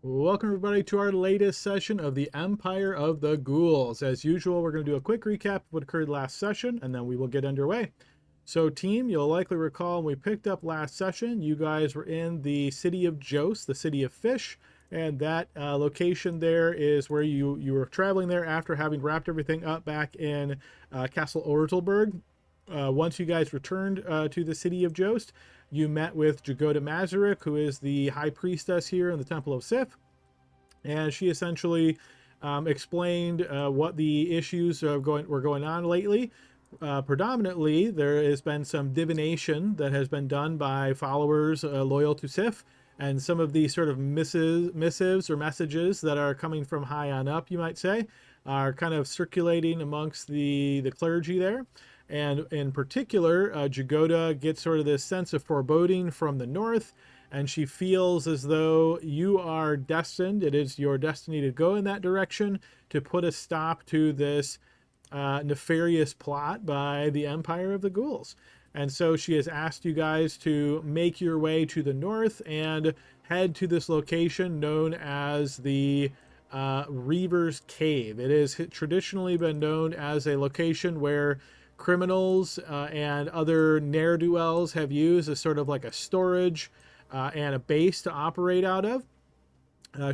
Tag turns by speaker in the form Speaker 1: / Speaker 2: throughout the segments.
Speaker 1: Welcome everybody to our latest session of the Empire of the Ghouls. As usual, we're going to do a quick recap of what occurred last session, and then we will get underway. So team, you'll likely recall when we picked up last session, you guys were in the city of Jost, the city of fish, and that location there is where you were traveling there after having wrapped everything up back in Castle Ortelberg. Once you guys returned to the city of Jost, you met with Jagoda Mazarik, who is the high priestess here in the Temple of Sif, and she essentially explained what the issues were going on lately. Predominantly, there has been some divination that has been done by followers loyal to Sif, and some of the sort of missives or messages that are coming from high on up, you might say, are kind of circulating amongst the clergy there. And in particular, Jagoda gets sort of this sense of foreboding from the north, and she feels as though you are destined, it is your destiny to go in that direction to put a stop to this nefarious plot by the Empire of the Ghouls. And so she has asked you guys to make your way to the north and head to this location known as the Reaver's Cave. It has traditionally been known as a location where criminals and other ne'er-do-wells have used as sort of like a storage and a base to operate out of.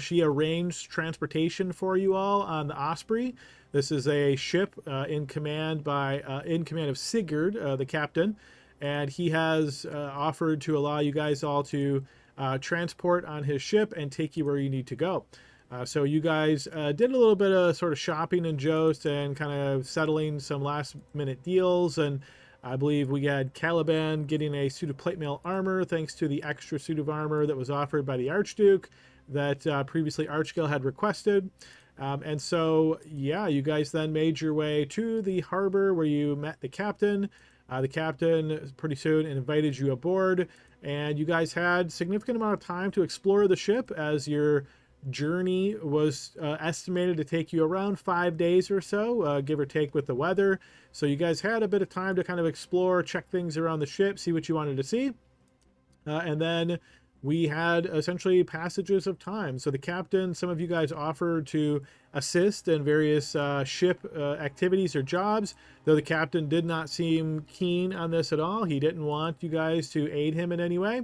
Speaker 1: She arranged transportation for you all on the Osprey. This is a ship in command of Sigurd, the captain, and he has offered to allow you guys all to transport on his ship and take you where you need to go. So you guys did a little bit of sort of shopping in Jost and kind of settling some last minute deals. And I believe we had Caliban getting a suit of plate mail armor thanks to the extra suit of armor that was offered by the Archduke that previously Archgill had requested. And so, yeah, you guys then made your way to the harbor where you met the captain. The captain pretty soon invited you aboard, and you guys had significant amount of time to explore the ship as your journey was estimated to take you around 5 days or so, give or take with the weather. So you guys had a bit of time to kind of explore, check things around the ship, see what you wanted to see. And then we had essentially passages of time. So the captain, some of you guys offered to assist in various ship activities or jobs, though the captain did not seem keen on this at all. He didn't want you guys to aid him in any way.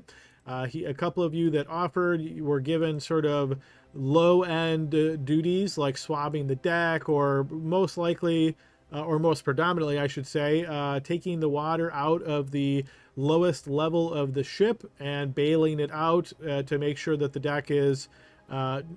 Speaker 1: A couple of you that offered were given sort of low-end duties like swabbing the deck, or most likely, or most predominantly, I should say, taking the water out of the lowest level of the ship and bailing it out to make sure that the deck is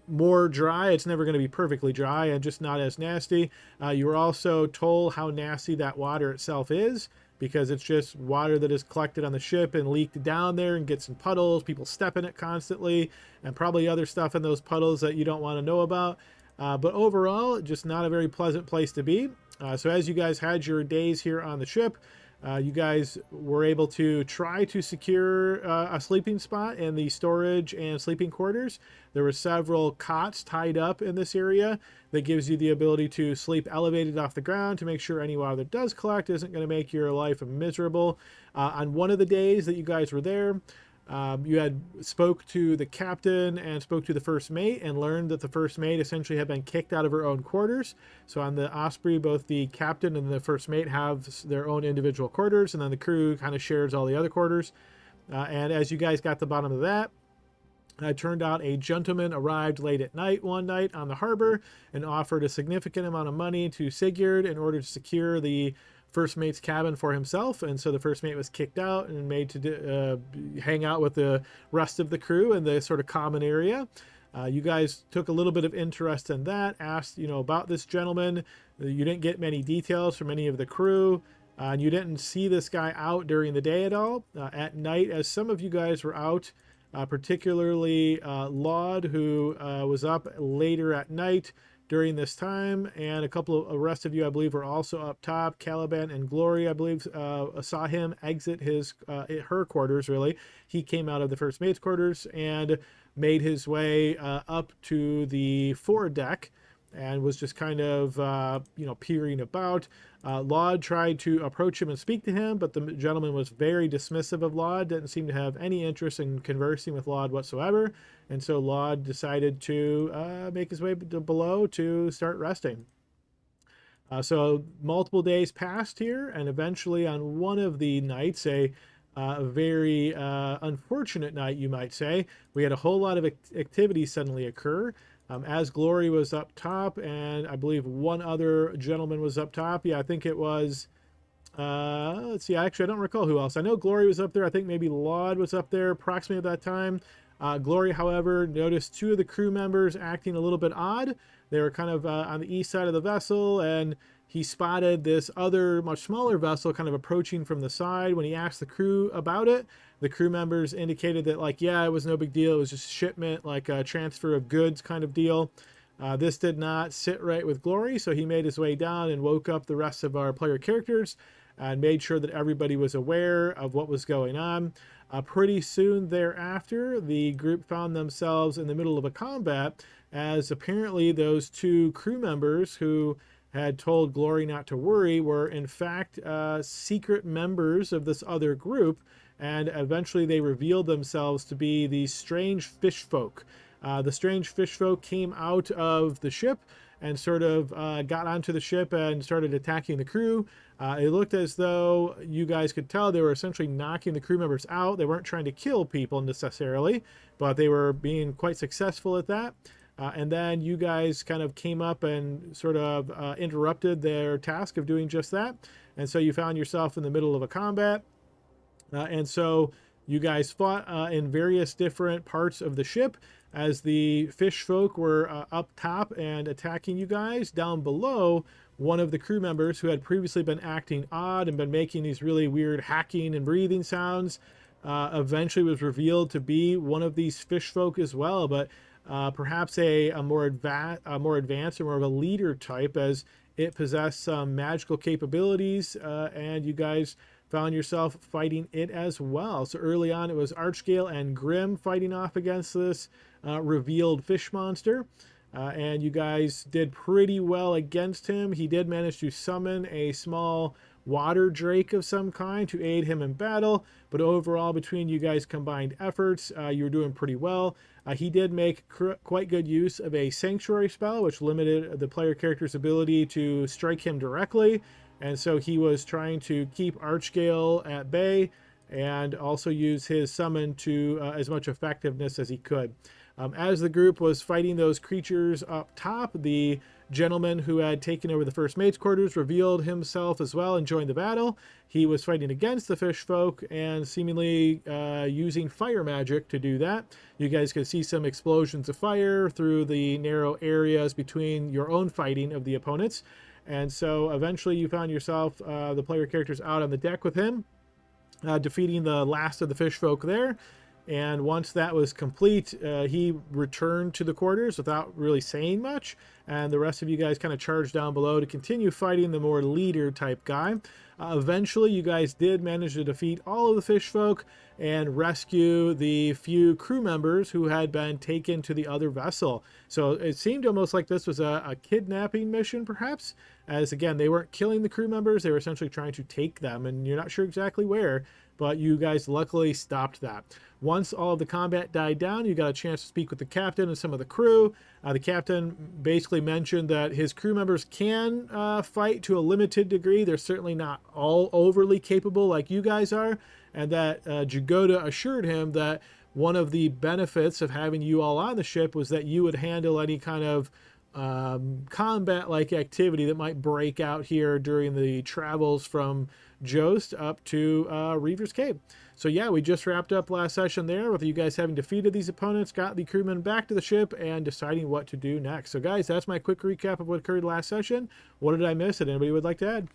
Speaker 1: more dry. It's never going to be perfectly dry and just not as nasty. You were also told how nasty that water itself is, because it's just water that is collected on the ship and leaked down there and gets in puddles. People step in it constantly, and probably other stuff in those puddles that you don't want to know about. But overall, just not a very pleasant place to be. So as you guys had your days here on the ship, you guys were able to try to secure a sleeping spot in the storage and sleeping quarters. There were several cots tied up in this area that gives you the ability to sleep elevated off the ground to make sure any water that does collect isn't going to make your life miserable. On one of the days that you guys were there, you had spoke to the captain and spoke to the first mate and learned that the first mate essentially had been kicked out of her own quarters. So on the Osprey, both the captain and the first mate have their own individual quarters, and then the crew kind of shares all the other quarters. And as you guys got to the bottom of that, it turned out a gentleman arrived late at night one night on the harbor and offered a significant amount of money to Sigurd in order to secure the first mate's cabin for himself, and so the first mate was kicked out and made to hang out with the rest of the crew in the sort of common area. You guys took a little bit of interest in that, asked about this gentleman. You didn't get many details from any of the crew, and you didn't see this guy out during the day at all. At night, as some of you guys were out, particularly Laud, who was up later at night during this time, and a couple of the rest of you, I believe, were also up top. Caliban and Glory, I believe, saw him exit her quarters, really. He came out of the first mate's quarters and made his way up to the foredeck, and was just kind of, peering about. Laud tried to approach him and speak to him, but the gentleman was very dismissive of Laud, didn't seem to have any interest in conversing with Laud whatsoever. And so Laud decided to make his way below to start resting. So multiple days passed here, and eventually on one of the nights, a very unfortunate night, you might say, we had a whole lot of activity suddenly occur. As Glory was up top, and I believe one other gentleman was up top. Yeah, I think it was, let's see, actually, I don't recall who else. I know Glory was up there. I think maybe Laud was up there approximately at that time. Glory, however, noticed two of the crew members acting a little bit odd. They were kind of on the east side of the vessel, and he spotted this other, much smaller vessel kind of approaching from the side. When he asked the crew about it, the crew members indicated that, like, yeah, it was no big deal. It was just shipment, like a transfer of goods kind of deal. This did not sit right with Glory, so he made his way down and woke up the rest of our player characters and made sure that everybody was aware of what was going on. Pretty soon thereafter, the group found themselves in the middle of a combat, as apparently those two crew members who had told Glory not to worry were in fact secret members of this other group, and eventually they revealed themselves to be these strange fish folk. The strange fish folk came out of the ship and sort of got onto the ship and started attacking the crew. It looked as though you guys could tell they were essentially knocking the crew members out. They weren't trying to kill people necessarily, but they were being quite successful at that. And then you guys kind of came up and sort of interrupted their task of doing just that. And so you found yourself in the middle of a combat. And so you guys fought in various different parts of the ship as the fish folk were up top and attacking you guys. Down below, one of the crew members who had previously been acting odd and been making these really weird hacking and breathing sounds eventually was revealed to be one of these fish folk as well, but perhaps a more advanced or more of a leader type, as it possessed some magical capabilities, and you guys found yourself fighting it as well. So early on, it was Archgale and Grim fighting off against this revealed fish monster, and you guys did pretty well against him. He did manage to summon a small water drake of some kind to aid him in battle, but overall, between you guys' combined efforts, you were doing pretty well. He did make quite good use of a sanctuary spell, which limited the player character's ability to strike him directly, and so he was trying to keep Archgale at bay and also use his summon to as much effectiveness as he could. As the group was fighting those creatures up top, the gentleman who had taken over the first mate's quarters revealed himself as well and joined the battle. He was fighting against the fish folk and seemingly using fire magic to do that. You guys could see some explosions of fire through the narrow areas between your own fighting of the opponents. And so eventually you found yourself, the player characters, out on the deck with him, defeating the last of the fish folk there. And once that was complete, he returned to the quarters without really saying much, and the rest of you guys kind of charged down below to continue fighting the more leader type guy. Eventually, you guys did manage to defeat all of the fish folk and rescue the few crew members who had been taken to the other vessel. So it seemed almost like this was a kidnapping mission, perhaps, as again, they weren't killing the crew members, they were essentially trying to take them, and you're not sure exactly where, but you guys luckily stopped that. Once all of the combat died down, you got a chance to speak with the captain and some of the crew. The captain basically mentioned that his crew members can fight to a limited degree. They're certainly not all overly capable like you guys are, and that Jagoda assured him that one of the benefits of having you all on the ship was that you would handle any kind of combat-like activity that might break out here during the travels from Jost up to Reaver's Cave. So yeah, we just wrapped up last session there with you guys having defeated these opponents, got the crewmen back to the ship, and deciding what to do next. So guys, that's my quick recap of what occurred last session. What did I miss that anybody would like to add?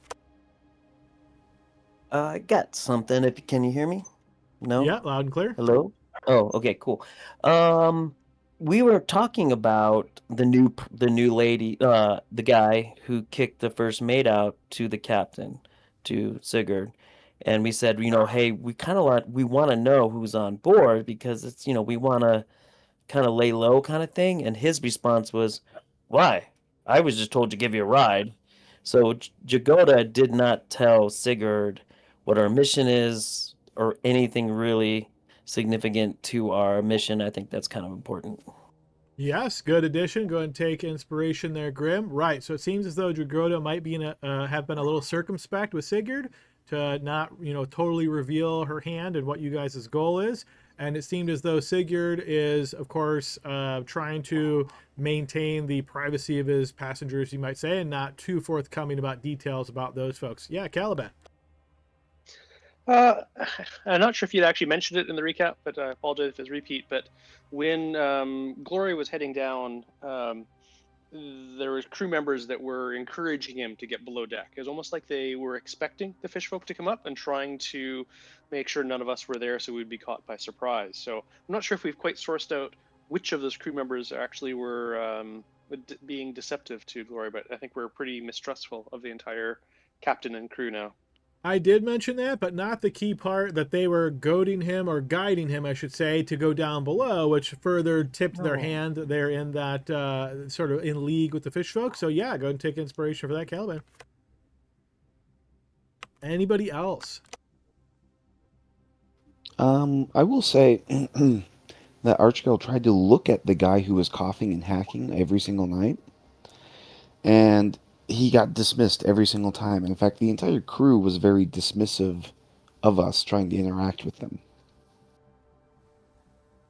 Speaker 2: I got something. Can you hear me? No?
Speaker 1: Yeah, loud and clear.
Speaker 2: Hello? Oh, okay, cool. We were talking about the new lady, the guy who kicked the first mate out to the captain, to Sigurd. And we said, hey, we want to know who's on board, because it's, we want to kind of lay low kind of thing. And his response was, why? I was just told to give you a ride. So Jagoda did not tell Sigurd what our mission is or anything really significant to our mission. I think that's kind of important.
Speaker 1: Yes, good addition. Go ahead and take inspiration there, Grim. Right. So it seems as though Dragoda might be have been a little circumspect with Sigurd to not, totally reveal her hand and what you guys' goal is. And it seemed as though Sigurd is, of course, trying to maintain the privacy of his passengers, you might say, and not too forthcoming about details about those folks. Yeah, Caliban.
Speaker 3: Uh, I'm not sure if you'd actually mentioned it in the recap, but I apologize if it's repeat. But when Glory was heading down, there was crew members that were encouraging him to get below deck. It was almost like they were expecting the fish folk to come up and trying to make sure none of us were there so we'd be caught by surprise. So I'm not sure if we've quite sourced out which of those crew members actually were being deceptive to Glory, but I think we're pretty mistrustful of the entire captain and crew now.
Speaker 1: I did mention that, but not the key part that they were goading him or guiding him, I should say, to go down below, which further tipped their hand. They're in that sort of in league with the fish folk. So yeah, go and take inspiration for that, Caliban. Anybody else?
Speaker 4: I will say that Archgirl tried to look at the guy who was coughing and hacking every single night, and he got dismissed every single time. In fact, the entire crew was very dismissive of us trying to interact with them.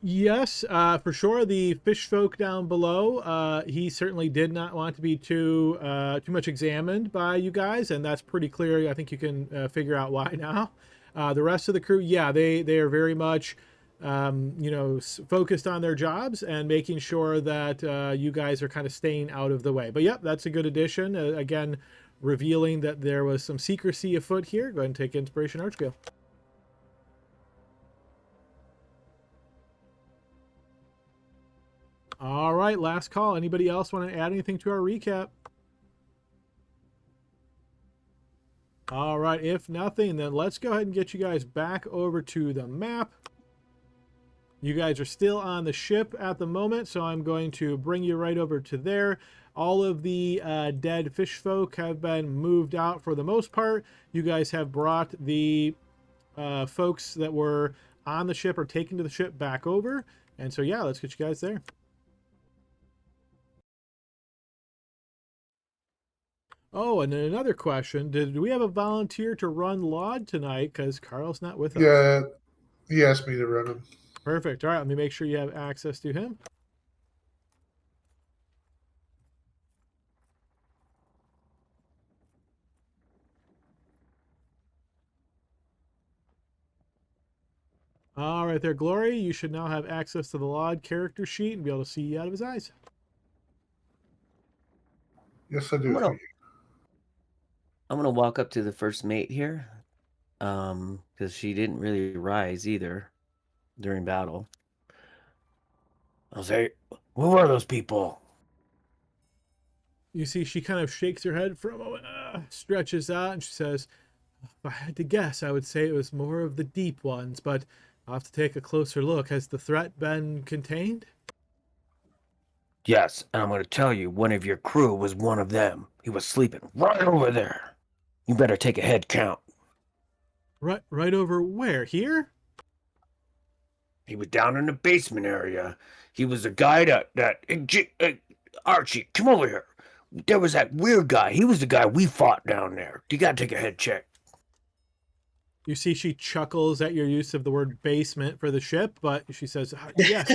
Speaker 1: Yes, for sure. The fish folk down below, he certainly did not want to be too much examined by you guys, and that's pretty clear. I think you can figure out why now. The rest of the crew, yeah, they are very much, focused on their jobs and making sure that you guys are kind of staying out of the way. But yep, that's a good addition. Again, revealing that there was some secrecy afoot here. Go ahead and take inspiration, Archgale. All right, last call. Anybody else want to add anything to our recap? All right, if nothing, then let's go ahead and get you guys back over to the map. You guys are still on the ship at the moment, so I'm going to bring you right over to there. All of the dead fish folk have been moved out for the most part. You guys have brought the folks that were on the ship or taken to the ship back over. And so, yeah, let's get you guys there. Oh, and then another question. Did we have a volunteer to run Laud tonight? Because Carl's not with us.
Speaker 5: Yeah, he asked me to run him.
Speaker 1: Perfect. All right, let me make sure you have access to him. All right there, Glory. You should now have access to the Laud character sheet and be able to see out of his eyes.
Speaker 5: Yes, I do.
Speaker 2: I'm gonna walk up to the first mate here, because she didn't really rise either during battle. I'll say, who are those people?
Speaker 1: You see, she kind of shakes her head for a moment, stretches out, and she says, "If I had to guess, I would say it was more of the deep ones, but I'll have to take a closer look. Has the threat been contained?"
Speaker 2: Yes, and I'm gonna tell you, one of your crew was one of them. He was sleeping right over there. You better take a head count.
Speaker 1: Right over where? Here?
Speaker 2: He was down in the basement area. He was the guy that Archie, come over here. There was that weird guy. He was the guy we fought down there. You gotta take a head check.
Speaker 1: You see, she chuckles at your use of the word basement for the ship, but she says, "Yes,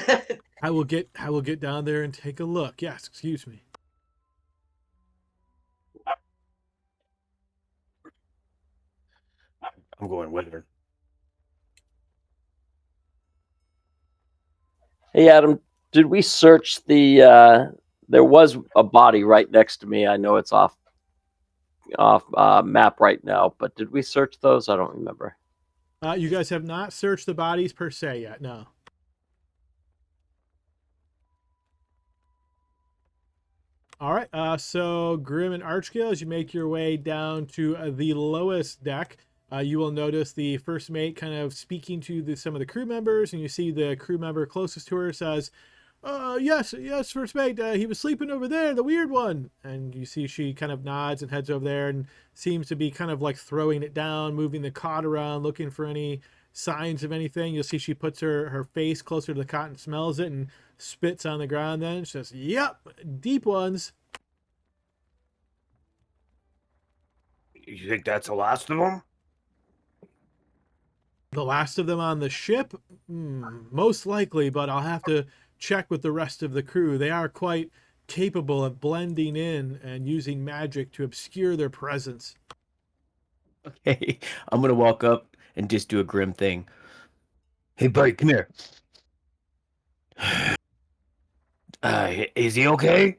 Speaker 1: I will get down there and take a look. Yes, excuse me."
Speaker 2: I'm going with her.
Speaker 6: Hey, Adam, did we search the? There was a body right next to me. I know it's off map right now, but did we search those? I don't remember.
Speaker 1: You guys have not searched the bodies per se yet, no. All right, so Grim and Archgale, as you make your way down to the lowest deck, you will notice the first mate kind of speaking to some of the crew members, and you see the crew member closest to her says, Yes, first mate. He was sleeping over there, the weird one." And you see she kind of nods and heads over there and seems to be kind of like throwing it down, moving the cot around, looking for any signs of anything. You'll see she puts her face closer to the cot and smells it and spits on the ground. Then she says, "Yep, deep ones."
Speaker 7: You think that's the last of them?
Speaker 1: The last of them on the ship? Most likely, but I'll have to check with the rest of the crew. They are quite capable of blending in and using magic to obscure their presence.
Speaker 2: Okay, I'm gonna walk up and just do a grim thing.
Speaker 7: Hey, buddy, come here. Is he okay?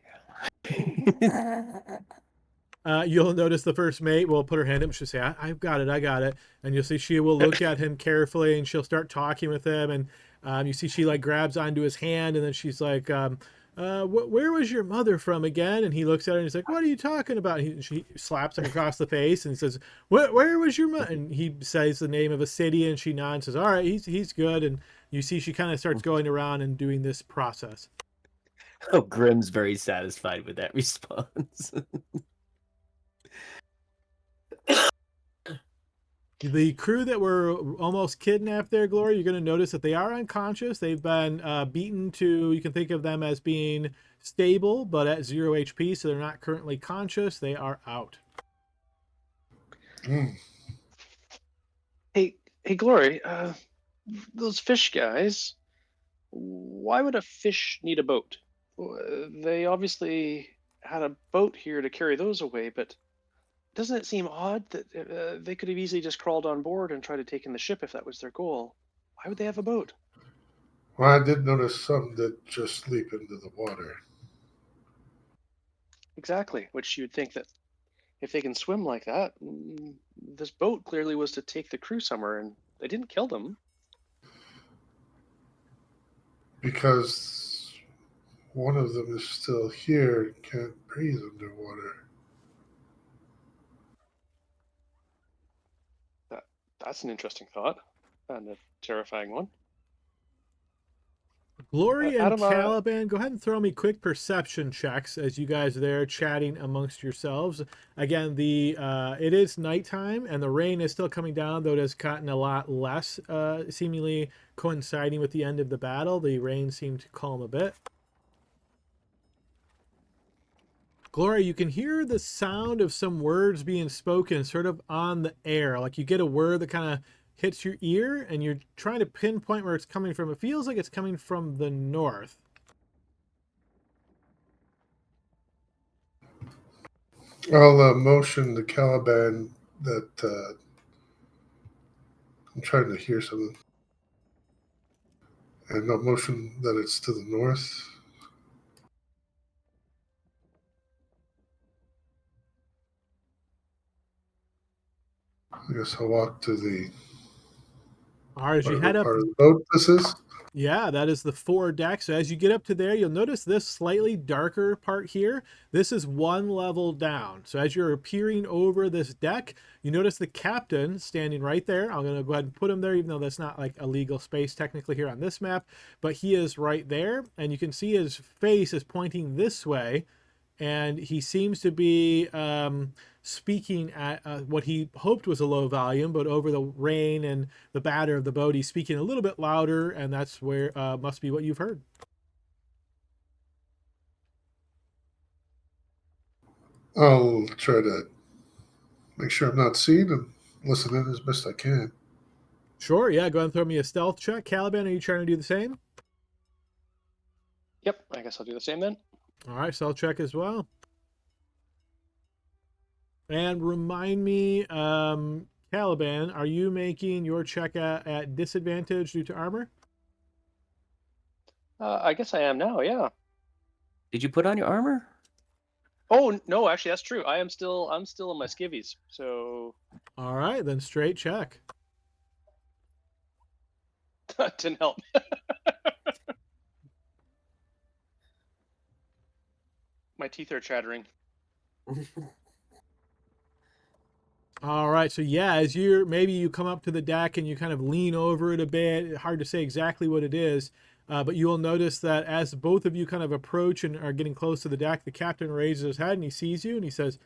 Speaker 1: You'll notice the first mate will put her hand up and she'll say, I've got it, I got it. And you'll see she will look at him carefully and she'll start talking with him. And you see she like grabs onto his hand and then she's like, where was your mother from again? And he looks at her and he's like, what are you talking about? She slaps him across the face and says, where was your mother? And he says the name of a city and she nods and says, all right, he's good. And you see she kind of starts going around and doing this process.
Speaker 2: Oh, Grim's very satisfied with that response.
Speaker 1: The crew that were almost kidnapped there, Glory, you're going to notice that they are unconscious. They've been beaten to, you can think of them as being stable, but at 0 HP, so they're not currently conscious. They are out.
Speaker 3: Hey, Glory, those fish guys, why would a fish need a boat? They obviously had a boat here to carry those away, but doesn't it seem odd that they could have easily just crawled on board and tried to take in the ship if that was their goal? Why would they have a boat?
Speaker 5: Well, I did notice some that just leap into the water.
Speaker 3: Exactly, which you'd think that if they can swim like that, this boat clearly was to take the crew somewhere, and they didn't kill them.
Speaker 5: Because one of them is still here and can't breathe underwater.
Speaker 3: That's an interesting thought, and a terrifying one.
Speaker 1: Glory and
Speaker 3: Adam,
Speaker 1: Caliban, go ahead and throw me quick perception checks as you guys are there chatting amongst yourselves. Again, it is nighttime and the rain is still coming down, though it has gotten a lot less, seemingly coinciding with the end of the battle. The rain seemed to calm a bit. Glory, you can hear the sound of some words being spoken sort of on the air. Like you get a word that kind of hits your ear and you're trying to pinpoint where it's coming from. It feels like it's coming from the north.
Speaker 5: I'll motion to Caliban that I'm trying to hear something. And I'll motion that it's to the north. I guess I'll walk to the
Speaker 1: All right, as you head up,
Speaker 5: part of the boat this is.
Speaker 1: yeah, that is the foredeck. So as you get up to there, you'll notice this slightly darker part here. This is one level down. So as you're peering over this deck, you notice the captain standing right there. I'm going to go ahead and put him there, even though that's not like a legal space technically here on this map, but he is right there. And you can see his face is pointing this way. And he seems to be speaking at what he hoped was a low volume, but over the rain and the batter of the boat, he's speaking a little bit louder, and that's where must be what you've heard.
Speaker 5: I'll try to make sure I'm not seen and listen in as best I can.
Speaker 1: Sure, yeah, go ahead and throw me a stealth check. Caliban, are you trying to do the same?
Speaker 3: Yep, I guess I'll do the same then.
Speaker 1: All right, stealth check as well. And remind me, Caliban, are you making your check at disadvantage due to armor?
Speaker 3: I guess I am now, yeah.
Speaker 2: Did you put on your armor?
Speaker 3: Oh, no, actually, that's true. I'm still in my skivvies, so...
Speaker 1: All right, then straight check.
Speaker 3: Didn't help. My teeth are chattering.
Speaker 1: All right, so yeah, as you come up to the deck and you kind of lean over it a bit, hard to say exactly what it is. But you will notice that as both of you kind of approach and are getting close to the deck, the captain raises his head and he sees you and he says,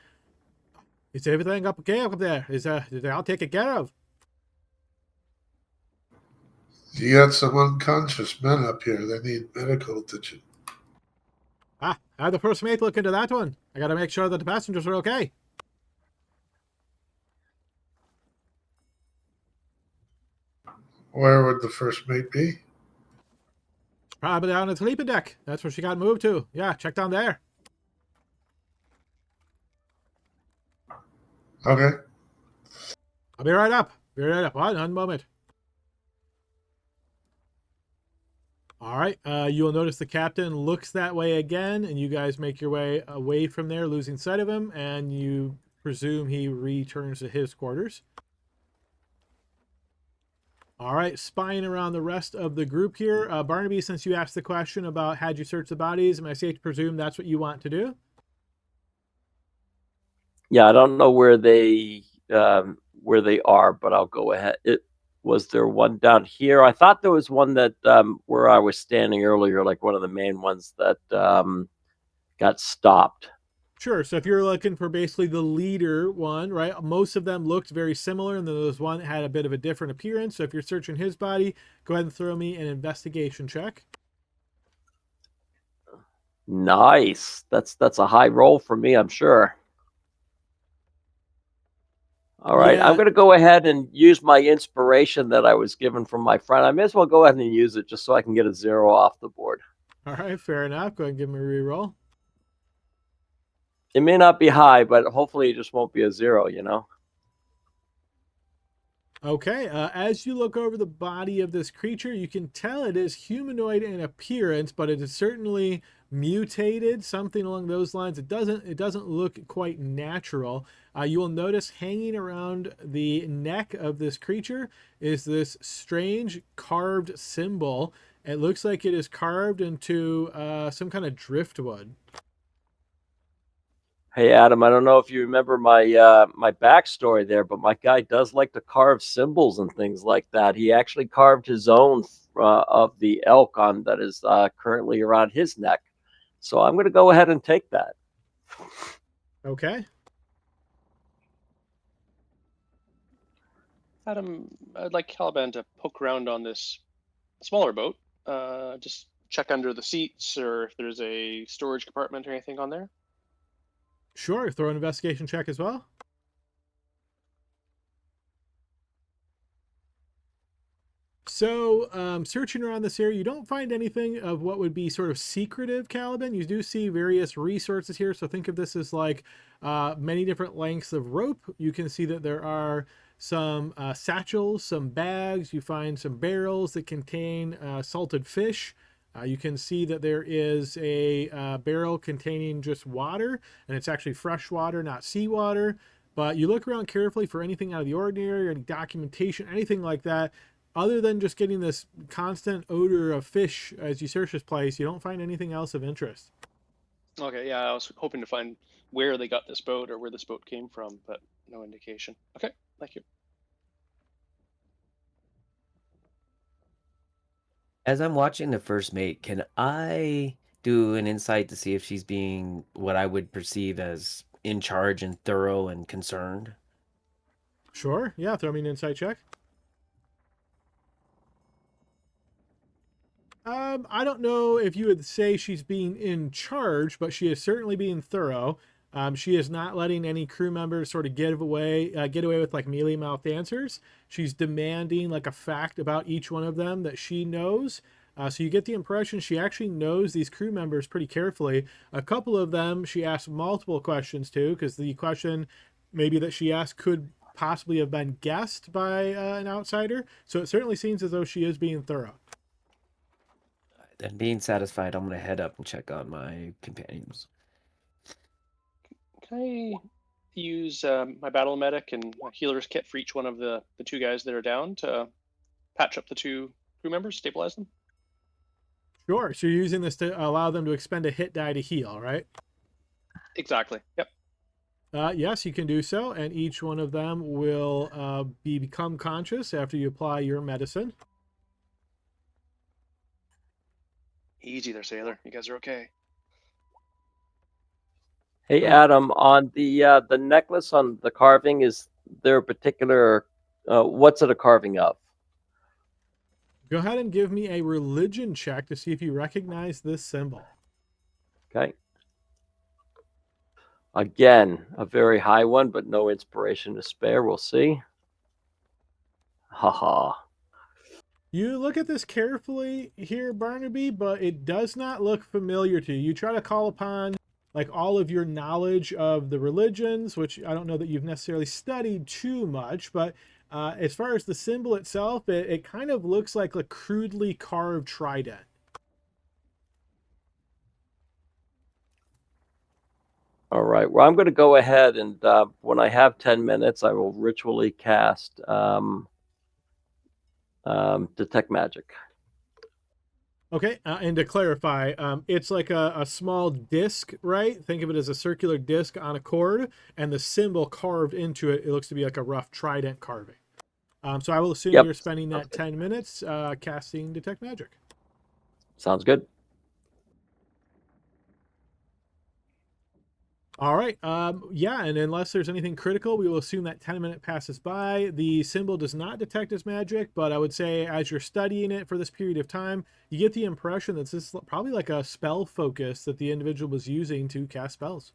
Speaker 1: "Is everything okay up there? Is did they all take care of?"
Speaker 5: You got some unconscious men up here that need medical attention.
Speaker 1: Have the first mate look into that one. I gotta make sure that the passengers are okay.
Speaker 5: Where would the first mate be?
Speaker 1: Probably down at the sleeping deck. That's where she got moved to. Yeah, check down there.
Speaker 5: Okay.
Speaker 1: I'll be right up. One moment. All right. You will notice the captain looks that way again, and you guys make your way away from there, losing sight of him, and you presume he returns to his quarters. All right, spying around the rest of the group here. Barnaby, since you asked the question about had you searched the bodies, am I safe to presume that's what you want to do?
Speaker 6: Yeah, I don't know where they are, but I'll go ahead. Was there one down here? I thought there was one that where I was standing earlier, like one of the main ones that got stopped.
Speaker 1: Sure. So if you're looking for basically the leader one, right? Most of them looked very similar, and then there was one that had a bit of a different appearance. So if you're searching his body, go ahead and throw me an investigation check.
Speaker 6: Nice. That's a high roll for me, I'm sure. All right,
Speaker 1: Yeah.
Speaker 6: I'm going to go ahead and use my inspiration that I was given from my friend. I may as well go ahead and use it just so I can get a 0 off the board.
Speaker 1: All right, fair enough. Go ahead and give me a reroll.
Speaker 6: It may not be high, but hopefully it just won't be a 0, you know?
Speaker 1: Okay, as you look over the body of this creature, you can tell it is humanoid in appearance, but it is certainly mutated, something along those lines. It doesn't look quite natural. You will notice hanging around the neck of this creature is this strange carved symbol. It looks like it is carved into some kind of driftwood.
Speaker 6: Hey, Adam, I don't know if you remember my my backstory there, but my guy does like to carve symbols and things like that. He actually carved his own of the elk on that is currently around his neck. So I'm going to go ahead and take that.
Speaker 1: Okay.
Speaker 3: Adam, I'd like Caliban to poke around on this smaller boat. Just check under the seats or if there's a storage compartment or anything on there.
Speaker 1: Sure, throw an investigation check as well. So, searching around this area, you don't find anything of what would be sort of secretive, Caliban. You do see various resources here, so think of this as like many different lengths of rope. You can see that there are some satchels, some bags. You find some barrels that contain salted fish. You can see that there is a barrel containing just water, and it's actually fresh water, not seawater. But you look around carefully for anything out of the ordinary or any documentation, anything like that. Other than just getting this constant odor of fish as you search this place, you don't find anything else of interest.
Speaker 3: Okay, yeah, I was hoping to find where they got this boat or where this boat came from, but no indication. Okay, thank you.
Speaker 2: As I'm watching the first mate, can I do an insight to see if she's being what I would perceive as in charge and thorough and concerned?
Speaker 1: Sure, yeah, throw me an insight check. I don't know if you would say she's being in charge, but she is certainly being thorough. She is not letting any crew members sort of get away with like mealy-mouthed answers. She's demanding like a fact about each one of them that she knows. So you get the impression she actually knows these crew members pretty carefully. A couple of them she asked multiple questions to, because the question maybe that she asked could possibly have been guessed by an outsider. So it certainly seems as though she is being thorough.
Speaker 2: And being satisfied, I'm going to head up and check on my companions.
Speaker 3: Can I use my battle medic and my healer's kit for each one of the two guys that are down to patch up the two crew members, stabilize them?
Speaker 1: Sure. So you're using this to allow them to expend a hit die to heal, right?
Speaker 3: Exactly. Yep.
Speaker 1: Yes, you can do so, and each one of them will become conscious after you apply your medicine.
Speaker 3: Easy there, sailor. You guys are okay.
Speaker 6: Hey Adam, on the necklace on the carving, is there a particular what's it a carving of?
Speaker 1: Go ahead and give me a religion check to see if you recognize this symbol.
Speaker 6: Okay. Again, a very high one, but no inspiration to spare. We'll see. Haha.
Speaker 1: You look at this carefully here, Barnaby, but it does not look familiar to you. You try to call upon like all of your knowledge of the religions, which I don't know that you've necessarily studied too much, but as far as the symbol itself, it kind of looks like a crudely carved trident.
Speaker 6: All right. Well, I'm going to go ahead and when I have 10 minutes, I will ritually cast detect magic.
Speaker 1: Okay, and to clarify, it's like a small disc, right? Think of it as a circular disc on a cord, and the symbol carved into it, it looks to be like a rough trident carving. So I will assume
Speaker 6: Yep.
Speaker 1: you're spending that 10 minutes casting Detect Magic.
Speaker 6: Sounds good.
Speaker 1: All right. Yeah, and unless there's anything critical, we will assume that 10-minute passes by. The symbol does not detect as magic, but I would say as you're studying it for this period of time, you get the impression that this is probably like a spell focus that the individual was using to cast spells.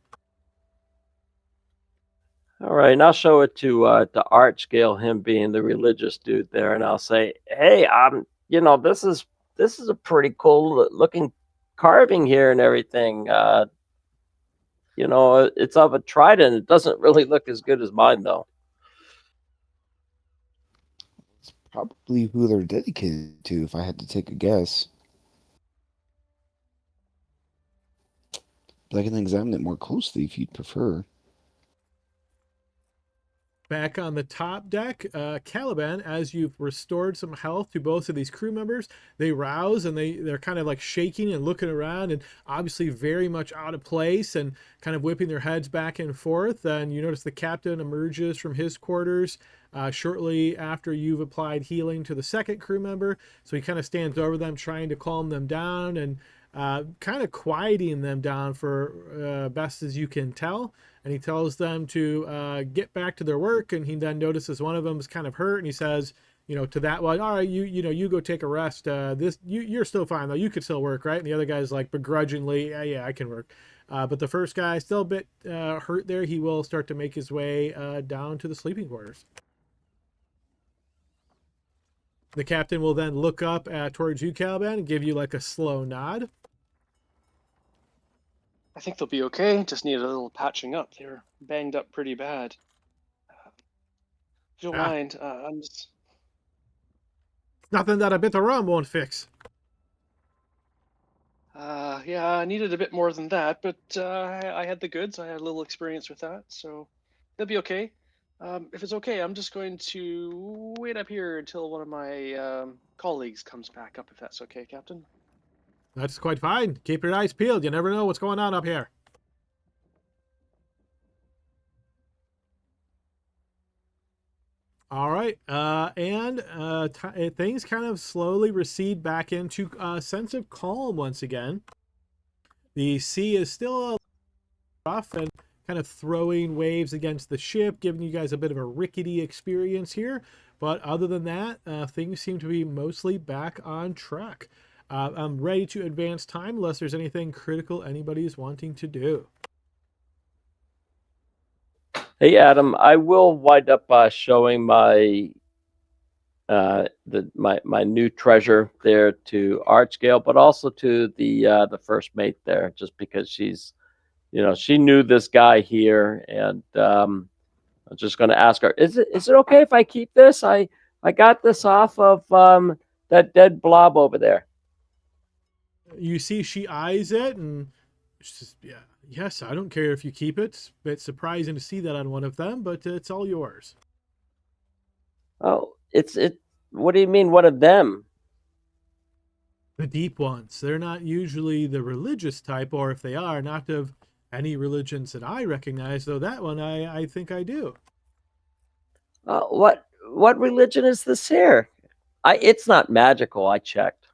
Speaker 6: All right, and I'll show it to Art Scale, him being the religious dude there, and I'll say, "Hey, this is a pretty cool looking carving here and everything. It's of a trident. It doesn't really look as good as mine, though."
Speaker 4: It's probably who they're dedicated to, if I had to take a guess. But I can examine it more closely if you'd prefer.
Speaker 1: Back on the top deck, Caliban, as you've restored some health to both of these crew members, they rouse and they're kind of like shaking and looking around and obviously very much out of place and kind of whipping their heads back and forth. And you notice the captain emerges from his quarters shortly after you've applied healing to the second crew member. So he kind of stands over them, trying to calm them down and kind of quieting them down for best as you can tell. And he tells them to get back to their work. And he then notices one of them is kind of hurt, and he says, to that one, all right, you go take a rest. You're still fine though. You could still work, right? And the other guy's like begrudgingly, yeah, I can work. But the first guy still a bit hurt there. He will start to make his way down to the sleeping quarters. The captain will then look up towards you, Caliban, and give you like a slow nod.
Speaker 3: I think they'll be okay. Just need a little patching up. They're banged up pretty bad. If you don't mind, I'm just...
Speaker 1: Nothing that a bit of rum won't fix.
Speaker 3: Yeah, I needed a bit more than that, but I had the goods. I had a little experience with that, so they'll be okay. If it's okay, I'm just going to wait up here until one of my colleagues comes back up, if that's okay, Captain.
Speaker 1: That's quite fine. Keep your eyes peeled. You never know what's going on up here. All right. Things kind of slowly recede back into a sense of calm once again. The sea is still rough and kind of throwing waves against the ship, giving you guys a bit of a rickety experience here. But other than that, things seem to be mostly back on track. I'm ready to advance time unless there's anything critical anybody's wanting to do.
Speaker 6: Hey Adam, I will wind up showing my my new treasure there to Archgale, but also to the first mate there, just because she's, she knew this guy here, and I'm just going to ask her, is it okay if I keep this? I got this off of that dead blob over there.
Speaker 1: You see she eyes it and she says, yeah, yes, I don't care if you keep it. It's a bit surprising to see that on one of them, but it's all yours.
Speaker 6: Oh, what do you mean, one of them?
Speaker 1: The deep ones. They're not usually the religious type, or if they are, not of any religions that I recognize, though that one I think I do.
Speaker 6: What religion is this here? It's not magical. I checked.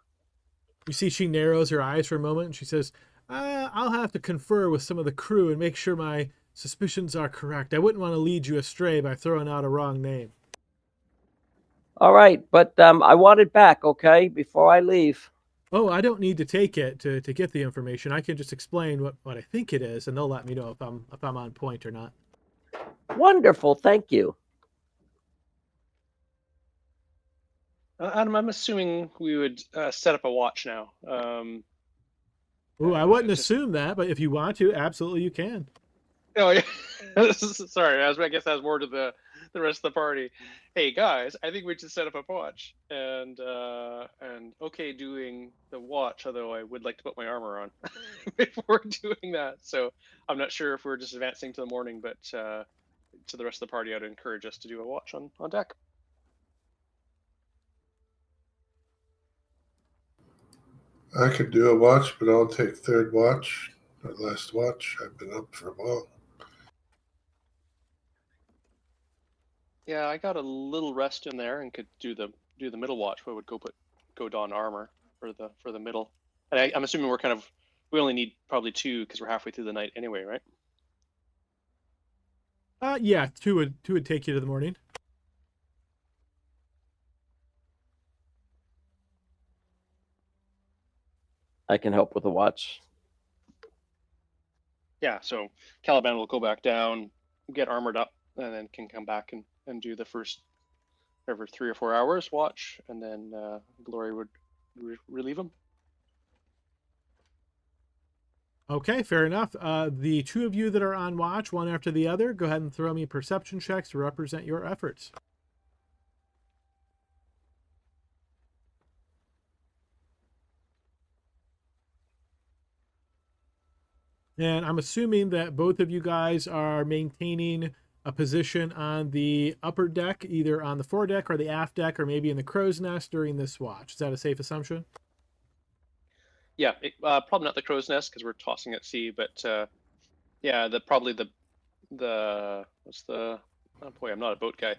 Speaker 1: You see she narrows her eyes for a moment and she says, I'll have to confer with some of the crew and make sure my suspicions are correct. I wouldn't want to lead you astray by throwing out a wrong name.
Speaker 6: All right, but I want it back, okay, before I leave.
Speaker 1: Oh, I don't need to take it to get the information. I can just explain what I think it is, and they'll let me know if I'm on point or not.
Speaker 6: Wonderful, thank you.
Speaker 3: Adam, I'm assuming we would set up a watch now.
Speaker 1: Ooh, I wouldn't
Speaker 3: just-
Speaker 1: assume that, but if you want to, absolutely you can.
Speaker 3: Oh, yeah. Sorry, I guess that was more to the rest of the party. Hey guys, I think we should set up a watch, and okay, doing the watch. Although I would like to put my armor on before doing that. So I'm not sure if we're just advancing to the morning, but to the rest of the party, I'd encourage us to do a watch on deck.
Speaker 5: I could do a watch, but I'll take third watch or last watch. I've been up for a while.
Speaker 3: Yeah, I got a little rest in there and could do the middle watch. But would go don armor for the middle. And I'm assuming we only need probably 2 because we're halfway through the night anyway, right?
Speaker 1: Yeah, two would take you to the morning.
Speaker 6: I can help with the watch.
Speaker 3: Yeah, so Caliban will go back down, get armored up, and then can come back and do the first every 3 or 4 hours watch, and then Glory would relieve him.
Speaker 1: Okay, fair enough. The two of you that are on watch, one after the other, go ahead and throw me perception checks to represent your efforts. And I'm assuming that both of you guys are maintaining a position on the upper deck, either on the foredeck or the aft deck, or maybe in the crow's nest during this watch. Is that a safe assumption?
Speaker 3: Yeah, probably not the crow's nest because we're tossing at sea, but yeah, probably the what's the oh boy, I'm not a boat guy.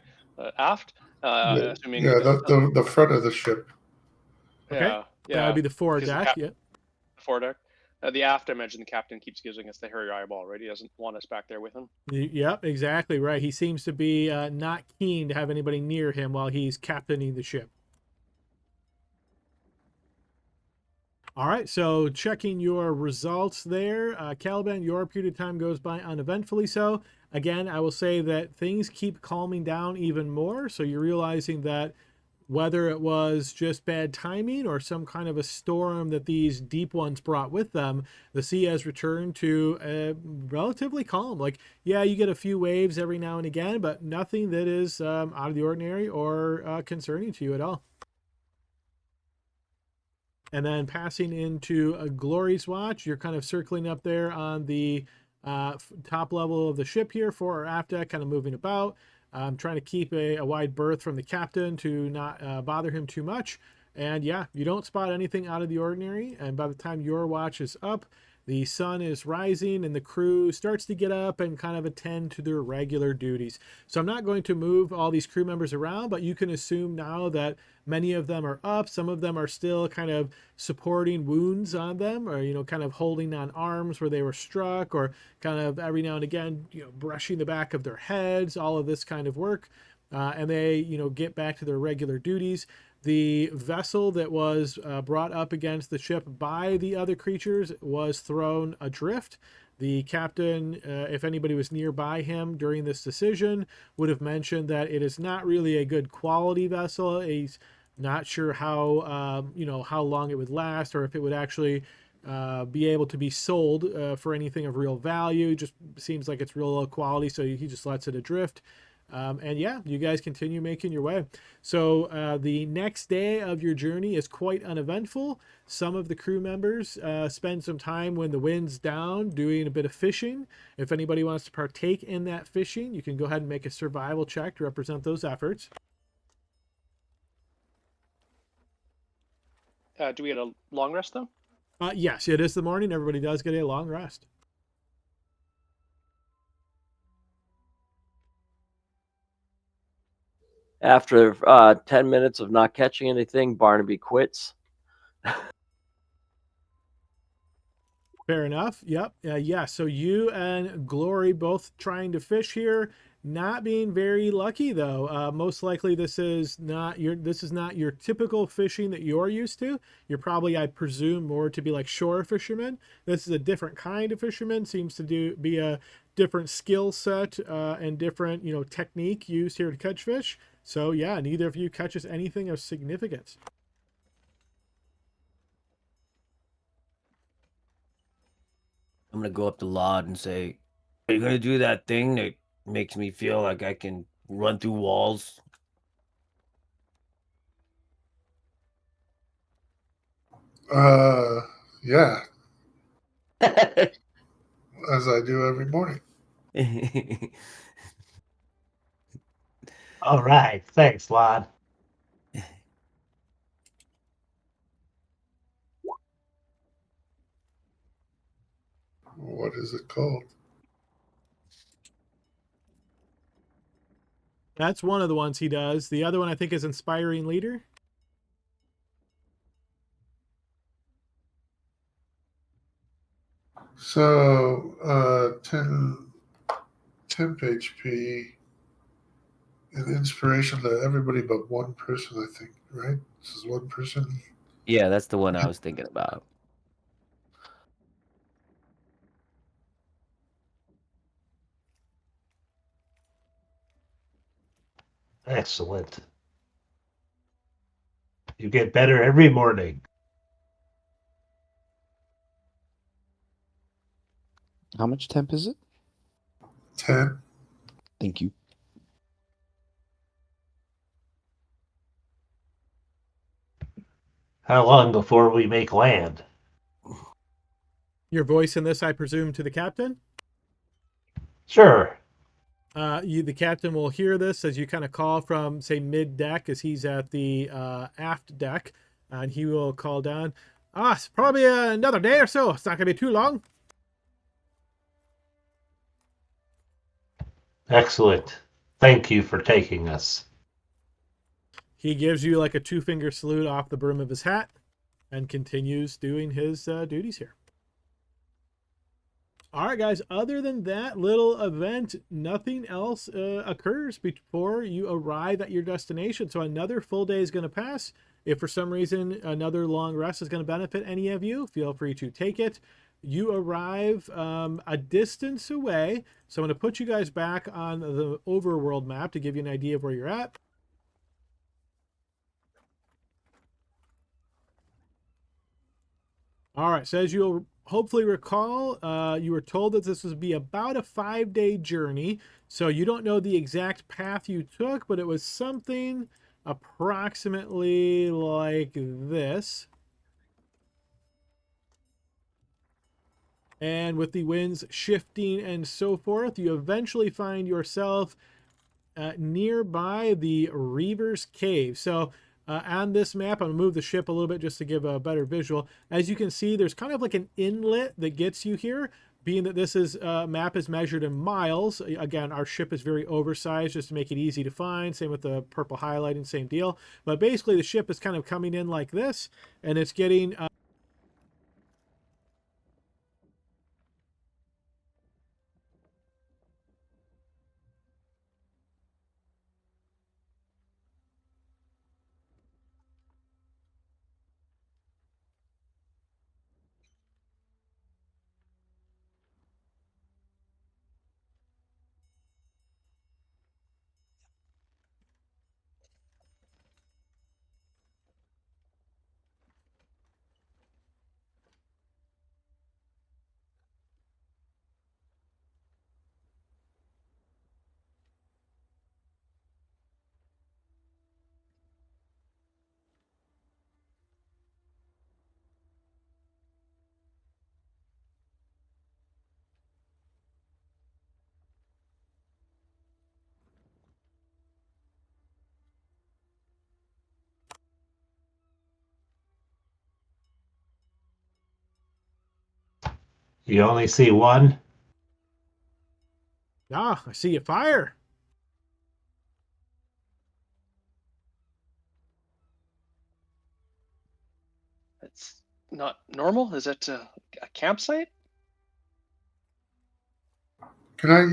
Speaker 3: Aft, assuming
Speaker 5: the front of the ship.
Speaker 1: Okay.
Speaker 3: yeah,
Speaker 1: That would be the
Speaker 3: because
Speaker 1: foredeck. Yeah.
Speaker 3: Foredeck. The aft, I imagine the captain keeps giving us the hairy eyeball, right? He doesn't want us back there with him.
Speaker 1: Yep, exactly right. He seems to be not keen to have anybody near him while he's captaining the ship. All right, so checking your results there. Caliban, your period of time goes by uneventfully so. Again, I will say that things keep calming down even more. So you're realizing that whether it was just bad timing or some kind of a storm that these deep ones brought with them, the sea has returned to relatively calm. Like, yeah, you get a few waves every now and again, but nothing that is out of the ordinary or concerning to you at all. And then passing into a Glory's watch, you're kind of circling up there on the top level of the ship here, fore or aft deck, kind of moving about. Trying to keep a wide berth from the captain to not bother him too much. And yeah, you don't spot anything out of the ordinary. And by the time your watch is up, the sun is rising and the crew starts to get up and kind of attend to their regular duties. So I'm not going to move all these crew members around, but you can assume now that many of them are up. Some of them are still kind of supporting wounds on them, or, you know, kind of holding on arms where they were struck, or kind of every now and again, you know, brushing the back of their heads, all of this kind of work. And they, you know, get back to their regular duties. The vessel that was brought up against the ship by the other creatures was thrown adrift. The captain, if anybody was nearby him during this decision, would have mentioned that it is not really a good quality vessel. He's not sure how, you know, how long it would last, or if it would actually be able to be sold for anything of real value. It just seems like it's real low quality, so he just lets it adrift. And yeah, you guys continue making your way. So the next day of your journey is quite uneventful. Some of the crew members spend some time when the wind's down doing a bit of fishing. If anybody wants to partake in that fishing, you can go ahead and make a survival check to represent those efforts.
Speaker 3: Do we get a long rest though?
Speaker 1: Yes, it is the morning. Everybody does get a long rest.
Speaker 6: After 10 minutes of not catching anything, Barnaby quits.
Speaker 1: Fair enough. Yep. Yeah. So you and Glory both trying to fish here, not being very lucky though. Most likely this is not your typical fishing that you're used to. You're probably, I presume, more to be like shore fishermen. This is a different kind of fisherman. Seems to be a different skill set and different technique used here to catch fish. So yeah, neither of you catches anything of significance.
Speaker 7: I'm gonna go up to Lod and say, "Are you gonna do that thing that makes me feel like I can run through walls?"
Speaker 5: Yeah, as I do every morning.
Speaker 8: All right. Thanks, Lod.
Speaker 5: What is it called?
Speaker 1: That's one of the ones he does. The other one I think is Inspiring Leader.
Speaker 5: So 10 temp HP and inspiration to everybody but one person, I think, right? This is one person.
Speaker 2: Yeah, that's the one I was thinking about.
Speaker 8: Excellent. You get better every morning.
Speaker 4: How much temp is it?
Speaker 5: 10.
Speaker 4: Thank you.
Speaker 8: How long before we make land?
Speaker 1: Your voice in this, I presume, to the captain.
Speaker 8: Sure.
Speaker 1: The captain will hear this as you kind of call from, say, mid deck, as he's at the aft deck, and he will call down. It's probably another day or so. It's not going to be too long.
Speaker 8: Excellent. Thank you for taking us.
Speaker 1: He gives you like a 2-finger salute off the brim of his hat and continues doing his duties here. All right, guys, other than that little event, nothing else occurs before you arrive at your destination. So another full day is going to pass. If for some reason another long rest is going to benefit any of you, feel free to take it. You arrive a distance away. So I'm going to put you guys back on the overworld map to give you an idea of where you're at. All right, so as you'll hopefully recall, you were told that this would be about a 5-day journey. So you don't know the exact path you took, but it was something approximately like this. And with the winds shifting and so forth, you eventually find yourself nearby the Reaver's Cave. So on this map, I'm going to move the ship a little bit just to give a better visual. As you can see, there's kind of like an inlet that gets you here. Being that this map is measured in miles, again, our ship is very oversized just to make it easy to find. Same with the purple highlighting, same deal. But basically, the ship is kind of coming in like this, and it's getting...
Speaker 8: You only see one?
Speaker 1: I see a fire.
Speaker 3: That's not normal. Is it a campsite?
Speaker 5: Can I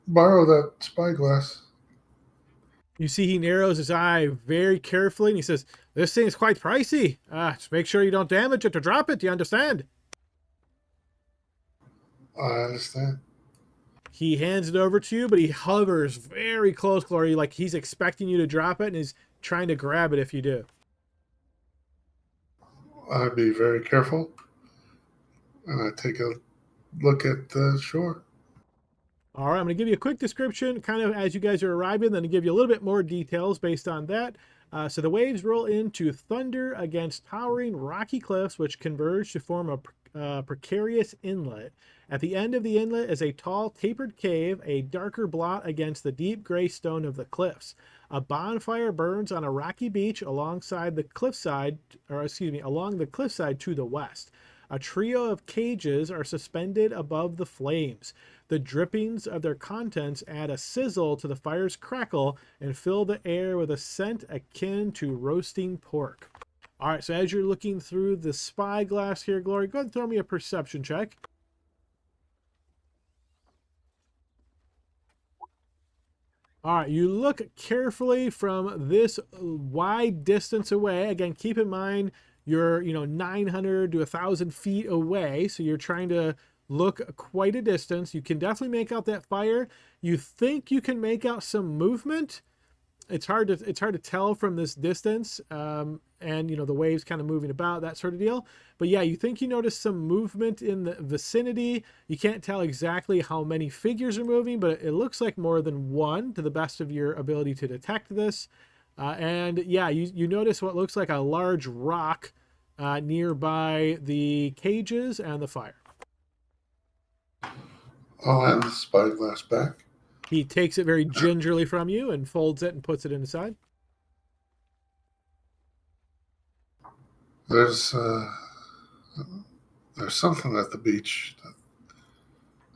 Speaker 5: borrow that spyglass?
Speaker 1: You see he narrows his eye very carefully and he says, "This thing is quite pricey. Just make sure you don't damage it or drop it, you understand?"
Speaker 5: I understand.
Speaker 1: He hands it over to you, but he hovers very close, Glory, like he's expecting you to drop it and is trying to grab it if you do.
Speaker 5: I'd be very careful. And I take a look at the shore.
Speaker 1: All right, I'm going to give you a quick description kind of as you guys are arriving, then to give you a little bit more details based on that. So the waves roll into thunder against towering rocky cliffs, which converge to form a precarious inlet. At the end of the inlet is a tall, tapered cave, a darker blot against the deep gray stone of the cliffs. A bonfire burns on a rocky beach alongside the cliffside, along the cliffside to the west. A trio of cages are suspended above the flames. The drippings of their contents add a sizzle to the fire's crackle and fill the air with a scent akin to roasting pork. All right, so as you're looking through the spyglass here, Glory, go ahead and throw me a perception check. All right, you look carefully from this wide distance away. Again, keep in mind you're 900 to 1,000 feet away, so you're trying to look quite a distance. You can definitely make out that fire. You think you can make out some movement. It's hard to tell from this distance, and the waves kind of moving about, that sort of deal. But yeah, you think you notice some movement in the vicinity. You can't tell exactly how many figures are moving, but it looks like more than one to the best of your ability to detect this. And yeah, you notice what looks like a large rock nearby the cages and the fire.
Speaker 5: I'll hand the spyglass back.
Speaker 1: He takes it very gingerly from you and folds it and puts it inside.
Speaker 5: There's something at the beach.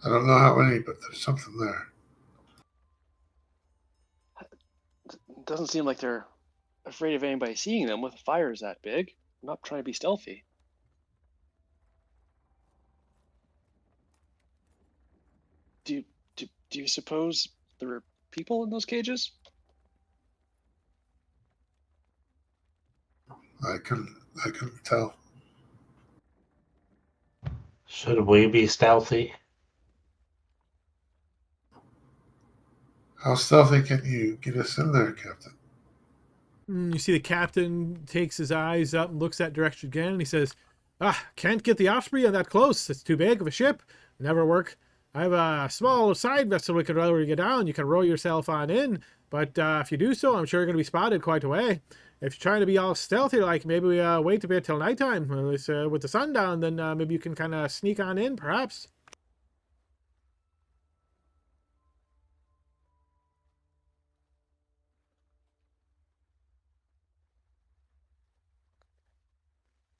Speaker 5: I don't know how many, but there's something there.
Speaker 3: It doesn't seem like they're afraid of anybody seeing them with fires that big. I'm not trying to be stealthy. Do you suppose there were people in those cages?
Speaker 5: I couldn't tell.
Speaker 8: Should we be stealthy?
Speaker 5: How stealthy can you get us in there, Captain?
Speaker 1: You see the captain takes his eyes up and looks that direction again, and he says, "Can't get the Osprey that close. It's too big of a ship. Never work. I have a small side vessel we could row you down. You can row yourself on in, but if you do so, I'm sure you're going to be spotted quite a way. If you're trying to be all stealthy, like maybe we wait a bit till nighttime, with the sun down, then maybe you can kind of sneak on in, perhaps."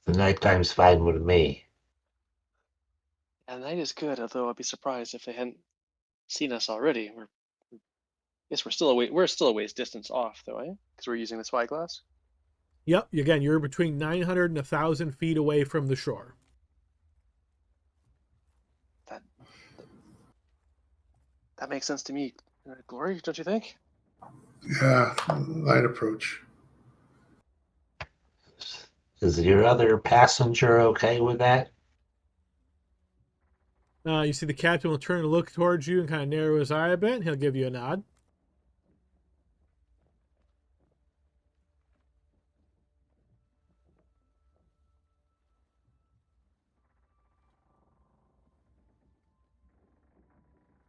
Speaker 8: The nighttime's fine with me.
Speaker 3: And night is good, although I'd be surprised if they hadn't seen us already. We're still a ways distance off, though, eh? Because we're using the spyglass.
Speaker 1: Yep. Again, you're between 900 and 1,000 feet away from the shore.
Speaker 3: That makes sense to me. Glory, don't you think?
Speaker 5: Yeah, light approach.
Speaker 8: Is your other passenger okay with that?
Speaker 1: You see the captain will turn to look towards you and kind of narrow his eye a bit, and he'll give you a nod.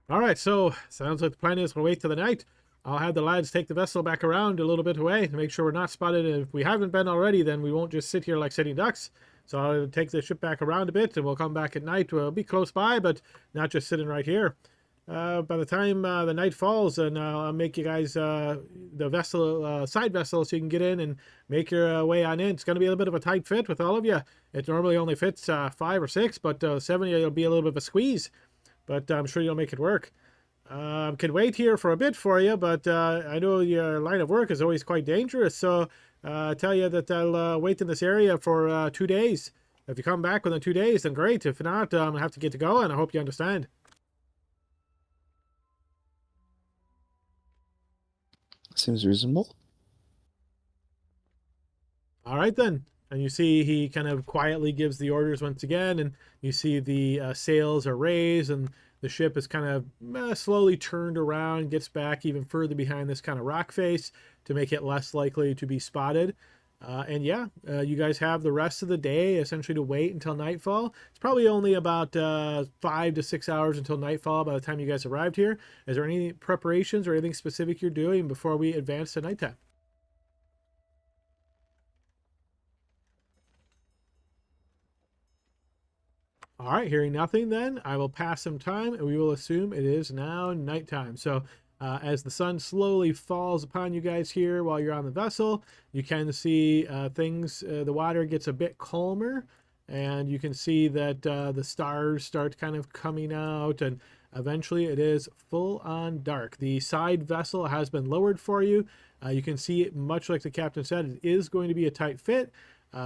Speaker 1: All right, so sounds like the plan is we'll wait till the night. I'll have the lads take the vessel back around a little bit away to make sure we're not spotted. And if we haven't been already, then we won't just sit here like sitting ducks. So I'll take the ship back around a bit, and we'll come back at night. We'll be close by, but not just sitting right here. By the time the night falls, and I'll make you guys the vessel, side vessel, so you can get in and make your way on in. It's going to be a little bit of a tight fit with all of you. It normally only fits 5 or 6, but 7 it'll be a little bit of a squeeze. But I'm sure you'll make it work. Can wait here for a bit for you, but I know your line of work is always quite dangerous, so I tell you that I'll wait in this area for 2 days. If you come back within 2 days, then great. If not, I have to get to go, and I hope you understand.
Speaker 4: Seems reasonable.
Speaker 1: All right, then. And you see he kind of quietly gives the orders once again, and you see the sails are raised, and the ship is kind of slowly turned around, gets back even further behind this kind of rock face to make it less likely to be spotted. And yeah, you guys have the rest of the day essentially to wait until nightfall. It's probably only about 5 to 6 hours until nightfall by the time you guys arrived here. Is there any preparations or anything specific you're doing before we advance to nighttime? All right, hearing nothing, then I will pass some time and we will assume it is now nighttime. So, as the sun slowly falls upon you guys here while you're on the vessel, you can see things, the water gets a bit calmer, and you can see that the stars start kind of coming out, and eventually it is full on dark. The side vessel has been lowered for you. You can see, much like the captain said, it is going to be a tight fit.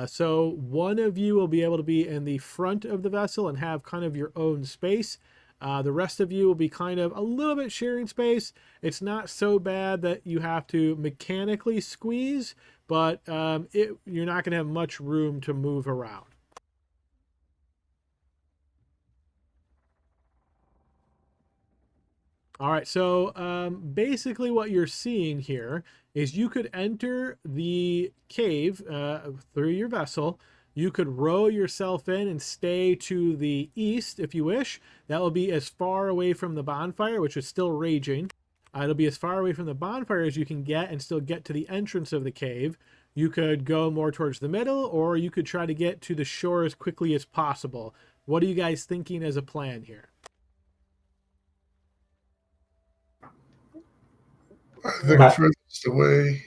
Speaker 1: So one of you will be able to be in the front of the vessel and have kind of your own space. The rest of you will be kind of a little bit sharing space. It's not so bad that you have to mechanically squeeze, but you're not going to have much room to move around. All right, so basically what you're seeing here is you could enter the cave through your vessel. You could row yourself in and stay to the east if you wish. That will be as far away from the bonfire, which is still raging. It'll be as far away from the bonfire as you can get and still get to the entrance of the cave. You could go more towards the middle, or you could try to get to the shore as quickly as possible. What are you guys thinking as a plan here?
Speaker 5: I think
Speaker 8: My-
Speaker 5: furthest away.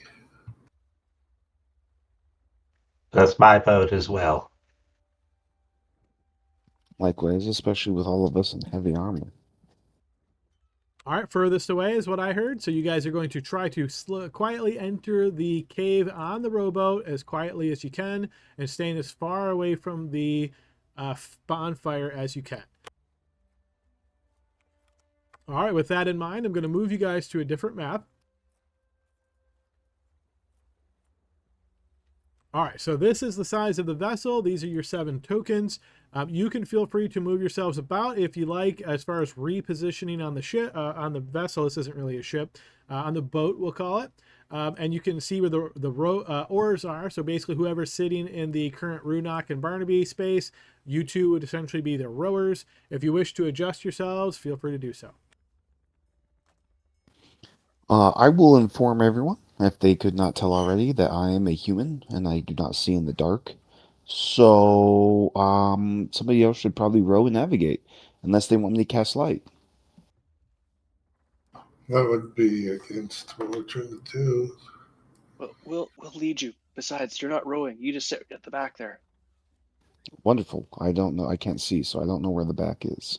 Speaker 8: That's my vote as well.
Speaker 4: Likewise, especially with all of us in heavy armor.
Speaker 1: All right, furthest away is what I heard. So you guys are going to try to quietly enter the cave on the rowboat as quietly as you can and staying as far away from the bonfire as you can. All right, with that in mind, I'm going to move you guys to a different map. All right, so this is the size of the vessel. These are your 7 tokens. You can feel free to move yourselves about if you like, as far as repositioning on the ship, on the vessel. This isn't really a ship, on the boat, we'll call it. And you can see where the oars are. So basically, whoever's sitting in the current Runak and Barnaby space, you two would essentially be the rowers. If you wish to adjust yourselves, feel free to do so.
Speaker 4: I will inform everyone, if they could not tell already, that I am a human and I do not see in the dark. So, somebody else should probably row and navigate, unless they want me to cast light.
Speaker 5: That would be against what we're trying to do.
Speaker 3: We'll lead you. Besides, you're not rowing. You just sit at the back there.
Speaker 4: Wonderful. I don't know. I can't see, so I don't know where the back is.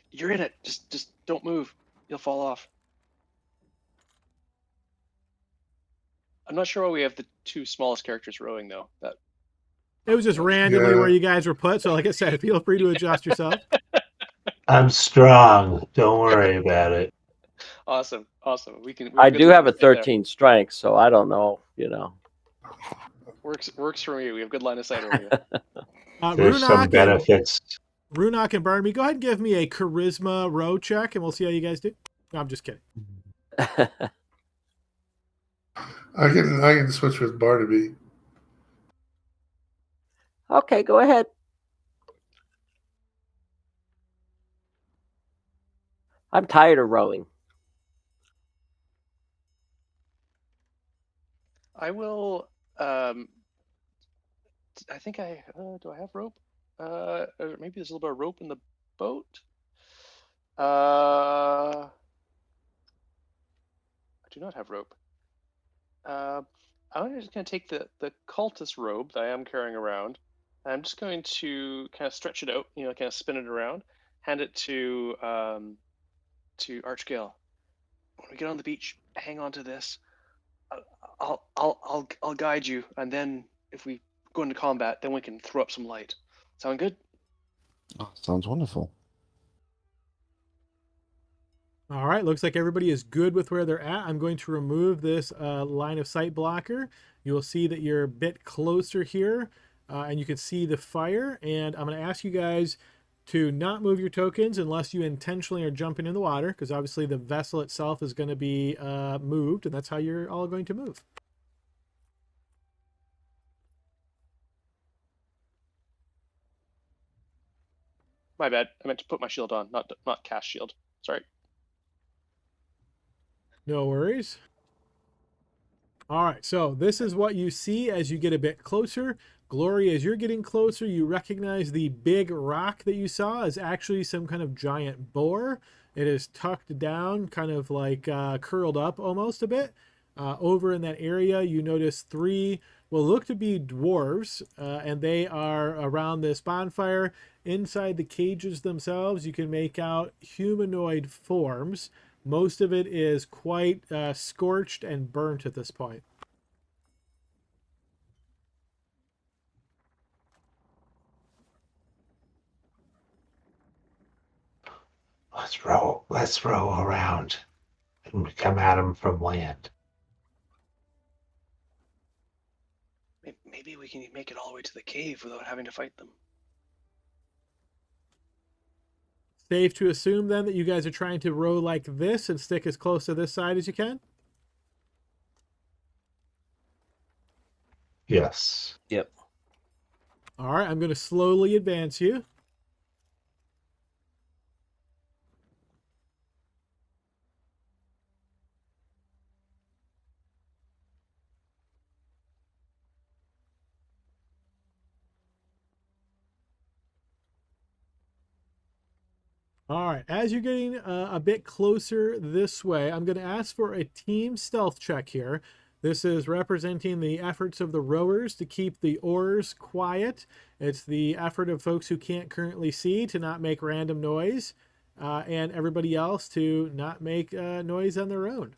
Speaker 3: You're in it. Just don't move. You'll fall off. I'm not sure why we have the 2 smallest characters rowing though. That
Speaker 1: It was just randomly
Speaker 5: Yeah.
Speaker 1: where you guys were put. So like I said, feel free to adjust yourself.
Speaker 8: I'm strong. Don't worry about it.
Speaker 3: awesome. We can.
Speaker 6: I do have a
Speaker 3: stay there.
Speaker 6: 13 strength, so I don't know. You know,
Speaker 3: Works for me. We have good line of sight over here.
Speaker 8: There's some benefits.
Speaker 1: Runak and Barnaby, go ahead and give me a charisma row check, and we'll see how you guys do. No, I'm just kidding.
Speaker 5: I can switch with Barnaby.
Speaker 6: Okay, go ahead. I'm tired of rowing.
Speaker 3: I will. I think I do. I have rope. Maybe there's a little bit of rope in the boat. I do not have rope. I'm just going to take the cultist robe that I am carrying around. And I'm just going to kind of stretch it out, kind of spin it around, hand it to Archgale. When we get on the beach, hang on to this. I'll guide you, and then if we go into combat, then we can throw up some light. Sound good?
Speaker 4: Oh, sounds wonderful.
Speaker 1: All right, looks like everybody is good with where they're at. I'm going to remove this line of sight blocker. You will see that you're a bit closer here, and you can see the fire. And I'm going to ask you guys to not move your tokens unless you intentionally are jumping in the water, because obviously the vessel itself is going to be moved, and that's how you're all going to move.
Speaker 3: My bad. I meant to put my shield on, not cast shield. Sorry.
Speaker 1: No worries. All right, so this is what you see as you get a bit closer. Glory, as you're getting closer, you recognize the big rock that you saw is actually some kind of giant boar. It is tucked down, kind of like curled up almost a bit. Over in that area, you notice 3 will look to be dwarves, and they are around this bonfire. Inside the cages themselves, you can make out humanoid forms. Most of it is quite scorched and burnt at this point.
Speaker 8: Let's row around and come at them from land.
Speaker 3: Maybe we can make it all the way to the cave without having to fight them.
Speaker 1: Safe to assume then that you guys are trying to row like this and stick as close to this side as you can?
Speaker 8: Yes.
Speaker 2: Yep.
Speaker 1: All right, I'm going to slowly advance you. All right, as you're getting a bit closer this way, I'm going to ask for a team stealth check here. This is representing the efforts of the rowers to keep the oars quiet. It's the effort of folks who can't currently see to not make random noise, and everybody else to not make noise on their own.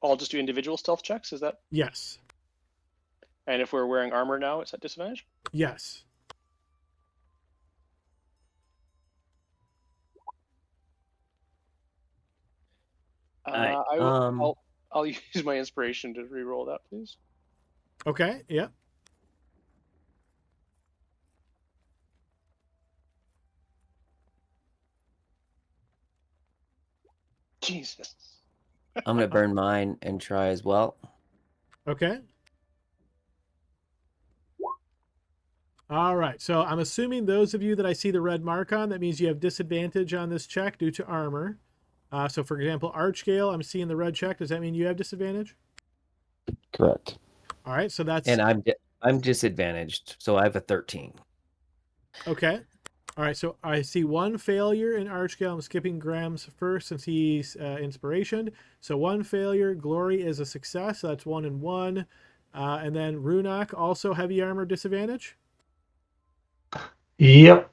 Speaker 3: I'll just do individual stealth checks. Is that?
Speaker 1: Yes.
Speaker 3: And if we're wearing armor now, it's at disadvantage?
Speaker 1: Yes.
Speaker 3: I'll use my inspiration to re-roll that, please.
Speaker 1: Okay, yeah.
Speaker 3: Jesus.
Speaker 2: I'm gonna burn mine and try as well.
Speaker 1: Okay. All right, so I'm assuming those of you that I see the red mark on, that means you have disadvantage on this check due to armor. So for example, Archgale, I'm seeing the red check. Does that mean you have disadvantage?
Speaker 4: Correct.
Speaker 1: All right, so that's...
Speaker 2: And I'm disadvantaged, so I have a 13.
Speaker 1: Okay. All right, so I see 1 failure in Archgale. I'm skipping Graham's first since he's inspiration. So 1 failure. Glory is a success. So that's 1 and 1. And then Runak, also heavy armor disadvantage.
Speaker 8: Yep.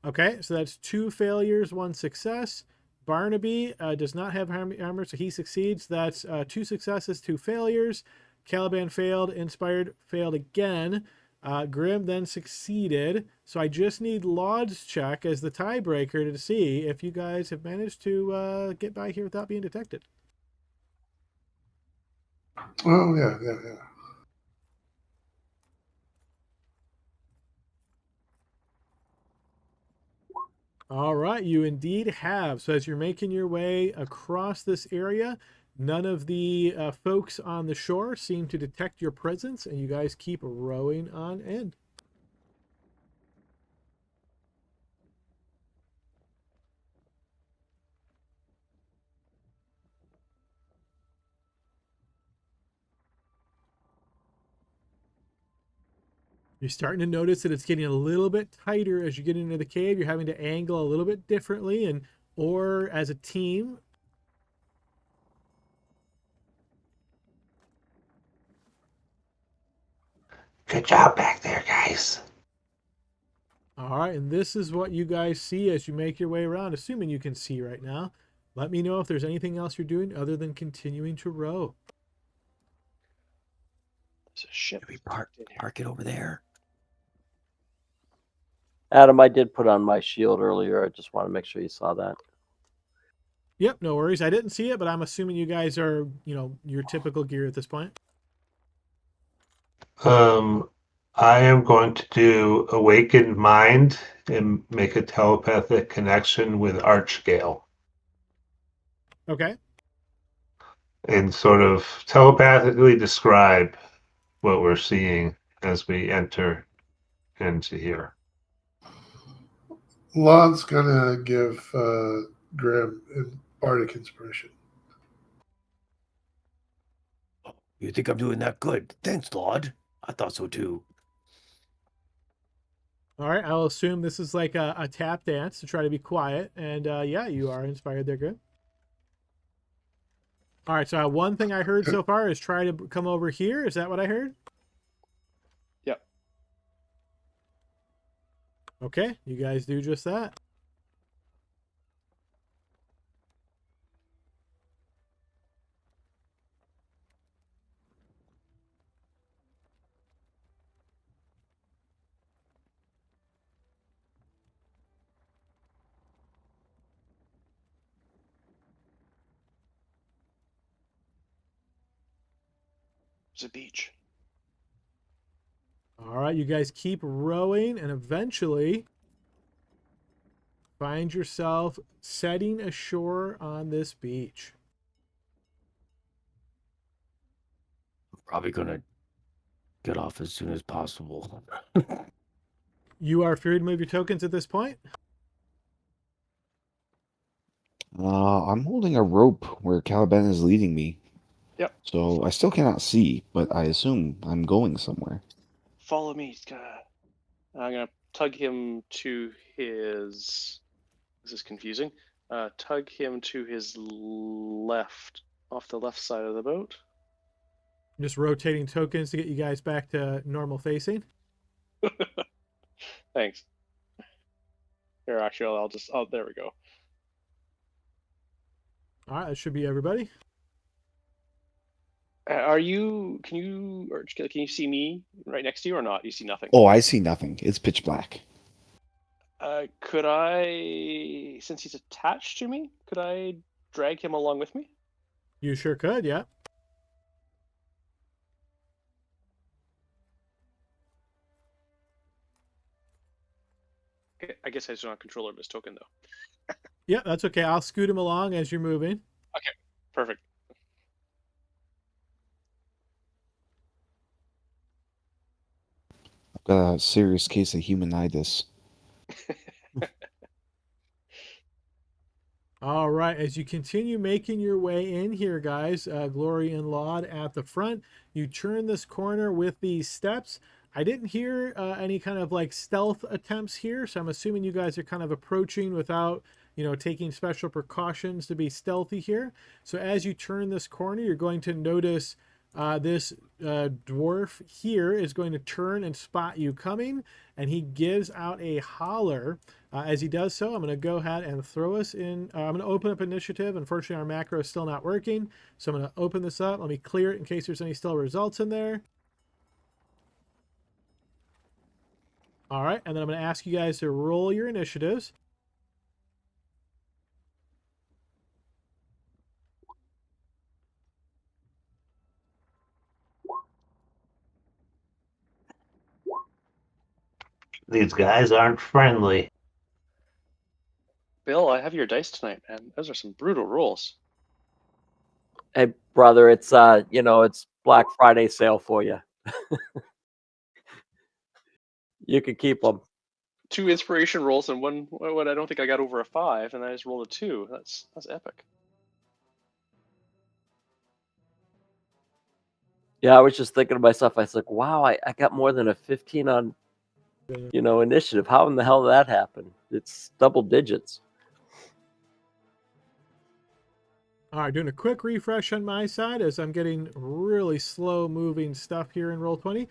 Speaker 1: Okay, so that's 2 failures, 1 success. Barnaby does not have armor, so he succeeds. That's 2 successes, 2 failures. Caliban failed. Inspired failed again. Grim then succeeded. So I just need Laud's check as the tiebreaker to see if you guys have managed to get by here without being detected.
Speaker 5: Oh, yeah.
Speaker 1: All right, you indeed have. So as you're making your way across this area, none of the folks on the shore seem to detect your presence, and you guys keep rowing on in. You're starting to notice that it's getting a little bit tighter as you get into the cave. You're having to angle a little bit differently, or as a team.
Speaker 8: Good job back there, guys.
Speaker 1: All right, and this is what you guys see as you make your way around, assuming you can see right now. Let me know if there's anything else you're doing other than continuing to row.
Speaker 3: There's a ship.
Speaker 2: We park it over there.
Speaker 6: Adam, I did put on my shield earlier. I just want to make sure you saw that.
Speaker 1: Yep, no worries. I didn't see it, but I'm assuming you guys are, your typical gear at this point.
Speaker 8: I am going to do Awakened Mind and make a telepathic connection with Archgale
Speaker 1: Okay.
Speaker 8: and sort of telepathically describe what we're seeing as we enter into here.
Speaker 5: Lon's gonna give Graham bardic inspiration.
Speaker 7: You think I'm doing that good? Thanks, Lord. I thought so too.
Speaker 1: All right. I'll assume this is like a tap dance to try to be quiet. And yeah, you are inspired there. Good. All right. So one thing I heard so far is try to come over here. Is that what I heard?
Speaker 3: Yep.
Speaker 1: Okay. You guys do just that.
Speaker 3: It's a beach.
Speaker 1: All right. You guys keep rowing and eventually find yourself setting ashore on this beach.
Speaker 7: I'm probably gonna get off as soon as possible.
Speaker 1: You are free to move your tokens at this point.
Speaker 4: I'm holding a rope where Caliban is leading me.
Speaker 3: Yep.
Speaker 4: So I still cannot see, but I assume I'm going somewhere.
Speaker 3: Follow me. I'm gonna tug him to his. This is confusing. Tug him to his left, off the left side of the boat.
Speaker 1: Just rotating tokens to get you guys back to normal facing.
Speaker 3: Thanks. Here, actually, I'll just. Oh, there we go.
Speaker 1: All right, that should be everybody.
Speaker 3: Are you? Can you see me right next to you or not? You see nothing.
Speaker 4: Oh, I see nothing. It's pitch black.
Speaker 3: Could I, since he's attached to me, could I drag him along with me?
Speaker 1: You sure could, yeah.
Speaker 3: I guess I just don't have control over his token though.
Speaker 1: Yeah, that's okay. I'll scoot him along as you're moving.
Speaker 3: Okay, perfect.
Speaker 4: I've got a serious case of humanitis.
Speaker 1: All right, as you continue making your way in here, guys, Glory and Laud at the front, you turn this corner with these steps. I didn't hear any kind of like stealth attempts here, so I'm assuming you guys are kind of approaching without, taking special precautions to be stealthy here. So as you turn this corner, you're going to notice this dwarf here is going to turn and spot you coming, and he gives out a holler. As he does so, I'm going to go ahead and throw us in. I'm going to open up initiative. Unfortunately, our macro is still not working, so I'm going to open this up. Let me clear it in case there's any still results in there. All right, and then I'm going to ask you guys to roll your initiatives.
Speaker 8: These guys aren't friendly.
Speaker 3: Bill, I have your dice tonight, man. Those are some brutal rolls.
Speaker 6: Hey, brother, it's it's Black Friday sale for you. You can keep them.
Speaker 3: 2 inspiration rolls and one. What I don't think I got over a 5, and I just rolled a 2. That's epic.
Speaker 6: Yeah, I was just thinking to myself, I was like, wow, I got more than a 15 on, initiative. How in the hell did that happen? It's double digits.
Speaker 1: All right, doing a quick refresh on my side as I'm getting really slow moving stuff here in Roll20.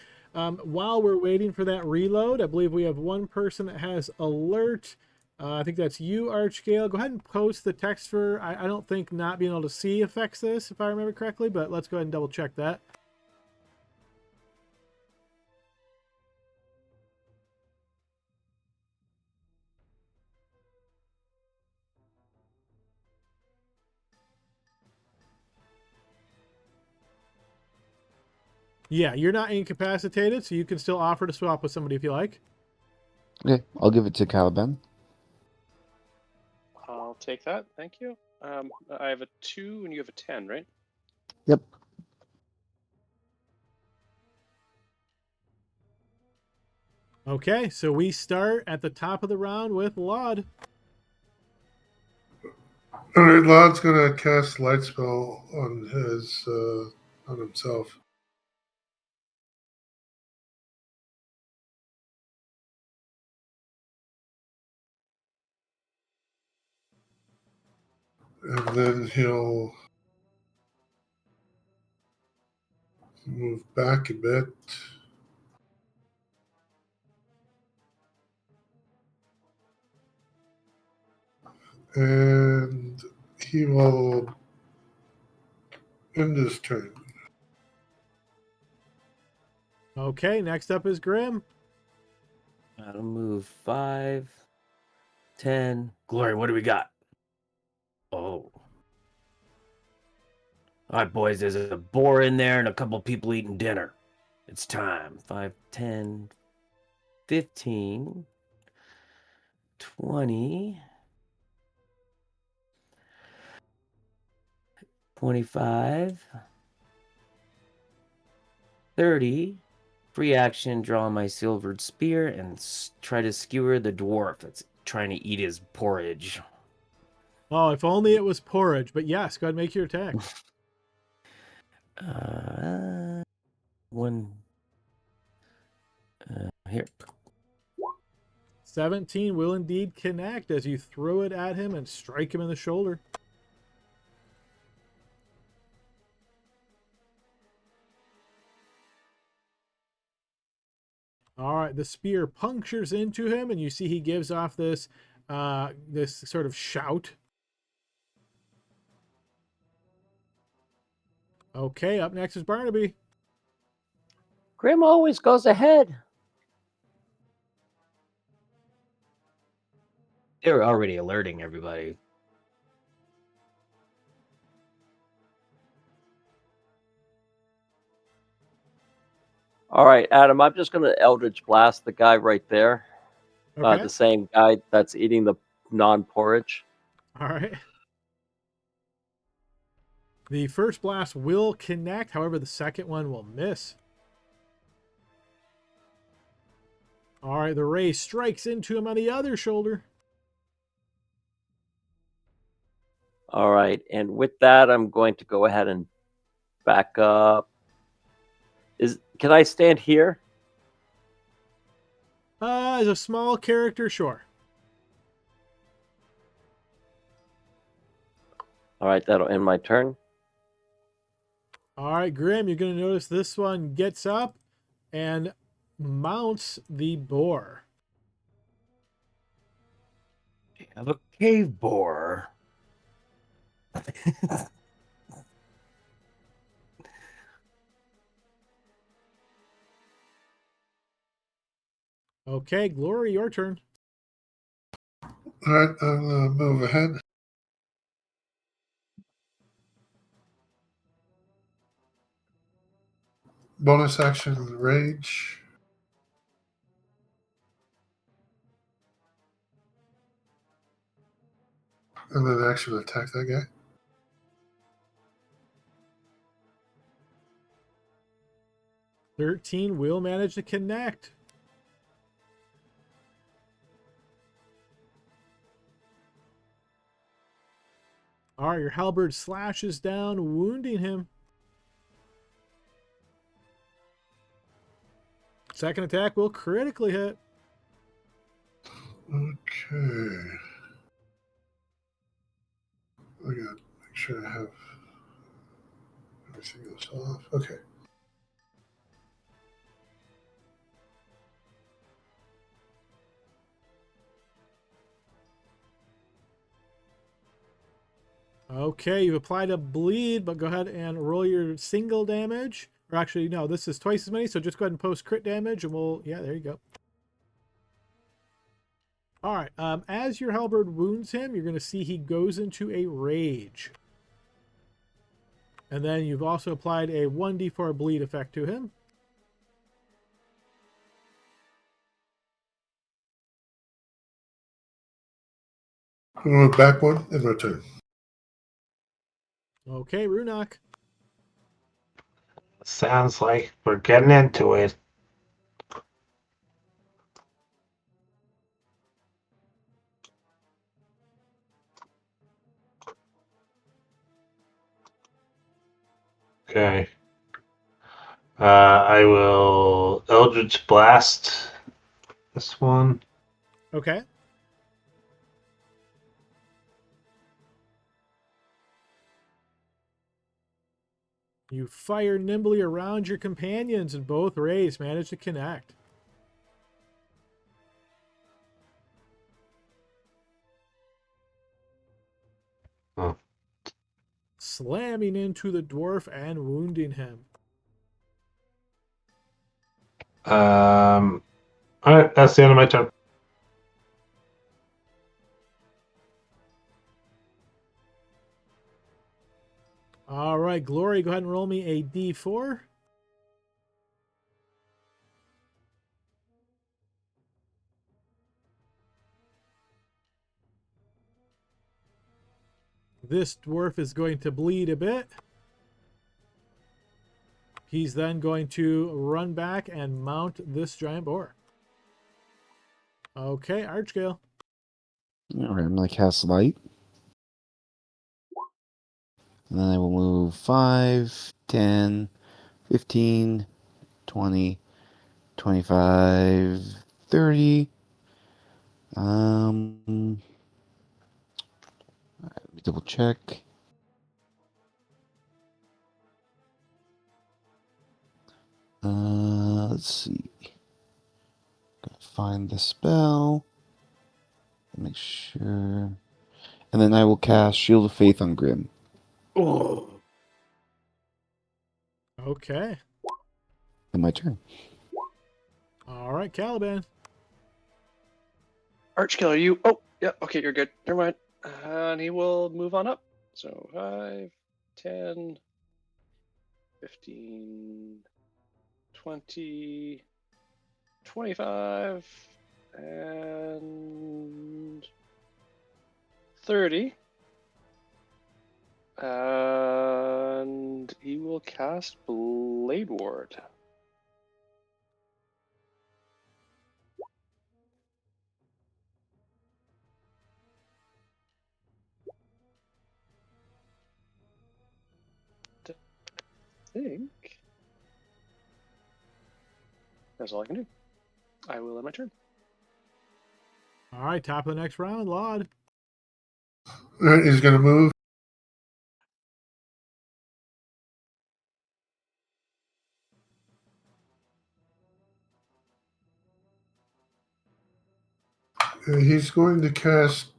Speaker 1: While we're waiting for that reload, I believe we have one person that has alert. I think that's you, Archgale. Go ahead and post the text for, I don't think not being able to see affects this, if I remember correctly, but let's go ahead and double check that. Yeah, you're not incapacitated, so you can still offer to swap with somebody if you like.
Speaker 4: Okay, I'll give it to Caliban.
Speaker 3: I'll take that. Thank you. I have a 2 and you have a 10, right?
Speaker 4: Yep.
Speaker 1: Okay, so we start at the top of the round with Laud.
Speaker 5: All right, Laud's gonna cast light spell on his on himself. And then he'll move back a bit. And he will end his turn.
Speaker 1: Okay, next up is Grim.
Speaker 7: I'll move 5, 10. Glory, what do we got? Oh. All right, boys, there's a boar in there and a couple people eating dinner. It's time. 5, 10, 15, 20, 25, 30. Free action, draw my silvered spear and try to skewer the dwarf that's trying to eat his porridge.
Speaker 1: Oh, if only it was porridge, but yes, go ahead and make your attack.
Speaker 7: Here.
Speaker 1: 17 will indeed connect as you throw it at him and strike him in the shoulder. All right, the spear punctures into him, and you see he gives off this this sort of shout. Okay, up next is Barnaby.
Speaker 6: Grim always goes ahead.
Speaker 7: They're already alerting everybody.
Speaker 6: All right, Adam, I'm just going to Eldritch Blast the guy right there.
Speaker 1: Okay.
Speaker 6: The same guy that's eating the non-porridge.
Speaker 1: All right. The first blast will connect, however, the second one will miss. All right, the ray strikes into him on the other shoulder.
Speaker 6: All right, and with that, I'm going to go ahead and back up. Can I stand here?
Speaker 1: As a small character, sure.
Speaker 6: All right, that'll end my turn.
Speaker 1: All right, Grim, you're going to notice this one gets up and mounts the boar.
Speaker 7: You have a cave boar.
Speaker 1: Okay, Glory, your turn.
Speaker 5: All right, I'll move ahead. Bonus action, rage. And then action attack that guy.
Speaker 1: $13 will manage to connect. All right, your halberd slashes down, wounding him. Second attack will critically hit.
Speaker 5: Okay. I gotta make sure I have everything else off. Okay.
Speaker 1: Okay, you've applied a bleed, but go ahead and roll your single damage. Or actually, no, this is twice as many, so just go ahead and post crit damage, and we'll... Yeah, there you go. All right, as your halberd wounds him, you're going to see he goes into a rage. And then you've also applied a 1d4 bleed effect to him.
Speaker 5: Move back one and return.
Speaker 1: Okay, Runok.
Speaker 8: Sounds like we're getting into it. Okay. I will Eldritch Blast this one.
Speaker 1: Okay. You fire nimbly around your companions, and both rays manage to connect.
Speaker 8: Oh.
Speaker 1: Slamming into the dwarf and wounding him.
Speaker 8: All right, that's the end of my turn.
Speaker 1: All right, Glory, go ahead and roll me a d4. This dwarf is going to bleed a bit. He's then going to run back and mount this giant boar. Okay, Archgale.
Speaker 4: All right, I'm going to cast Light. And then I will move 5, 10, 15, 20, 25, 30. Let me double check. Let's see. Gotta find the spell. Make sure. And then I will cast Shield of Faith on Grim.
Speaker 1: Okay.
Speaker 4: And my turn.
Speaker 1: All right, Caliban.
Speaker 3: Archkiller, you. Oh, yeah. Okay, you're good. Never mind. And he will move on up. So 5, 10, 15, 20, 25, and 30. And he will cast Blade Ward. I think that's all I can do. I will end my turn.
Speaker 1: All right, top of the next round, Laud.
Speaker 5: All right, he's going to move. He's going to cast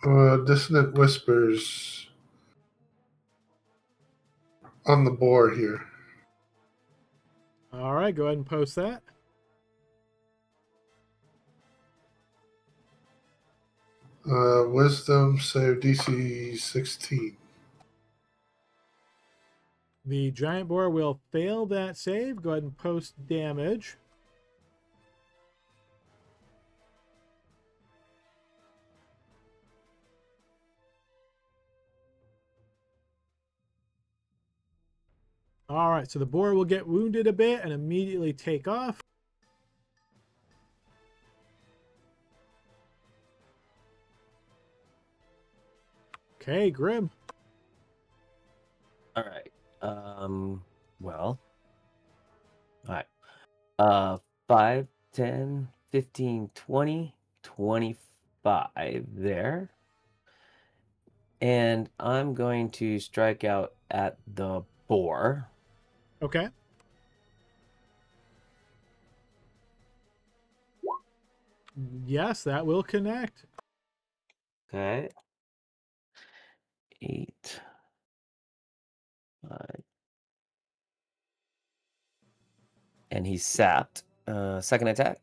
Speaker 5: Dissonant Whispers on the boar here.
Speaker 1: All right, go ahead and post that.
Speaker 5: Wisdom save DC 16.
Speaker 1: The giant boar will fail that save. Go ahead and post damage. All right, so the boar will get wounded a bit and immediately take off. Okay, Grim.
Speaker 7: All right. Well. All right. 5, 10, 15, 20, 25 there. And I'm going to strike out at the boar.
Speaker 1: Okay. Yes, that will connect.
Speaker 7: Okay. 8. 5. And he's sapped. Second attack.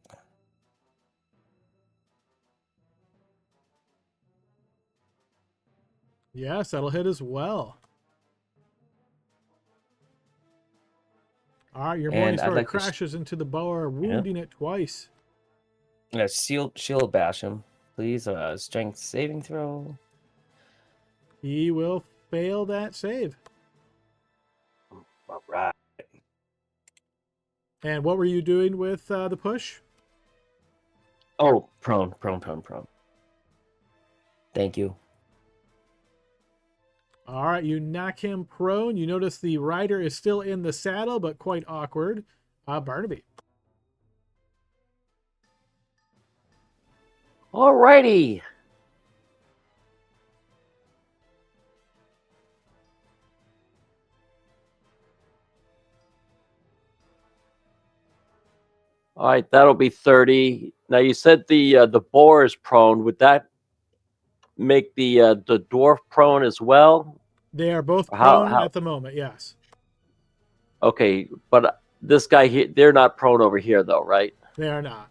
Speaker 1: Yes, that'll hit as well. All right, your morning
Speaker 7: And I'd
Speaker 1: sword
Speaker 7: like to
Speaker 1: crashes into the boar, wounding it twice.
Speaker 7: shield bash him. please. Strength saving throw.
Speaker 1: He will fail that save.
Speaker 7: All right.
Speaker 1: And what were you doing with the push?
Speaker 7: Oh, prone. Thank you.
Speaker 1: All right, you knock him prone. You notice the rider is still in the saddle, but quite awkward. Barnaby.
Speaker 6: Alrighty. All right, that'll be 30. Now you said the boar is prone. Would that make the dwarf prone as well?
Speaker 1: They are both
Speaker 6: How
Speaker 1: prone at the moment, yes.
Speaker 6: Okay, but this guy here, they're not prone over here though, right?
Speaker 1: They are not.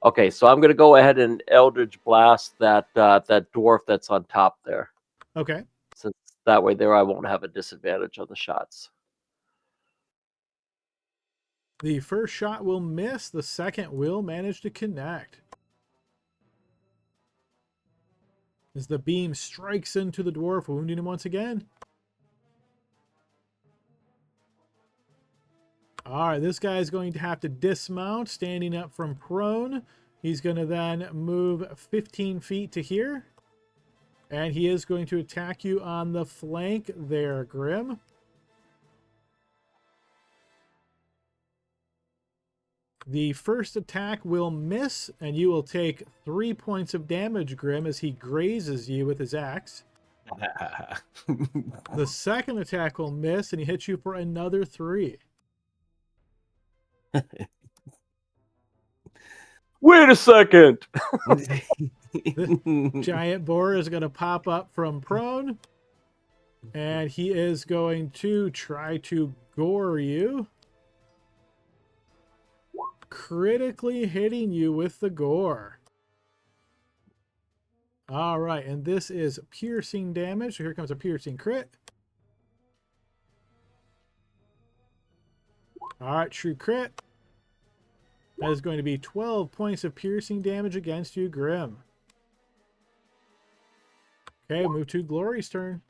Speaker 6: Okay, so I'm gonna go ahead and Eldritch Blast that that dwarf that's on top there.
Speaker 1: Okay.
Speaker 6: Since that way there I won't have a disadvantage on the shots.
Speaker 1: The first shot will miss. The second will manage to connect. As the beam strikes into the dwarf, wounding him once again. All right, this guy is going to have to dismount, standing up from prone. He's going to then move 15 feet to here. And he is going to attack you on the flank there, Grim. The first attack will miss, and you will take 3 points of damage, Grim, as he grazes you with his axe. The second attack will miss, and he hits you for another 3.
Speaker 6: Wait a second.
Speaker 1: The giant boar is going to pop up from prone, and he is going to try to gore you, critically hitting you with the gore. All right, and this is piercing damage. So here comes a piercing crit. All right, true crit. That is going to be 12 points of piercing damage against you, Grim. Okay, move to Glory's turn.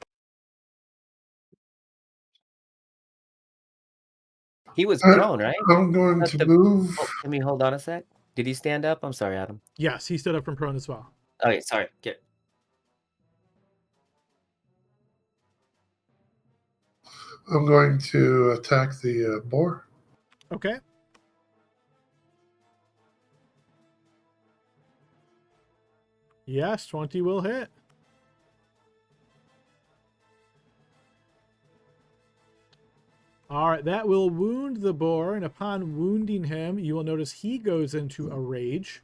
Speaker 7: He was prone, right?
Speaker 5: I'm going to move.
Speaker 7: Oh, can we hold on a sec? Did he stand up? I'm sorry, Adam.
Speaker 1: Yes, he stood up from prone as well.
Speaker 7: Okay, sorry. Get.
Speaker 5: I'm going to attack the boar.
Speaker 1: Okay. Yes, 20 will hit. All right, that will wound the boar, and upon wounding him, you will notice he goes into a rage.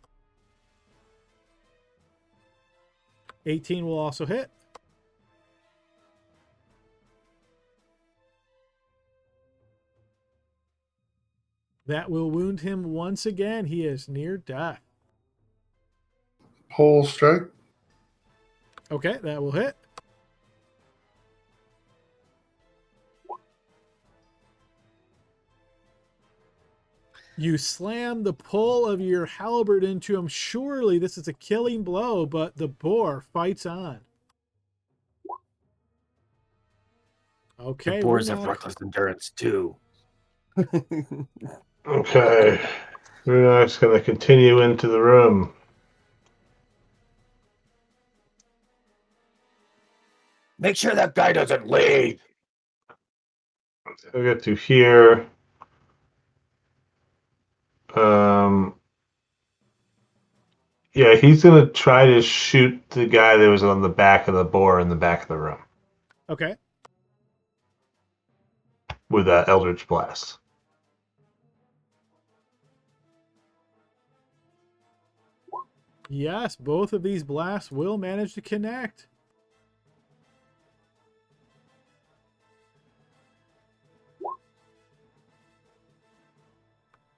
Speaker 1: 18 will also hit. That will wound him once again. He is near death.
Speaker 5: Pole strike.
Speaker 1: Okay, that will hit. You slam the pull of your halberd into him. Surely this is a killing blow, but the boar fights on. Okay,
Speaker 7: The boars
Speaker 1: we're
Speaker 7: have
Speaker 1: now-
Speaker 7: reckless endurance too.
Speaker 8: Okay. We're now just going to continue into the room.
Speaker 7: Make sure that guy doesn't leave.
Speaker 8: We'll get to here. Yeah, he's going to try to shoot the guy that was on the back of the boar in the back of the room
Speaker 1: Okay.
Speaker 8: with that Eldritch Blast.
Speaker 1: Yes, both of these blasts will manage to connect.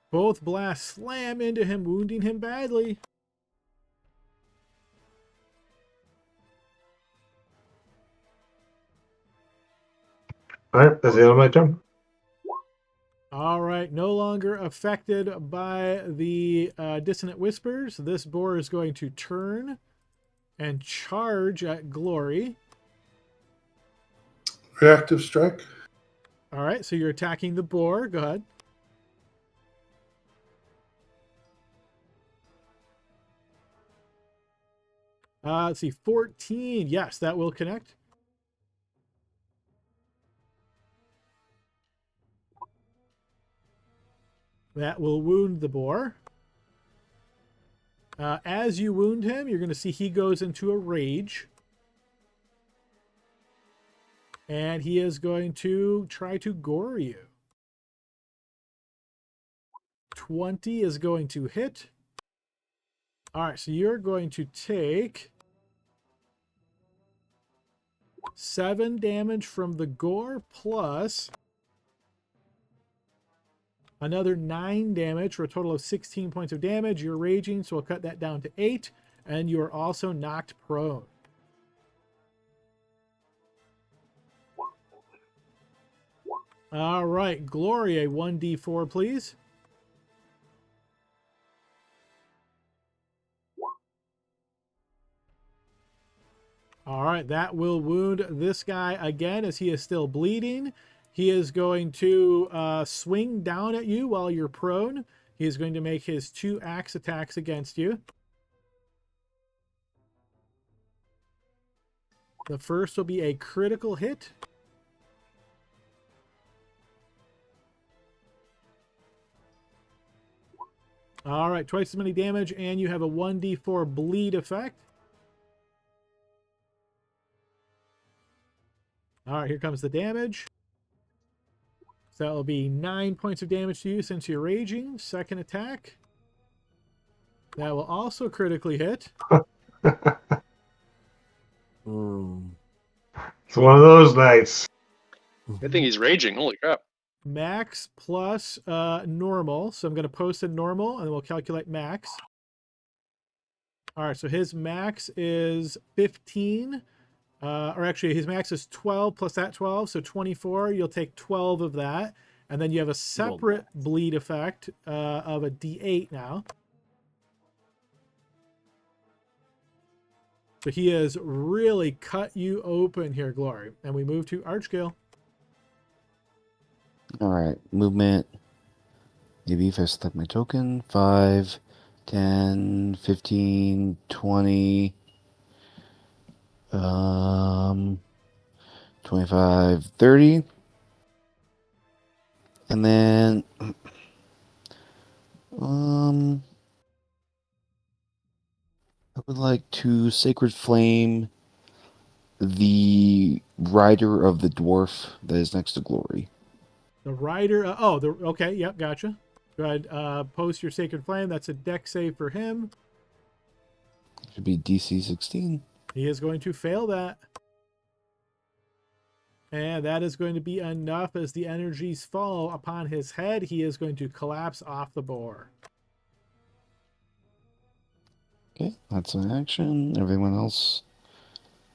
Speaker 1: Both blasts slam into him, wounding him badly.
Speaker 8: All right, that's the end of my turn.
Speaker 1: All right, no longer affected by the dissonant whispers. This boar is going to turn and charge at Glory.
Speaker 5: Reactive strike.
Speaker 1: All right, so you're attacking the boar. Go ahead. Let's see, 14. Yes, that will connect. That will wound the boar. As you wound him, you're going to see he goes into a rage. And he is going to try to gore you. 20 is going to hit. All right, so you're going to take 7 damage from the gore plus another 9 damage for a total of 16 points of damage. You're raging, so we'll cut that down to 8. And you are also knocked prone. All right, Glory, a 1d4, please. All right, that will wound this guy again as he is still bleeding. He is going to swing down at you while you're prone. He is going to make his 2 axe attacks against you. The first will be a critical hit. All right, twice as many damage, and you have a 1d4 bleed effect. All right, here comes the damage. So that will be 9 points of damage to you since you're raging. Second attack. That will also critically hit.
Speaker 8: It's one of those nights.
Speaker 3: Good thing he's raging. Holy crap.
Speaker 1: Max plus normal. So I'm going to post a normal, and we'll calculate max. All right, so his max is 15. Or actually, his max is 12 plus that 12, so 24. You'll take 12 of that. And then you have a separate bleed effect of a d8 now. So he has really cut you open here, Glory. And we move to Archgale.
Speaker 4: All right, movement. Maybe if I select my token, 5, 10, 15, 20, 25, 30. And then, I would like to Sacred Flame the rider of the dwarf that is next to Glory.
Speaker 1: The rider. Okay. Yep. Gotcha. Go ahead. Post your Sacred Flame. That's a dex save for him.
Speaker 4: Should be DC 16.
Speaker 1: He is going to fail that. And that is going to be enough as the energies fall upon his head. He is going to collapse off the boar.
Speaker 4: Okay, that's an action. Everyone else,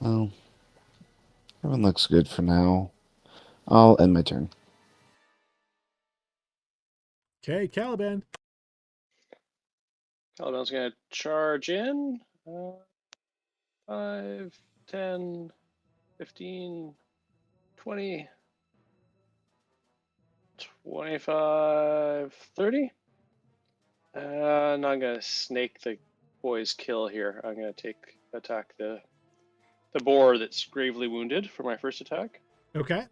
Speaker 4: well, everyone looks good for now. I'll end my turn.
Speaker 1: Okay, Caliban.
Speaker 3: Caliban's going to charge in. 5, 10, 15, 20, 25, 30. And I'm going to snake the boy's kill here. I'm going to attack the boar that's gravely wounded for my first attack.
Speaker 1: Okay.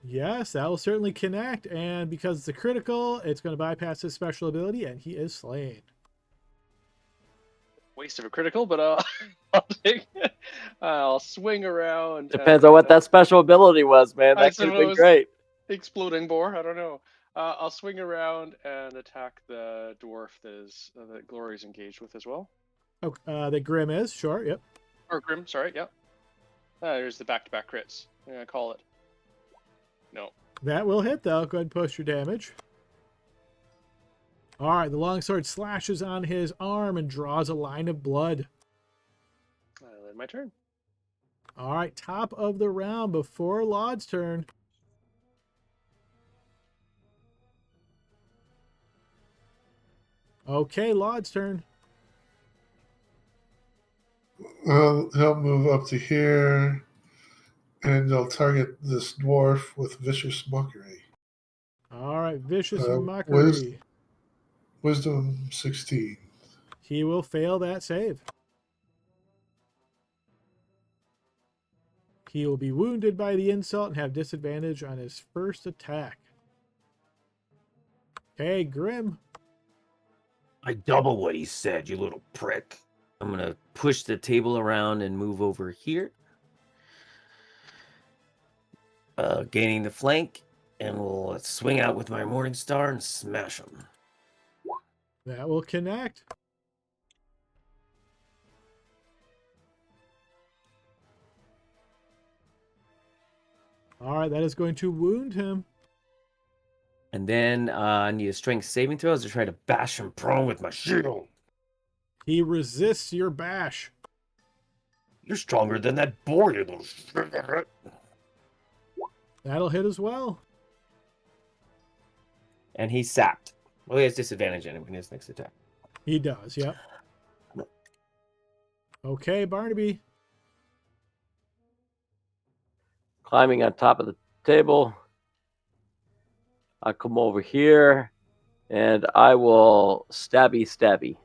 Speaker 1: Yes, that will certainly connect. And because it's a critical, it's going to bypass his special ability, and he is slain.
Speaker 3: Waste of a critical, but I'll swing around.
Speaker 6: Depends on what that special ability was, man. That could have been great.
Speaker 3: Exploding boar. I don't know. I'll swing around and attack the dwarf that Glory's engaged with as well.
Speaker 1: Oh, the Grim is sure. Yep.
Speaker 3: Or Grim. Sorry. Yep. There's the back-to-back crits. I'm gonna call it. No.
Speaker 1: That will hit though. Go ahead and post your damage. All right, the longsword slashes on his arm and draws a line of blood.
Speaker 3: Then my turn.
Speaker 1: All right, top of the round before Laud's turn. Okay, Laud's turn.
Speaker 5: Well, he'll move up to here, and they'll target this dwarf with vicious mockery.
Speaker 1: All right, vicious
Speaker 5: Uh,
Speaker 1: mockery.
Speaker 5: Wisdom 16.
Speaker 1: He will fail that save. He will be wounded by the insult and have disadvantage on his first attack. Okay, Grim.
Speaker 7: I double what he said, you little prick. I'm going to push the table around and move over here. Gaining the flank, and we'll swing out with my Morning Star and smash him.
Speaker 1: That will connect. All right, that is going to wound him.
Speaker 7: And then I need a strength saving throw to try to bash him prone with my shield.
Speaker 1: He resists your bash.
Speaker 7: You're stronger than that boar, you little shit.
Speaker 1: That'll hit as well.
Speaker 7: And he's sapped. Well, he has disadvantage anyway in his next attack.
Speaker 1: He does, yep. Okay, Barnaby.
Speaker 6: Climbing on top of the table. I'll come over here and I will stabby.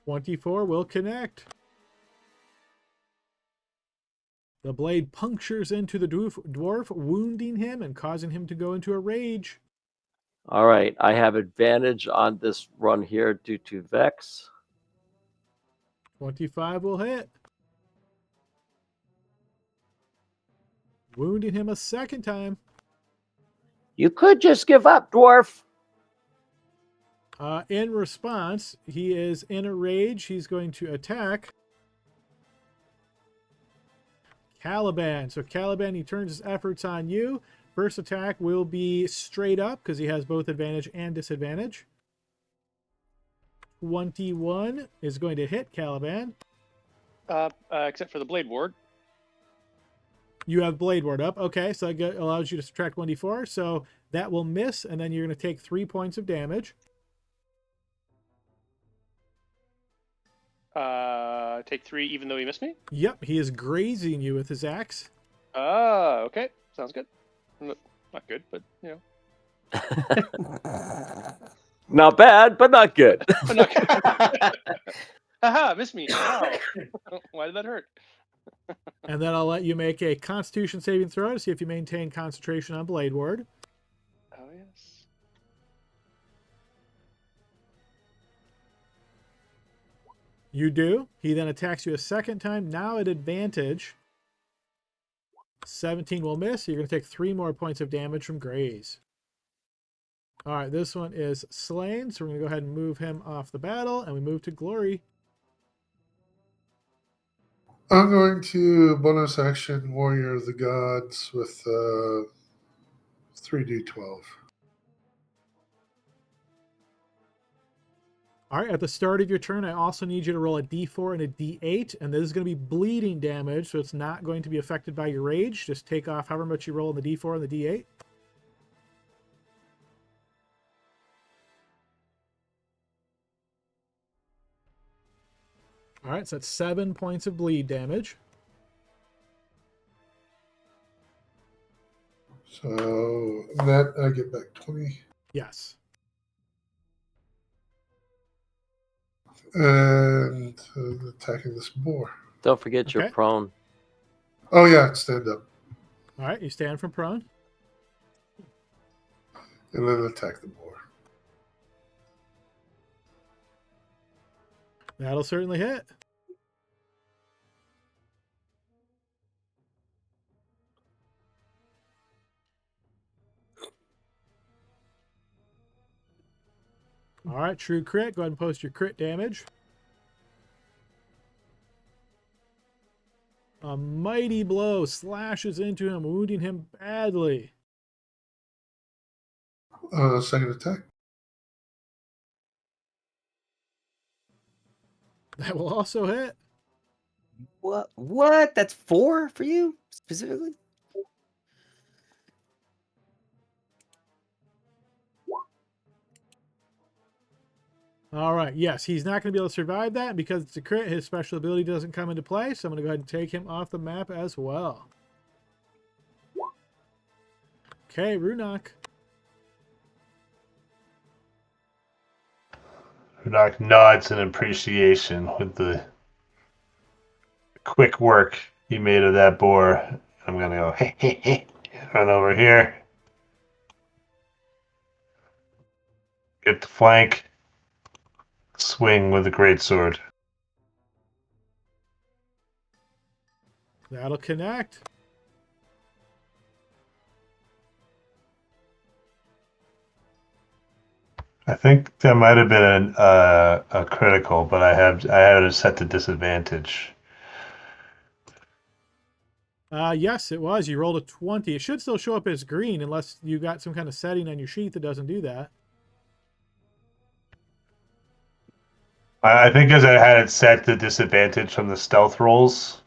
Speaker 1: 24 will connect. The blade punctures into the dwarf, wounding him and causing him to go into a rage.
Speaker 6: All right. I have advantage on this run here due to Vex.
Speaker 1: 25 will hit. Wounding him a second time.
Speaker 6: You could just give up, dwarf.
Speaker 1: In response, he is in a rage. He's going to attack Caliban. So Caliban, he turns his efforts on you. First attack will be straight up because he has both advantage and disadvantage. 21 is going to hit Caliban.
Speaker 3: Except for the blade ward.
Speaker 1: You have Blade Ward up. Okay, so that allows you to subtract 1d4. So that will miss, and then you're going to take 3 points of damage.
Speaker 3: Take 3 even though he missed me?
Speaker 1: Yep, he is grazing you with his axe.
Speaker 3: Okay. Sounds good. Not good, but, you know.
Speaker 6: Not bad, but not good.
Speaker 3: Haha, missed me. Wow. Why did that hurt?
Speaker 1: And then I'll let you make a Constitution saving throw to see if you maintain concentration on Blade Ward.
Speaker 3: Oh, yes.
Speaker 1: You do. He then attacks you a second time, now at advantage. 17 will miss. You're going to take 3 more points of damage from graze. All right, this one is slain, so we're going to go ahead and move him off the battle, and we move to Glory.
Speaker 5: I'm going to bonus action Warrior of the Gods with 3d12.
Speaker 1: All right, at the start of your turn, I also need you to roll a d4 and a d8, and this is going to be bleeding damage, so it's not going to be affected by your rage. Just take off however much you roll in the d4 and the d8. All right, so that's 7 points of bleed damage.
Speaker 5: So that I get back 20.
Speaker 1: Yes.
Speaker 5: And attacking this boar.
Speaker 6: Don't forget you're
Speaker 1: Okay.
Speaker 6: prone.
Speaker 5: Oh, yeah, stand up.
Speaker 1: All right, you stand from prone.
Speaker 5: And then attack the boar.
Speaker 1: That'll certainly hit. All right, true crit. Go ahead and post your crit damage. A mighty blow slashes into him, wounding him badly.
Speaker 5: Second attack.
Speaker 1: That will also hit.
Speaker 7: What? What? That's 4 for you specifically?
Speaker 1: All right. Yes, he's not going to be able to survive that. Because it's a crit, his special ability doesn't come into play. So I'm going to go ahead and take him off the map as well. Okay, Runok.
Speaker 8: Runak nods in appreciation with the quick work he made of that boar. I'm gonna go, hey, hey, hey, run over here. Get the flank. Swing with the greatsword.
Speaker 1: That'll connect.
Speaker 8: I think that might have been a critical, but I had it set to disadvantage.
Speaker 1: Yes, it was. You rolled a 20. It should still show up as green unless you got some kind of setting on your sheet that doesn't do that.
Speaker 8: I think because I had it set to disadvantage from the stealth rolls.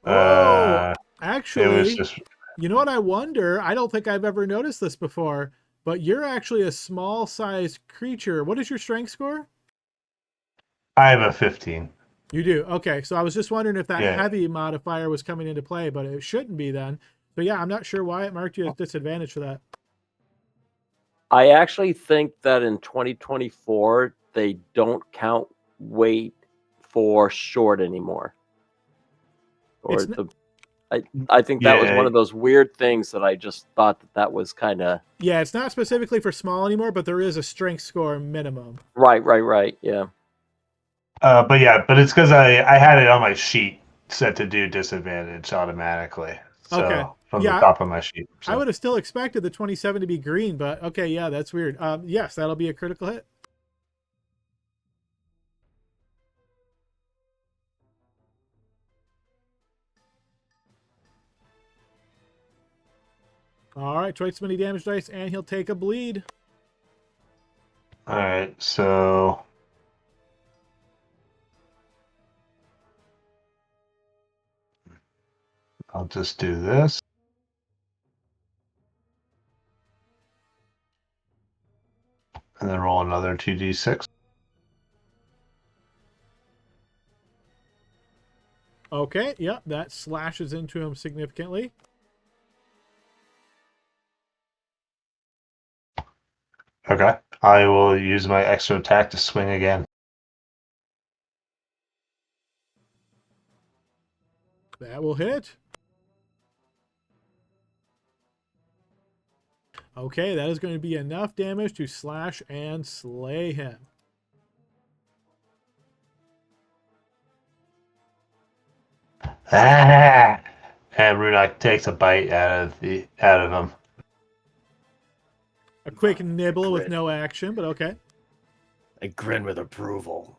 Speaker 1: Oh,
Speaker 8: It was
Speaker 1: actually,
Speaker 8: just.
Speaker 1: you know what I wonder? I don't think I've ever noticed this before, but you're actually a small-sized creature. What is your strength score?
Speaker 8: I have a 15.
Speaker 1: You do. Okay, so I was just wondering if that
Speaker 8: Yeah.
Speaker 1: heavy modifier was coming into play, but it shouldn't be then. So yeah, I'm not sure why it marked you as disadvantage for that.
Speaker 6: I actually think that in 2024 they don't count weight for short anymore. Or
Speaker 1: It's
Speaker 6: the I think that was
Speaker 8: Yeah.
Speaker 6: one of those weird things that I just thought that was kind of
Speaker 1: Yeah, it's not specifically for small anymore, but there is a strength score minimum.
Speaker 6: right. Yeah.
Speaker 8: But it's because I had it on my sheet set to do disadvantage automatically. So
Speaker 1: Okay.
Speaker 8: from
Speaker 1: Yeah,
Speaker 8: the top of my sheet.
Speaker 1: I
Speaker 8: So.
Speaker 1: would have still expected the 27 to be green, but okay, yeah, that's weird. Yes, that'll be a critical hit. All right, twice as many damage dice, and he'll take a bleed.
Speaker 8: All right, so I'll just do this. And then roll another 2d6.
Speaker 1: Okay, yep, that slashes into him significantly.
Speaker 8: Okay. I will use my extra attack to swing again.
Speaker 1: That will hit. Okay, that is going to be enough damage to slash and slay him.
Speaker 8: Ah! And Runak takes a bite out of him.
Speaker 1: A quick nibble with
Speaker 7: Grit.
Speaker 1: no action, but okay.
Speaker 7: I grin with approval.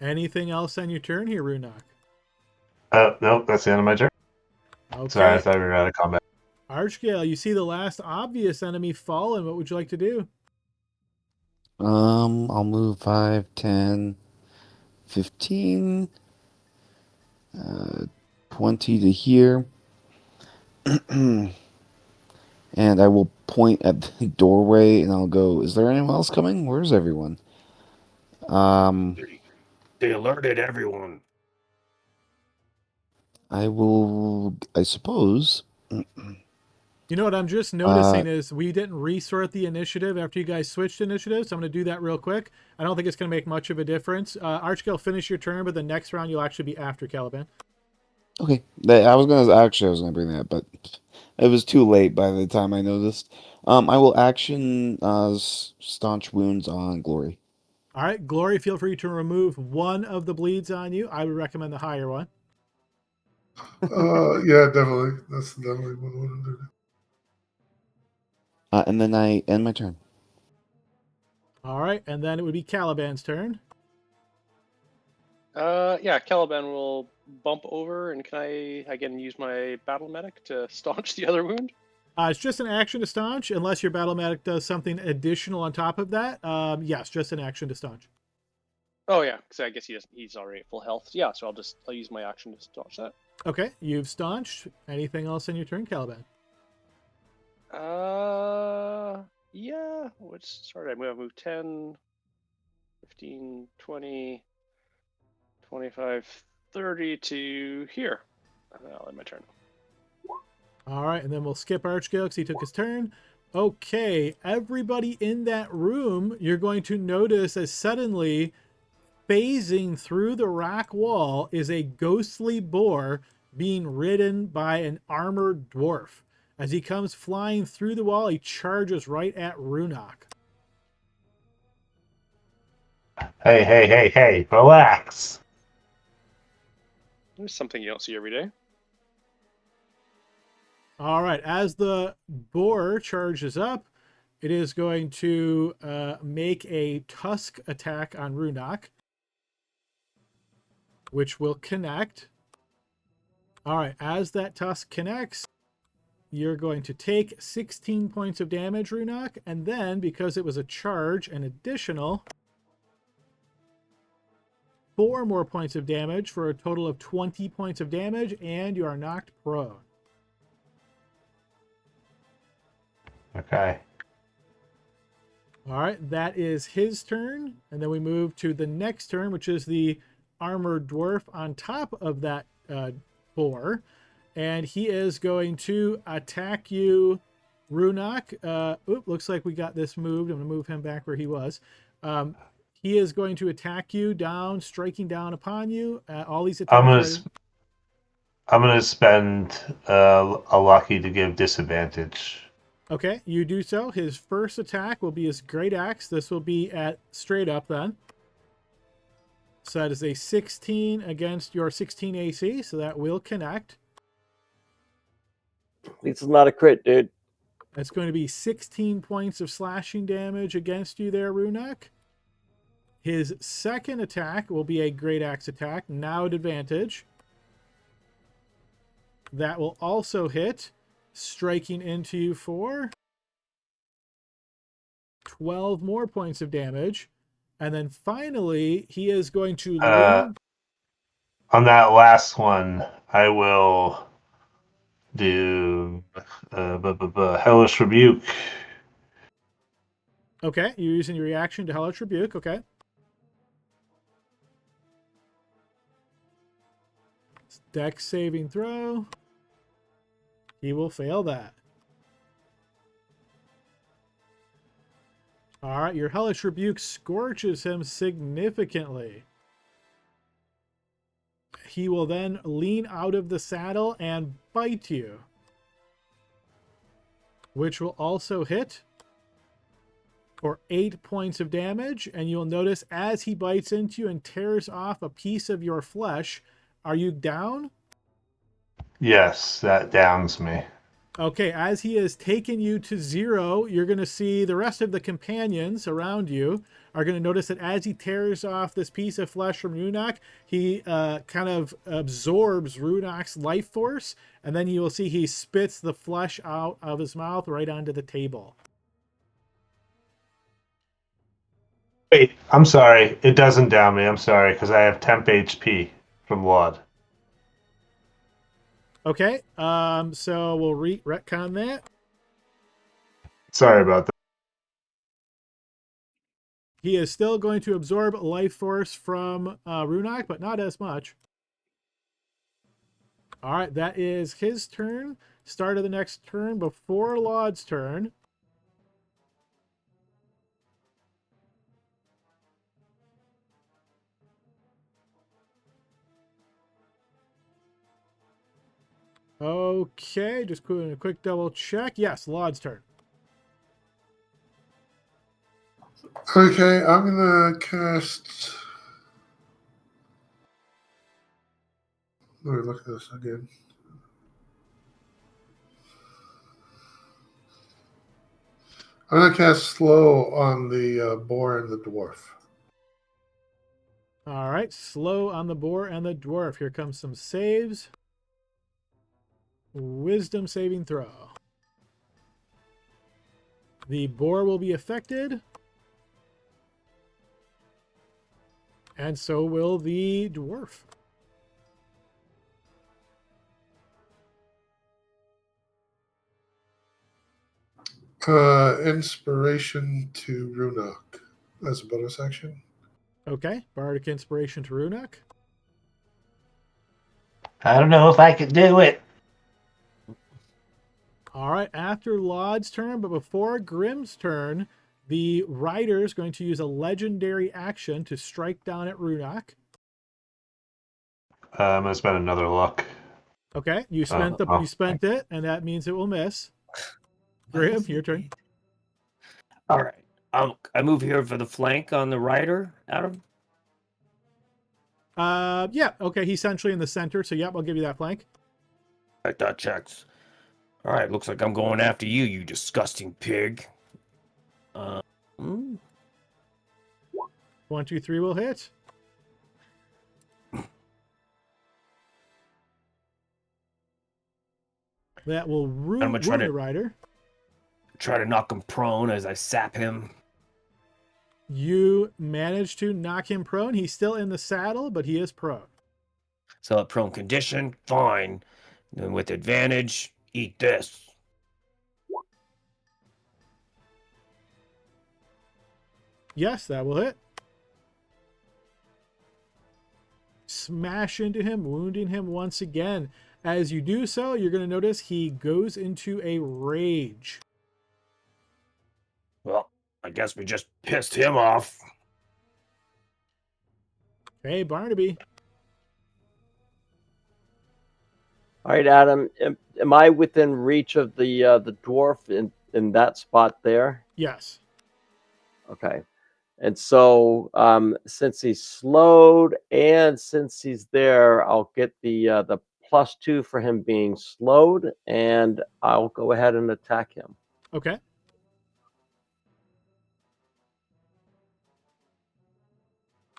Speaker 1: Anything else on your turn here, Runok?
Speaker 8: Nope, that's the end of my turn.
Speaker 1: Okay.
Speaker 8: Sorry, I thought we were out of combat.
Speaker 1: Archgale, you see the last obvious enemy fallen. What would you like to do?
Speaker 4: I'll move 5, 10, 15, 20 to here. And I will point at the doorway and I'll go, is there anyone else coming? Where's everyone?
Speaker 7: They alerted everyone.
Speaker 4: I will, I suppose.
Speaker 1: You know what I'm just noticing is we didn't resort the initiative after you guys switched initiatives. So I'm going to do that real quick. I don't think it's going to make much of a difference. Archgale, finish your turn, but the next round you'll actually be after Caliban.
Speaker 4: Okay. I was gonna bring that, but it was too late by the time I noticed. I will action staunch wounds on Glory.
Speaker 1: All right, Glory, feel free to remove one of the bleeds on you. I would recommend the higher one.
Speaker 5: Yeah, definitely. That's definitely what I want to do.
Speaker 4: And then I end my turn.
Speaker 1: All right, and then it would be Caliban's turn.
Speaker 3: Yeah, Caliban will bump over, and can I again use my battle medic to staunch the other wound?
Speaker 1: It's just an action to staunch, unless your battle medic does something additional on top of that. Yes, just an action to staunch.
Speaker 3: Oh yeah, because I guess he's already at full health. Yeah, so I'll use my action to staunch that.
Speaker 1: Okay, you've staunched. Anything else in your turn, Caliban?
Speaker 3: Yeah. Sorry, I'm gonna move 10, 15, 20, 25, 30 to here. I'll end my turn.
Speaker 1: All right, and then we'll skip Archgale because he took his turn. Okay, everybody in that room, you're going to notice as suddenly phasing through the rock wall is a ghostly boar being ridden by an armored dwarf. As he comes flying through the wall, he charges right at Runok.
Speaker 8: Hey, relax.
Speaker 3: There's something you don't see every day.
Speaker 1: All right, as the boar charges up, it is going to make a tusk attack on Runok, which will connect. All right, as that tusk connects, you're going to take 16 points of damage, Runok, and then, because it was a charge, an additional 4 more points of damage for a total of 20 points of damage, and you are knocked prone.
Speaker 8: Okay.
Speaker 1: All right, that is his turn, and then we move to the next turn, which is the armored dwarf on top of that boar, and he is going to attack you, Runok. Looks like we got this moved. I'm going to move him back where he was. He is going to attack you down, striking down upon you. All these attacks.
Speaker 8: I'm gonna spend a lucky to give disadvantage.
Speaker 1: Okay, you do so. His first attack will be his great axe. This will be at straight up then. So that is a 16 against your 16 AC, so that will connect.
Speaker 6: At least it's not a crit, dude.
Speaker 1: That's going to be 16 points of slashing damage against you there, Runok. His second attack will be a great axe attack, now at advantage. That will also hit, striking into you for 12 more points of damage. And then finally, he is going to lean.
Speaker 8: On that last one, I will do Hellish Rebuke.
Speaker 1: Okay, you're using your reaction to Hellish Rebuke. Okay. Dex saving throw. He will fail that. All right, your Hellish Rebuke scorches him significantly. He will then lean out of the saddle and bite you, which will also hit for 8 points of damage. And you'll notice as he bites into you and tears off a piece of your flesh, are you down?
Speaker 8: Yes, that downs me.
Speaker 1: Okay, as he has taken you to 0, you're going to see the rest of the companions around you are going to notice that as he tears off this piece of flesh from Runok, he kind of absorbs Runok's life force, and then you will see he spits the flesh out of his mouth right onto the table.
Speaker 8: Wait, I'm sorry. It doesn't down me. I'm sorry, because I have temp HP from Laud.
Speaker 1: Okay, so we'll retcon that.
Speaker 8: Sorry about that.
Speaker 1: He is still going to absorb life force from Runok, but not as much. All right, that is his turn. Start of the next turn before Laud's turn. Okay, just doing a quick double check. Yes, Laud's turn.
Speaker 5: Okay, I'm gonna cast. Let me look at this again. I'm gonna cast slow on the boar and the dwarf.
Speaker 1: All right, slow on the boar and the dwarf. Here comes some saves. Wisdom saving throw. The boar will be affected. And so will the dwarf.
Speaker 5: Inspiration to Runok as a bonus action.
Speaker 1: Okay, Bardic Inspiration to Runok.
Speaker 8: I don't know if I could do it.
Speaker 1: All right, after Laud's turn, but before Grimm's turn, the rider is going to use a legendary action to strike down at Runok.
Speaker 8: I'm gonna spend another luck.
Speaker 1: Okay, you spent you spent it, and that means it will miss. Grim, your turn.
Speaker 7: All right. I move here for the flank on the rider, Adam.
Speaker 1: Yeah, okay, he's essentially in the center, so yep, I'll give you that flank.
Speaker 7: All right, that checks. All right, looks like I'm going after you, you disgusting pig.
Speaker 1: 1, 2, 3 will hit. That will ruin the rider.
Speaker 7: Try to knock him prone as I sap him.
Speaker 1: You manage to knock him prone. He's still in the saddle, but he is prone.
Speaker 7: So at prone condition, fine. Then with advantage, eat this.
Speaker 1: Yes, that will hit. Smash into him, wounding him once again. As you do so, you're going to notice he goes into a rage.
Speaker 7: Well, I guess we just pissed him off.
Speaker 1: Hey, Barnaby.
Speaker 6: All right, Adam. Am I within reach of the dwarf in that spot there?
Speaker 1: Yes.
Speaker 6: Okay. And so since he's slowed and since he's there, I'll get the +2 for him being slowed, and I'll go ahead and attack him.
Speaker 1: Okay.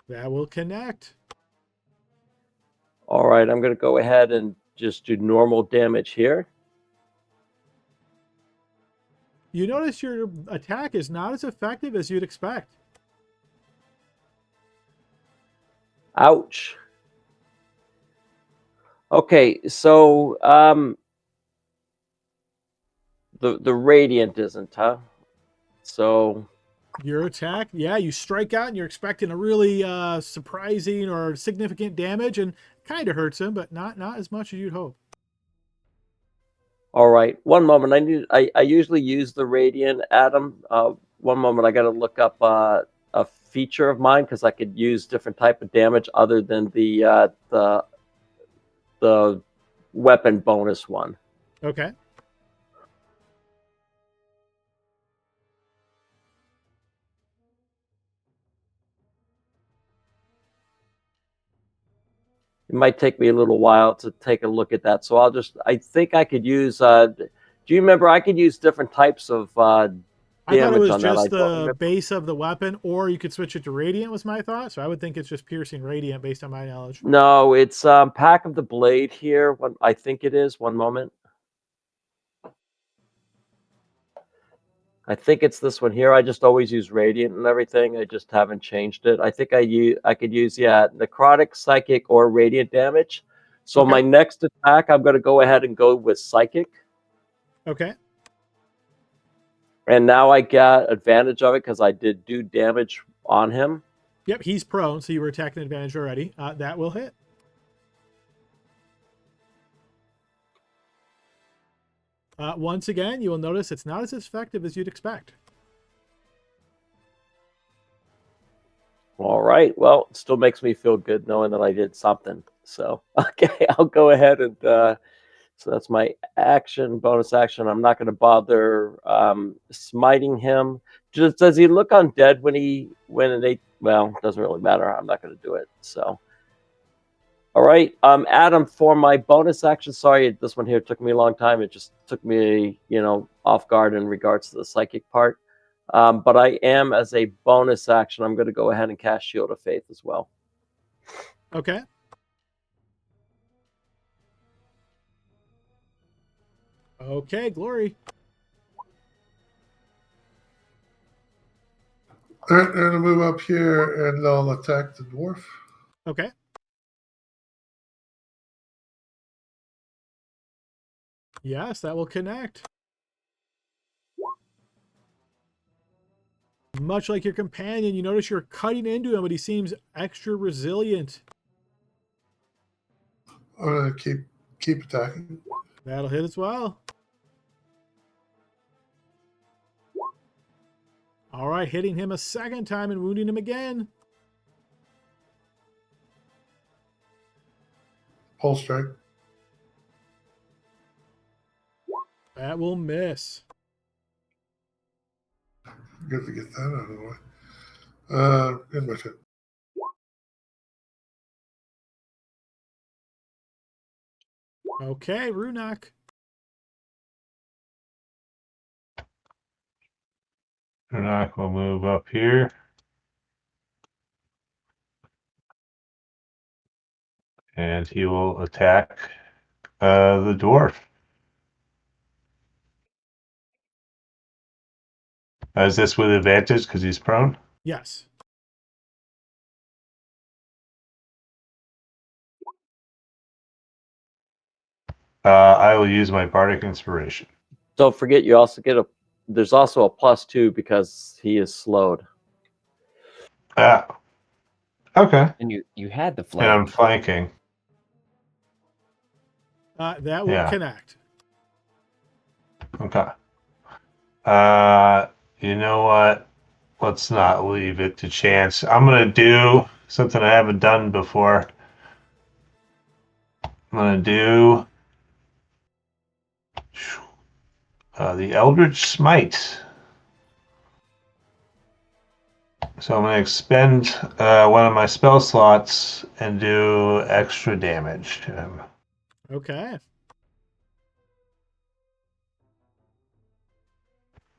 Speaker 1: That will connect.
Speaker 6: All right, I'm going to go ahead and just do normal damage here.
Speaker 1: You notice your attack is not as effective as you'd expect.
Speaker 6: Ouch. Okay, so the radiant isn't, huh? So
Speaker 1: Your attack, yeah, you strike out and you're expecting a really surprising or significant damage, and kind of hurts him, but not as much as you'd hope.
Speaker 6: all right, one moment. I usually use the radiant, Adam. One moment, I got to look up a feature of mine because I could use different type of damage other than the weapon bonus one.
Speaker 1: Okay.
Speaker 6: It might take me a little while to take a look at that. So I think I could use, do you remember I could use different types of damage
Speaker 1: I thought it was
Speaker 6: on that?
Speaker 1: just the base of the weapon, or you could switch it to Radiant was my thought. So I would think it's just piercing Radiant based on my knowledge.
Speaker 6: No, it's Pack of the Blade here. I think it is. One moment. I think it's this one here. I just always use Radiant and everything. I just haven't changed it. I think I could use, Necrotic, Psychic, or Radiant damage. So
Speaker 1: Okay.
Speaker 6: my next attack, I'm going to go ahead and go with Psychic.
Speaker 1: Okay.
Speaker 6: And now I got advantage of it because I did do damage on him.
Speaker 1: Yep, he's prone, so you were attacking advantage already. That will hit. Once again, you will notice it's not as effective as you'd expect.
Speaker 6: All right. Well, it still makes me feel good knowing that I did something. So, okay, I'll go ahead and so that's my action, bonus action. I'm not going to bother smiting him. Just does he look undead when they? Well, it doesn't really matter. I'm not going to do it. So, all right, Adam, for my bonus action. Sorry, this one here took me a long time. It just took me, off guard in regards to the psychic part. But I am, as a bonus action, I'm going to go ahead and cast Shield of Faith as well.
Speaker 1: Okay. Okay, Glory.
Speaker 5: All right, I'm going to move up here and I'll attack the dwarf.
Speaker 1: Okay. Yes, that will connect. Much like your companion, you notice you're cutting into him, but he seems extra resilient.
Speaker 5: I'm going to keep attacking.
Speaker 1: That'll hit as well. All right, hitting him a second time and wounding him again.
Speaker 5: Pulse strike.
Speaker 1: That will miss.
Speaker 5: Good to get that out of the way. In my turn.
Speaker 1: Okay, Runak.
Speaker 8: Runak will move up here. And he will attack the dwarf. Is this with advantage because he's prone?
Speaker 1: Yes.
Speaker 8: I will use my bardic inspiration.
Speaker 6: Don't forget, you also get there's also a +2 because he is slowed.
Speaker 8: Ah. Okay.
Speaker 7: And you had the
Speaker 8: And I'm
Speaker 7: flank.
Speaker 8: flanking.
Speaker 1: That will
Speaker 8: Yeah.
Speaker 1: connect.
Speaker 8: Okay. You know what? Let's not leave it to chance. I'm gonna do something I haven't done before. I'm gonna do the Eldritch Smite. So I'm gonna expend one of my spell slots and do extra damage to him.
Speaker 1: Okay.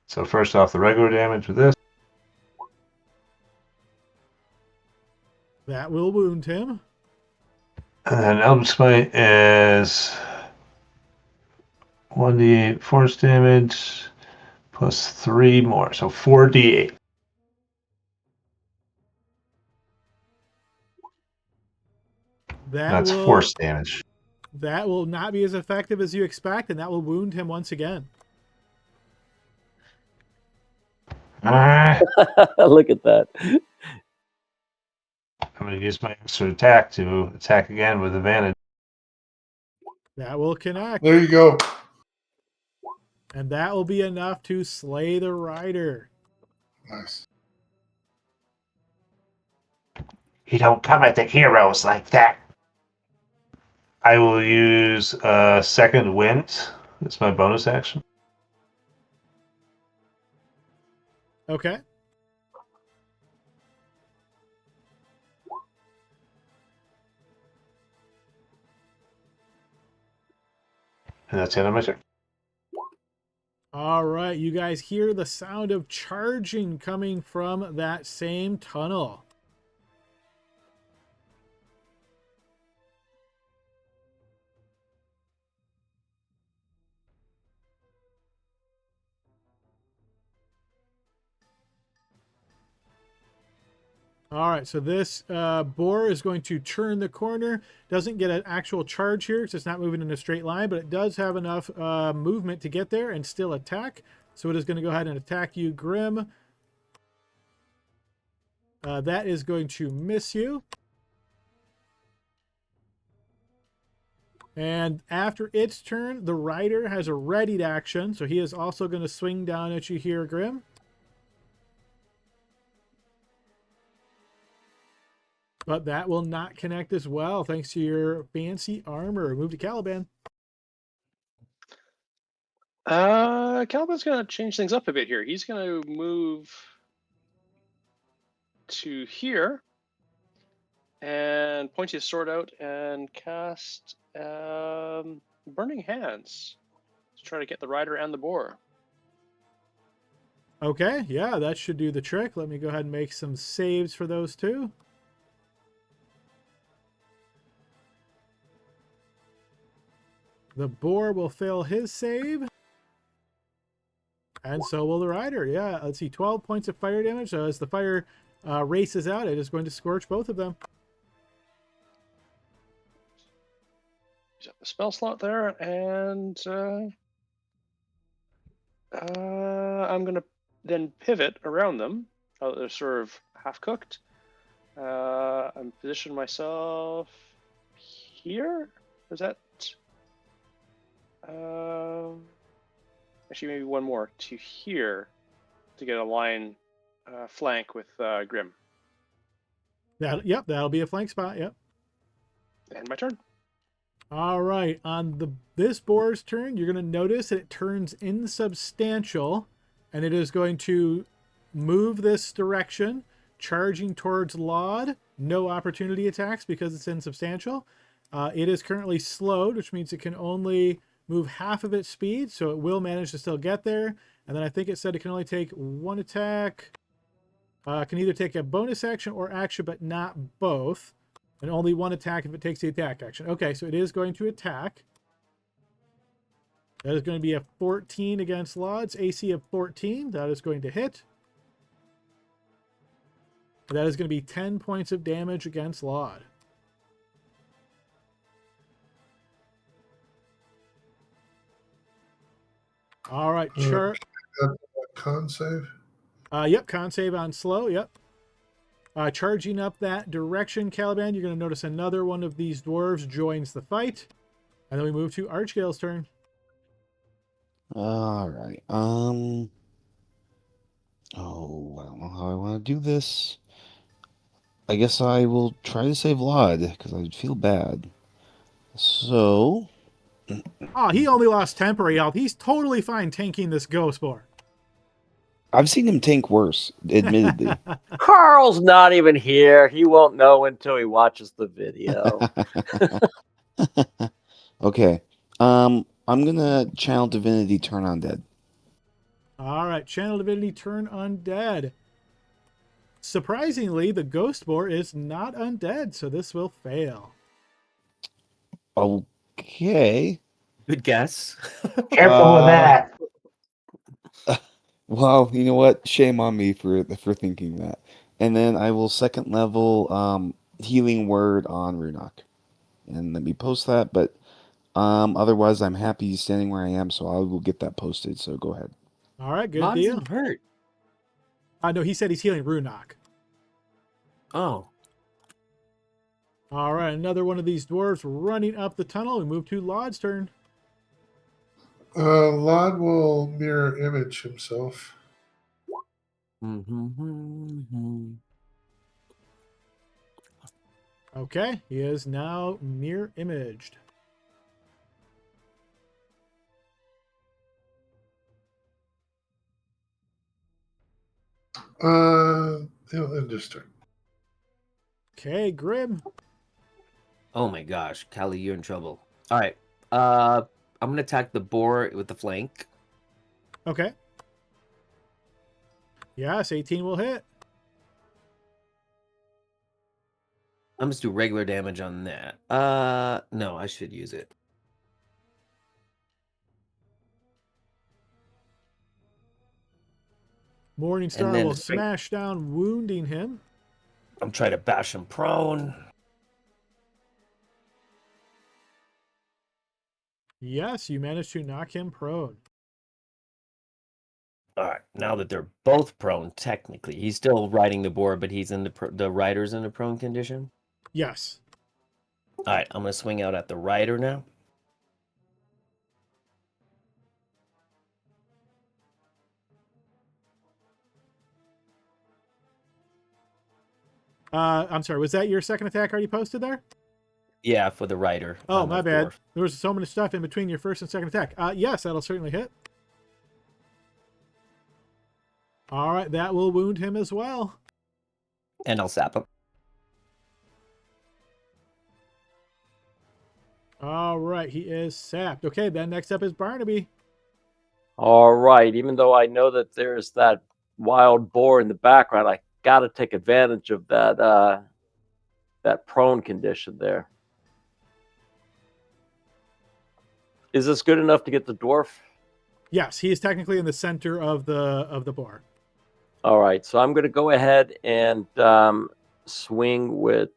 Speaker 8: So first off, the regular damage with this.
Speaker 1: That will wound him.
Speaker 8: And then Eldritch Smite is 1d8 force damage plus 3 more. So 4d8. That's force damage.
Speaker 1: That will not be as effective as you expect, and that will wound him once again.
Speaker 6: Look at that.
Speaker 8: I'm going to use my extra attack to attack again with advantage.
Speaker 1: That will connect.
Speaker 5: There you go.
Speaker 1: And that will be enough to slay the rider.
Speaker 5: Nice.
Speaker 8: You don't come at the heroes like that. I will use second wind. That's my bonus action.
Speaker 1: Okay.
Speaker 8: And that's the end of my turn.
Speaker 1: All right, you guys hear the sound of charging coming from that same tunnel. All right, so this boar is going to turn the corner. Doesn't get an actual charge here because it's not moving in a straight line, but it does have enough movement to get there and still attack. So it is going to go ahead and attack you, Grim. That is going to miss you. And after its turn, the rider has a readied action, so he is also going to swing down at you here, Grim. But that will not connect as well, thanks to your fancy armor. Move to Caliban.
Speaker 3: Caliban's going to change things up a bit here. He's going to move to here and point his sword out and cast Burning Hands to try to get the rider and the boar.
Speaker 1: Okay, yeah, that should do the trick. Let me go ahead and make some saves for those two. The boar will fail his save. And so will the rider. Yeah, let's see, 12 points of fire damage. So as the fire races out, it is going to scorch both of them.
Speaker 3: Use up the spell slot there, and I'm gonna then pivot around them. They're sort of half cooked. I'm positioning myself here. Is that? Actually, maybe one more to here to get a line flank with Grim.
Speaker 1: Yep, that'll be a flank spot. Yep.
Speaker 3: And my turn.
Speaker 1: All right, on this boar's turn, you're going to notice that it turns insubstantial, and it is going to move this direction, charging towards Laud. No opportunity attacks because it's insubstantial. It is currently slowed, which means it can only move half of its speed, so it will manage to still get there. And then I think it said it can only take one attack. Can either take a bonus action or action, but not both. And only one attack if it takes the attack action. Okay, so it is going to attack. That is going to be a 14 against Laud's AC of 14. That is going to hit. That is going to be 10 points of damage against Laud. All right,
Speaker 5: Con save.
Speaker 1: Yep, con save on slow. Yep. Charging up that direction, Caliban, you're going to notice another one of these dwarves joins the fight. And then we move to Archgale's turn.
Speaker 4: All right. Oh, I don't know how I want to do this. I guess I will try to save Laud because I feel bad. So.
Speaker 1: Oh, he only lost temporary health. He's totally fine tanking this ghost boar.
Speaker 4: I've seen him tank worse, admittedly.
Speaker 6: Carl's not even here. He won't know until he watches the video.
Speaker 4: Okay. I'm gonna channel divinity turn undead.
Speaker 1: All right, channel divinity turn undead. Surprisingly, the ghost boar is not undead, so this will fail.
Speaker 4: Okay.
Speaker 7: Good guess.
Speaker 8: Careful with that.
Speaker 4: Well, you know what? Shame on me for thinking that. And then I will second level healing word on Runok. And let me post that, but otherwise I'm happy standing where I am, so I will get that posted, so go ahead.
Speaker 1: All right, good
Speaker 7: Mod's
Speaker 1: deal.
Speaker 7: hurt.
Speaker 1: No, he said he's healing Runok.
Speaker 7: Oh.
Speaker 1: All right, another one of these dwarves running up the tunnel. We move to Laud's turn.
Speaker 5: Laud will mirror image himself.
Speaker 1: Okay, he is now mirror imaged.
Speaker 5: He'll end his turn.
Speaker 1: Okay, Grim.
Speaker 7: Oh my gosh, Callie, you're in trouble. All right. I'm gonna attack the boar with the flank.
Speaker 1: Okay. Yes, 18 will hit.
Speaker 7: I'm just do regular damage on that. No, I should use it.
Speaker 1: Morningstar
Speaker 7: then
Speaker 1: will
Speaker 7: the swing-
Speaker 1: smash down, wounding him.
Speaker 7: I'm trying to bash him prone.
Speaker 1: Yes, you managed to knock him prone.
Speaker 7: All right, now that they're both prone, technically, he's still riding the boar, but he's in the rider's in a prone condition.
Speaker 1: Yes.
Speaker 7: All right, I'm gonna swing out at the rider now.
Speaker 1: I'm sorry, was that your second attack already posted there?
Speaker 7: Yeah, for the rider.
Speaker 1: Oh,
Speaker 7: on
Speaker 1: my
Speaker 7: the
Speaker 1: bad.
Speaker 7: dwarf.
Speaker 1: There was so much stuff in between your first and second attack. Yes, that'll certainly hit. All right, that will wound him as well.
Speaker 7: And I'll sap him.
Speaker 1: All right, he is sapped. Okay, then next up is Barnaby.
Speaker 6: All right. Even though I know that there's that wild boar in the background, I got to take advantage of that that prone condition there. Is this good enough to get the dwarf?
Speaker 1: Yes, he is technically in the center of the boar.
Speaker 6: All right, so I'm going to go ahead and swing with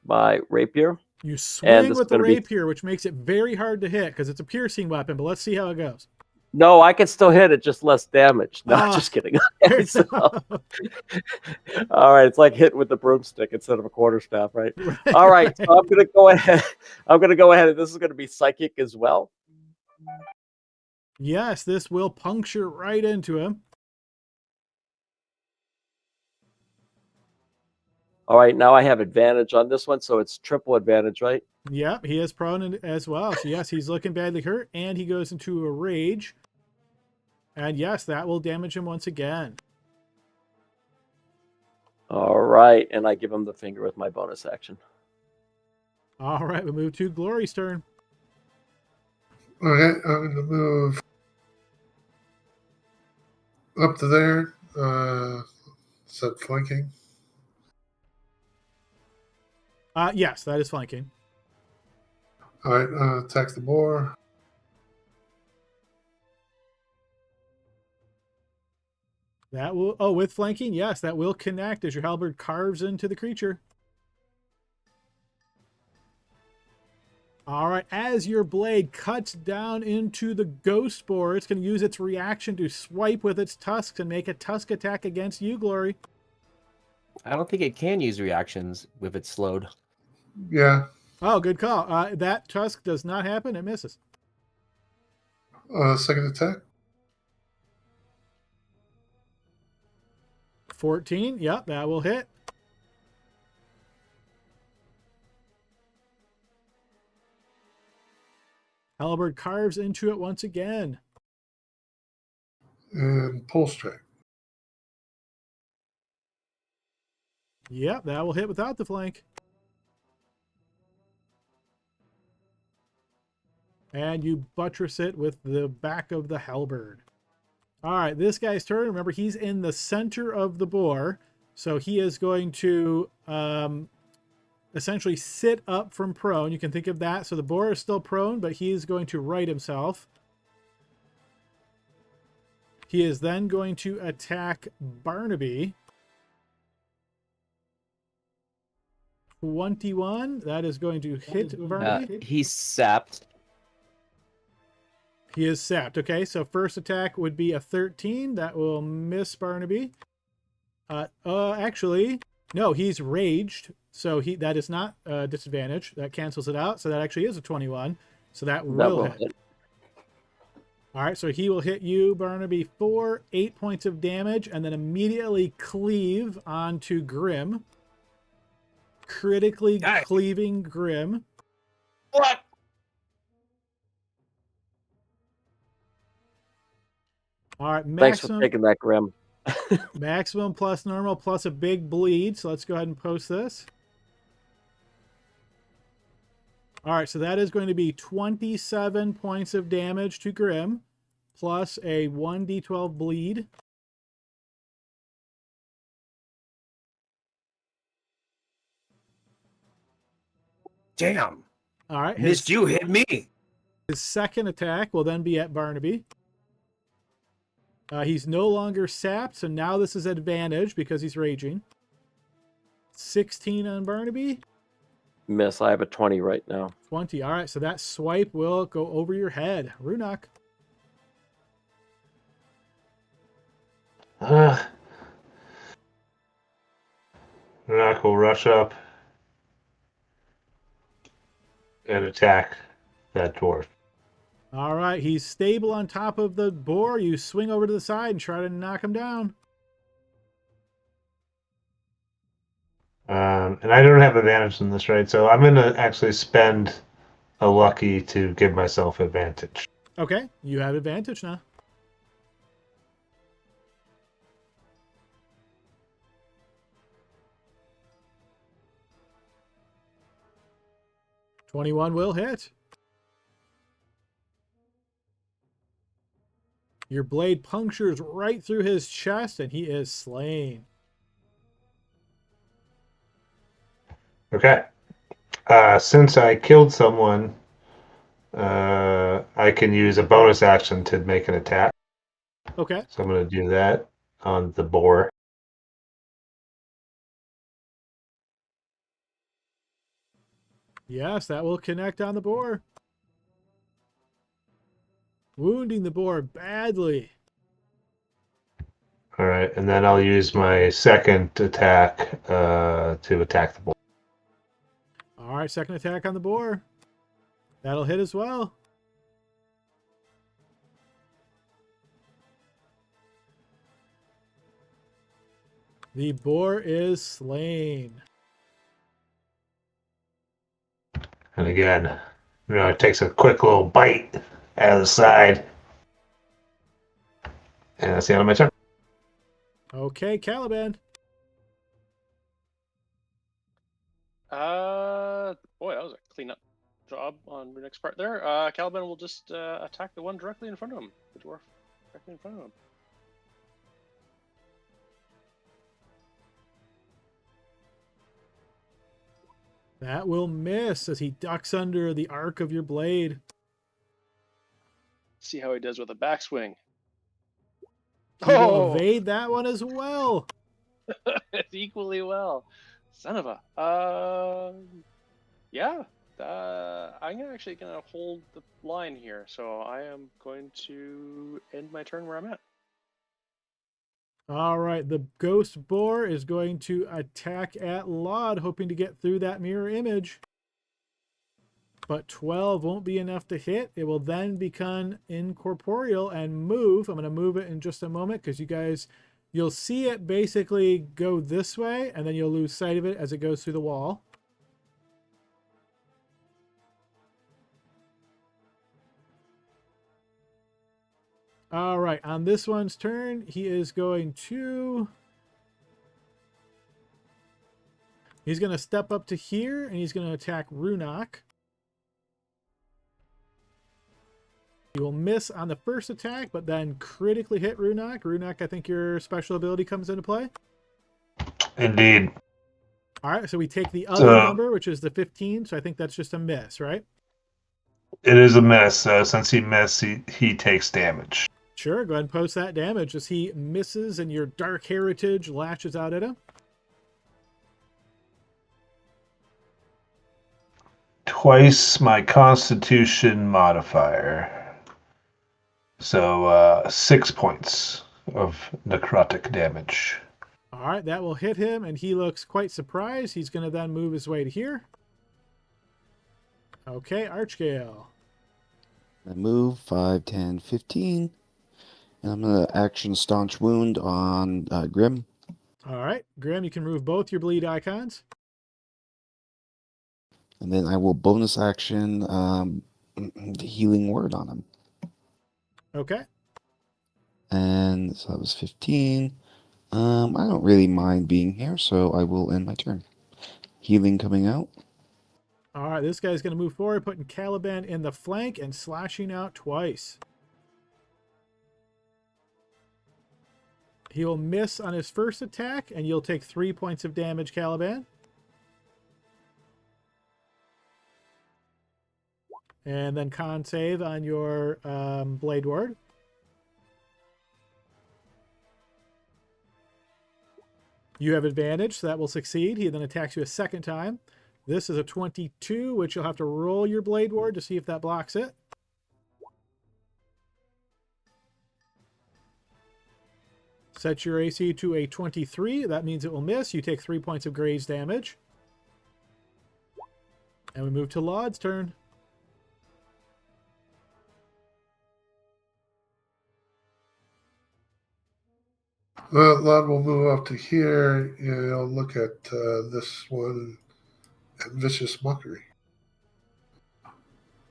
Speaker 6: my rapier.
Speaker 1: You
Speaker 6: And
Speaker 1: swing
Speaker 6: this
Speaker 1: with
Speaker 6: is
Speaker 1: the
Speaker 6: gonna be-
Speaker 1: rapier, which makes it very hard to hit because it's a piercing weapon. But let's see how it goes.
Speaker 6: No, I can still hit it, just less damage. No,
Speaker 1: Ah,
Speaker 6: just kidding.
Speaker 1: fair
Speaker 6: So-
Speaker 1: enough.
Speaker 6: all right, it's like hitting with the broomstick instead of a quarterstaff, right?
Speaker 1: Right,
Speaker 6: All right, so
Speaker 1: right.
Speaker 6: I'm gonna go ahead. I'm gonna go ahead, and this is gonna be psychic as well.
Speaker 1: Yes, this will puncture right into him.
Speaker 6: All right, now I have advantage on this one, so it's triple advantage, right?
Speaker 1: Yep, he is prone as well. So yes, he's looking badly hurt, and he goes into a rage. And yes, that will damage him once again.
Speaker 6: All right, and I give him the finger with my bonus action.
Speaker 1: All right, we move to Glory's turn.
Speaker 5: Okay, I'm going to move up to there. Is that flanking?
Speaker 1: Yes, that is flanking.
Speaker 5: All right, attack the boar.
Speaker 1: That will, oh, with flanking, yes, that will connect as your halberd carves into the creature. All right, as your blade cuts down into the ghost boar, it's going to use its reaction to swipe with its tusks and make a tusk attack against you, Glory.
Speaker 7: I don't think it can use reactions if it's slowed.
Speaker 5: Yeah.
Speaker 1: Oh, good call. That tusk does not happen. It misses.
Speaker 5: Second attack.
Speaker 1: 14. Yep, that will hit. Halberd carves into it once again.
Speaker 5: And pull strike.
Speaker 1: Yep, that will hit without the flank. And you buttress it with the back of the halberd. All right, this guy's turn. Remember, he's in the center of the boar. So he is going to essentially sit up from prone. You can think of that. So the boar is still prone, but he is going to right himself. He is then going to attack Barnaby. 21. That is going to hit Barnaby.
Speaker 7: He's sapped.
Speaker 1: He is sapped. Okay, so first attack would be a 13. That will miss Barnaby. Actually, no, he's raged. So that is not disadvantage. That cancels it out. So that actually is a 21. So that will hit. All right, so he will hit you, Barnaby, for 8 points of damage, and then immediately cleave onto Grim. Critically cleaving Grim.
Speaker 7: What?
Speaker 1: All right,
Speaker 6: Thanks for taking that, Grim.
Speaker 1: maximum plus normal plus a big bleed. So let's go ahead and post this. All right, so that is going to be 27 points of damage to Grim, plus a 1d12 bleed.
Speaker 7: Damn.
Speaker 1: All right,
Speaker 7: Missed you, hit me.
Speaker 1: his second attack will then be at Barnaby. He's no longer sapped, so now this is advantage because he's raging. 16 on Barnaby.
Speaker 6: Miss. I have a 20 right now.
Speaker 1: 20. All right, so that swipe will go over your head. Runok.
Speaker 8: Runok will rush up and attack that dwarf.
Speaker 1: All right, he's stable on top of the boar. You swing over to the side and try to knock him down.
Speaker 8: And I don't have advantage in this, right? So I'm going to actually spend a lucky to give myself advantage.
Speaker 1: Okay, you have advantage now. $21 will hit. Your blade punctures right through his chest, and he is slain.
Speaker 8: Okay. Since I killed someone I can use a bonus action to make an attack.
Speaker 1: Okay.
Speaker 8: So I'm going to do that on the boar.
Speaker 1: Yes, that will connect on the boar. Wounding the boar badly.
Speaker 8: All right, and then I'll use my second attack to attack the boar.
Speaker 1: All right, second attack on the boar. That'll hit as well. The boar is slain.
Speaker 8: And again, it takes a quick little bite out of the side. And that's the end of my turn.
Speaker 1: Okay, Caliban.
Speaker 3: Boy, that was a clean up job on your next part there. Caliban will just attack the one directly in front of him, the dwarf directly in front of him.
Speaker 1: That will miss as he ducks under the arc of your blade.
Speaker 3: See how he does with a backswing.
Speaker 1: He will evade that one as well.
Speaker 3: Equally well. Son of a. Yeah. I'm actually going to hold the line here. So I am going to end my turn where I'm at.
Speaker 1: All right, the ghost boar is going to attack at Laud, hoping to get through that mirror image. But 12 won't be enough to hit. It will then become incorporeal and move. I'm going to move it in just a moment because you guys, you'll see it basically go this way, and then you'll lose sight of it as it goes through the wall. All right, on this one's turn, he is going to... He's going to step up to here, and he's going to attack Runok. He will miss on the first attack, but then critically hit Runok. Runok, I think your special ability comes into play.
Speaker 8: Indeed.
Speaker 1: All right, so we take the other number, which is the 15, so I think that's just a miss, right?
Speaker 8: It is a miss. Since he missed, he takes damage.
Speaker 1: Sure, go ahead and post that damage as he misses and your Dark Heritage lashes out at him.
Speaker 8: Twice my Constitution modifier. So 6 points of necrotic damage.
Speaker 1: All right, that will hit him, and he looks quite surprised. He's going to then move his way to here. Okay, Archgale.
Speaker 4: I move 5, 10, 15. And I'm going to action Staunch Wound on Grim.
Speaker 1: All right, Grim, you can remove both your bleed icons.
Speaker 4: And then I will bonus action the Healing Word on him.
Speaker 1: Okay.
Speaker 4: And so that was 15. I don't really mind being here, so I will end my turn. Healing coming out.
Speaker 1: All right, this guy's going to move forward, putting Caliban in the flank and slashing out twice. He will miss on his first attack, and you'll take 3 points of damage, Caliban. And then con save on your Blade Ward. You have advantage, so that will succeed. He then attacks you a second time. This is a 22, which you'll have to roll your Blade Ward to see if that blocks it. Set your AC to a 23. That means it will miss. You take 3 points of graze damage. And we move to Laud's turn.
Speaker 5: Well, Lod will move up to here. I'll look at this one and Vicious Mockery.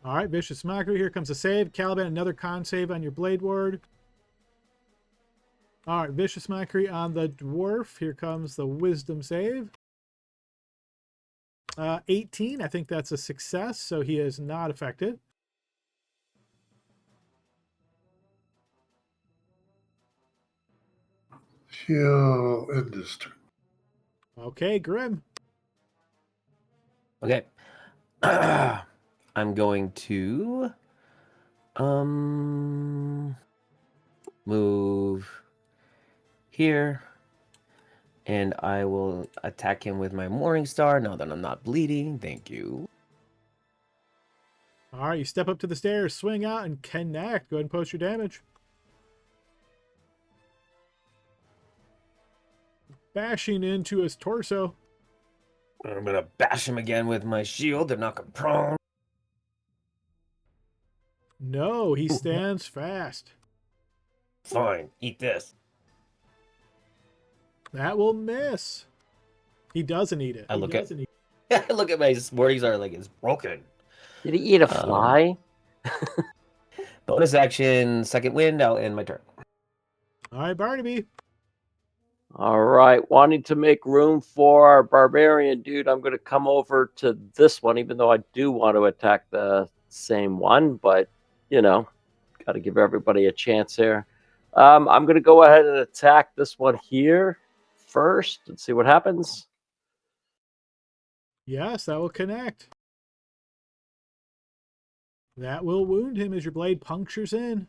Speaker 1: All right, Vicious Mockery. Here comes a save. Caliban, another con save on your Blade Ward. All right, Vicious Mockery on the Dwarf. Here comes the Wisdom save. 18. I think that's a success, so he is not affected.
Speaker 5: He'll end his turn.
Speaker 1: Okay, Grim.
Speaker 7: Okay. I'm going to move here, and I will attack him with my Morning Star now that I'm not bleeding. Thank you.
Speaker 1: All right, you step up to the stairs, swing out, and connect. Go ahead and post your damage. Bashing into his torso.
Speaker 7: I'm gonna bash him again with my shield to knock him prone.
Speaker 1: No, he stands fast.
Speaker 7: Fine, eat this.
Speaker 1: That will miss. He doesn't eat it.
Speaker 7: I look at my Morning Star like it's broken.
Speaker 6: Did he eat a fly?
Speaker 7: Bonus action, second wind. I'll end my turn.
Speaker 1: All right, Barnaby.
Speaker 6: All right, wanting to make room for our barbarian dude, I'm going to come over to this one, even though I do want to attack the same one, but, you know, got to give everybody a chance here. I'm going to go ahead and attack this one here first and see what happens.
Speaker 1: Yes, that will connect. That will wound him as your blade punctures in.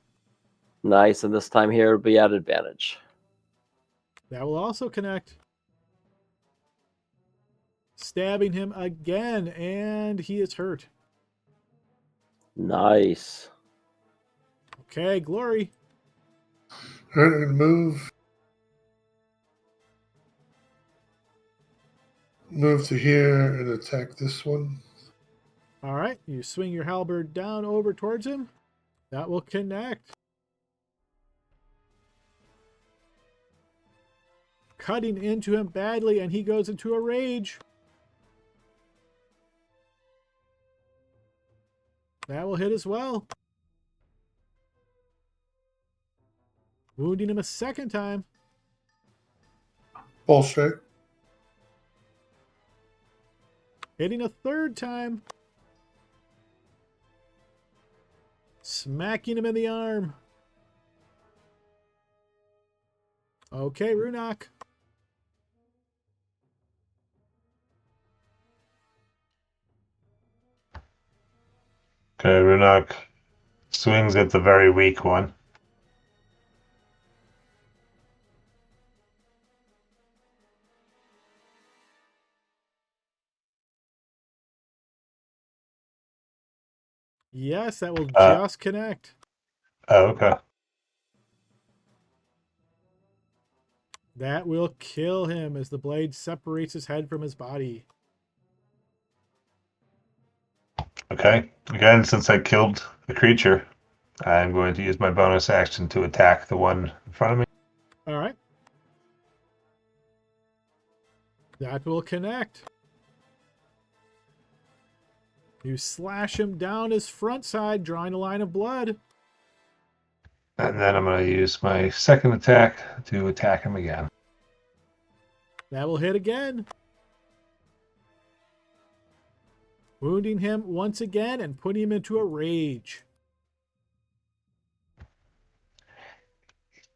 Speaker 6: Nice, and this time here it'll be at advantage.
Speaker 1: That will also connect. Stabbing him again, and he is hurt.
Speaker 6: Nice.
Speaker 1: Okay, Glory.
Speaker 5: Hurt and move. Move to here and attack this one.
Speaker 1: All right, you swing your halberd down over towards him. That will connect. Cutting into him badly, and he goes into a rage. That will hit as well. Wounding him a second time.
Speaker 5: Ball strike.
Speaker 1: Hitting a third time. Smacking him in the arm. Okay, Runok.
Speaker 8: Okay, Runok swings at the very weak one.
Speaker 1: Yes, that will just connect.
Speaker 8: Oh, okay.
Speaker 1: That will kill him as the blade separates his head from his body.
Speaker 8: Okay. Again, since I killed the creature, I'm going to use my bonus action to attack the one in front of me.
Speaker 1: All right. That will connect. You slash him down his front side, drawing a line of blood.
Speaker 8: And then I'm going to use my second attack to attack him again.
Speaker 1: That will hit again. Wounding him once again and putting him into a rage.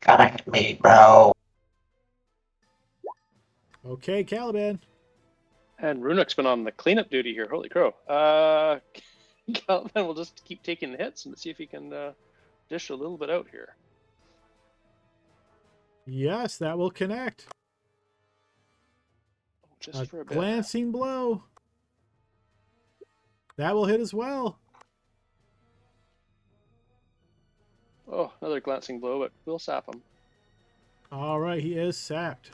Speaker 8: Gotta hit me, bro.
Speaker 1: Okay, Caliban.
Speaker 3: And Runuk's been on the cleanup duty here. Holy crow. Caliban will just keep taking the hits and see if he can dish a little bit out here.
Speaker 1: Yes, that will connect.
Speaker 3: Just for a bit.
Speaker 1: Glancing blow. That will hit as well.
Speaker 3: Oh, another glancing blow, but we'll sap him.
Speaker 1: All right, he is sapped.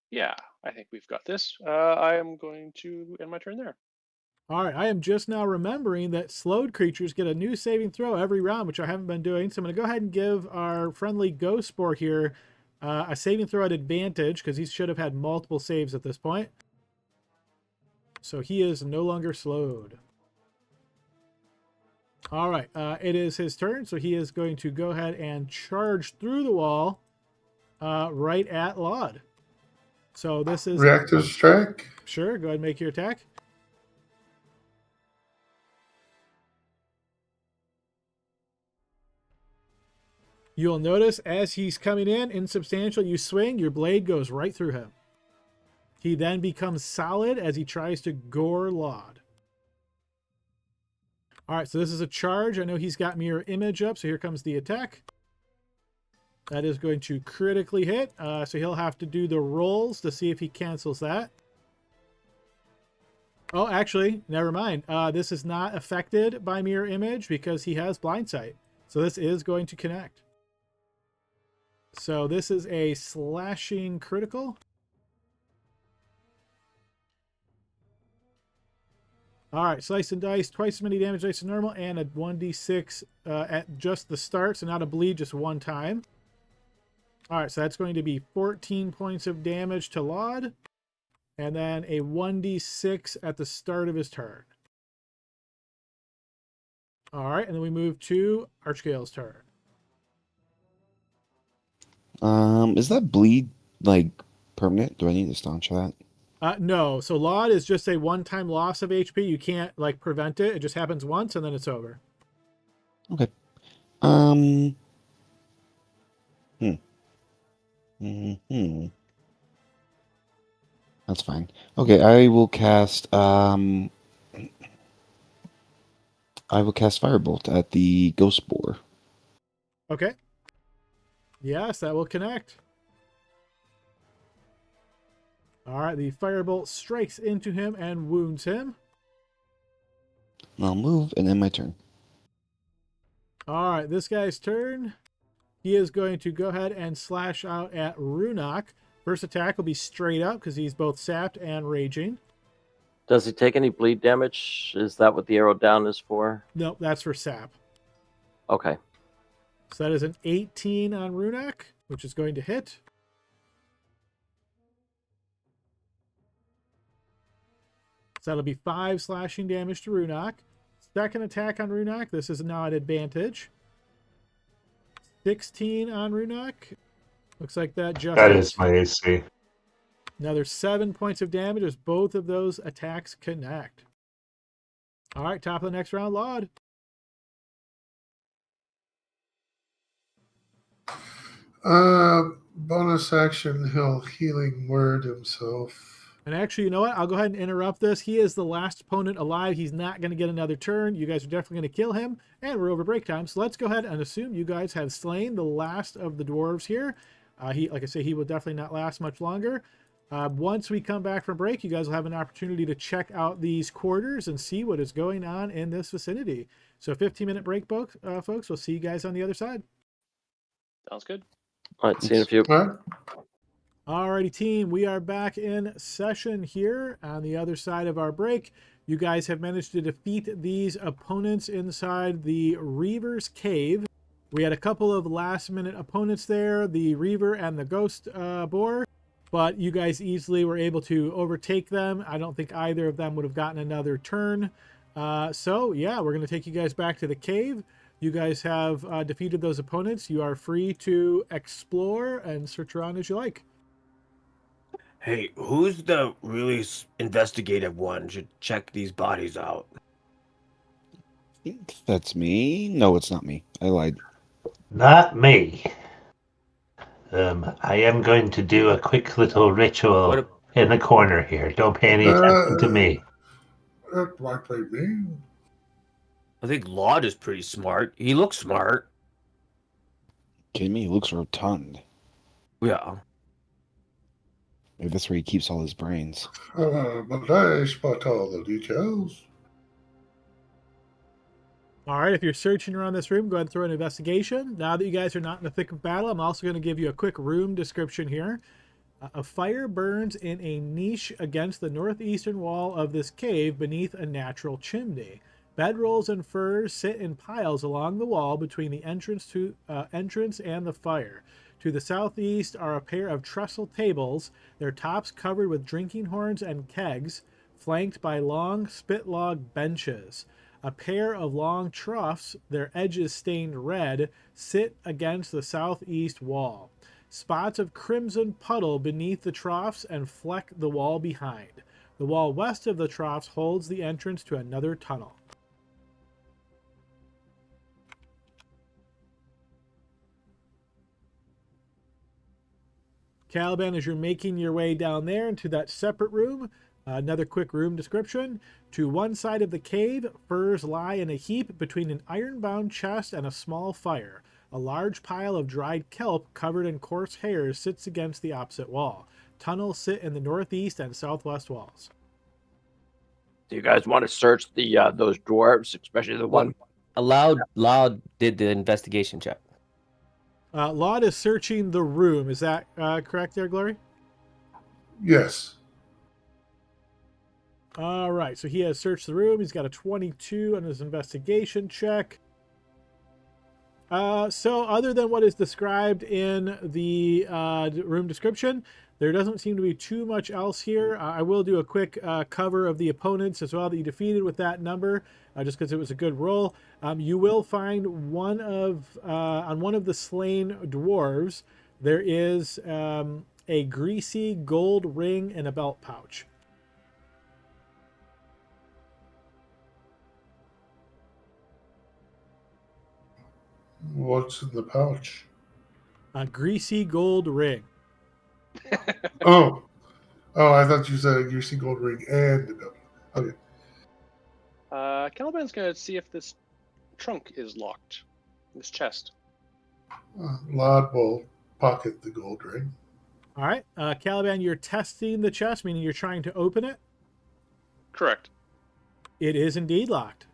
Speaker 3: Yeah, I think we've got this. I am going to end my turn there.
Speaker 1: All right, I am just now remembering that slowed creatures get a new saving throw every round, which I haven't been doing. So I'm going to go ahead and give our friendly Ghost Spore here a saving throw at advantage, because he should have had multiple saves at this point. So he is no longer slowed. All right, it is his turn, so he is going to go ahead and charge through the wall right at Laud. So this is...
Speaker 5: Reactive strike.
Speaker 1: Sure, go ahead and make your attack. You'll notice as he's coming in, insubstantial, you swing, your blade goes right through him. He then becomes solid as he tries to gore Laud. All right, so this is a charge. I know he's got mirror image up, so here comes the attack. That is going to critically hit, so he'll have to do the rolls to see if he cancels that. Oh, actually, never mind. This is not affected by mirror image because he has blind sight. So this is going to connect. So this is a slashing critical. All right, slice and dice, twice as many damage dice as normal, and a 1d6 at just the start, so not a bleed, just one time. All right, so that's going to be 14 points of damage to Laud, and then a 1d6 at the start of his turn. All right, and then we move to Archgale's turn.
Speaker 4: Is that bleed like permanent? Do I need to staunch that?
Speaker 1: No, so Laud is just a one-time loss of HP. You can't like prevent it. It just happens once, and then it's over.
Speaker 4: Okay. That's fine. Okay, I will cast Firebolt at the Ghost Boar.
Speaker 1: Okay. Yes, that will connect. All right, the firebolt strikes into him and wounds him.
Speaker 4: I'll move and end my turn.
Speaker 1: All right, this guy's turn. He is going to go ahead and slash out at Runok. First attack will be straight up because he's both sapped and raging.
Speaker 6: Does he take any bleed damage? Is that what the arrow down is for?
Speaker 1: Nope, that's for sap.
Speaker 6: Okay.
Speaker 1: So that is an 18 on Runok, which is going to hit. So that'll be 5 slashing damage to Runok. Second attack on Runok. This is now at advantage. 16 on Runok. Looks like that just
Speaker 8: That
Speaker 1: hits.
Speaker 8: is my AC.
Speaker 1: Another 7 points of damage as both of those attacks connect. All right, top of the next round, Laud.
Speaker 5: Bonus action, he'll healing word himself.
Speaker 1: And actually, you know what? I'll go ahead and interrupt this. He is the last opponent alive. He's not going to get another turn. You guys are definitely going to kill him. And we're over break time. So let's go ahead and assume you guys have slain the last of the dwarves here. Like I say, he will definitely not last much longer. Once we come back from break, you guys will have an opportunity to check out these quarters and see what is going on in this vicinity. So 15-minute break, folks. We'll see you guys on the other side.
Speaker 3: Sounds good.
Speaker 6: All right, see you in a few.
Speaker 5: All right.
Speaker 1: Alrighty, team, we are back in session here on the other side of our break. You guys have managed to defeat these opponents inside the Reaver's Cave. We had a couple of last-minute opponents there, the Reaver and the Ghost Boar, but you guys easily were able to overtake them. I don't think either of them would have gotten another turn. So, yeah, we're going to take you guys back to the cave. You guys have defeated those opponents. You are free to explore and search around as you like.
Speaker 7: Hey, who's the really investigative one? Should check these bodies out.
Speaker 4: I think that's me. No, it's not me. I lied.
Speaker 8: Not me. I am going to do a quick little ritual in the corner here. Don't pay any attention to me.
Speaker 5: That might be me.
Speaker 7: I think Laud is pretty smart. He looks smart.
Speaker 4: Kidding me? He looks rotund.
Speaker 7: Yeah.
Speaker 4: Maybe that's where he keeps all his brains.
Speaker 5: But I spot all the details.
Speaker 1: All right, if you're searching around this room, go ahead and throw an investigation. Now that you guys are not in the thick of battle, I'm also going to give you a quick room description here. A fire burns in a niche against the northeastern wall of this cave beneath a natural chimney. Bedrolls and furs sit in piles along the wall between the entrance and the fire. To the southeast are a pair of trestle tables, their tops covered with drinking horns and kegs, flanked by long spit log benches. A pair of long troughs, their edges stained red, sit against the southeast wall. Spots of crimson puddle beneath the troughs and fleck the wall behind. The wall west of the troughs holds the entrance to another tunnel. Caliban, as you're making your way down there into that separate room, another quick room description. To one side of the cave, furs lie in a heap between an iron-bound chest and a small fire. A large pile of dried kelp covered in coarse hairs sits against the opposite wall. Tunnels sit in the northeast and southwest walls.
Speaker 6: Do you guys want to search the those dwarves, especially the one?
Speaker 7: Loud did the investigation check.
Speaker 1: Laud is searching the room. Is that correct there, Glory?
Speaker 5: Yes.
Speaker 1: All right, so he has searched the room. He's got a 22 on his investigation check. So other than what is described in the room description, there doesn't seem to be too much else here. I will do a quick cover of the opponents as well that you defeated with that number, just because it was a good roll. You will find on one of the slain dwarves, there is a greasy gold ring and a belt pouch.
Speaker 5: What's in the pouch?
Speaker 1: A greasy gold ring.
Speaker 5: Oh, I thought you said a greasy gold ring and a belt. Okay.
Speaker 3: Caliban's gonna see if this trunk is locked. This chest.
Speaker 5: Lod will pocket the gold ring.
Speaker 1: All right, Caliban, you're testing the chest, meaning you're trying to open it.
Speaker 3: Correct.
Speaker 1: It is indeed locked.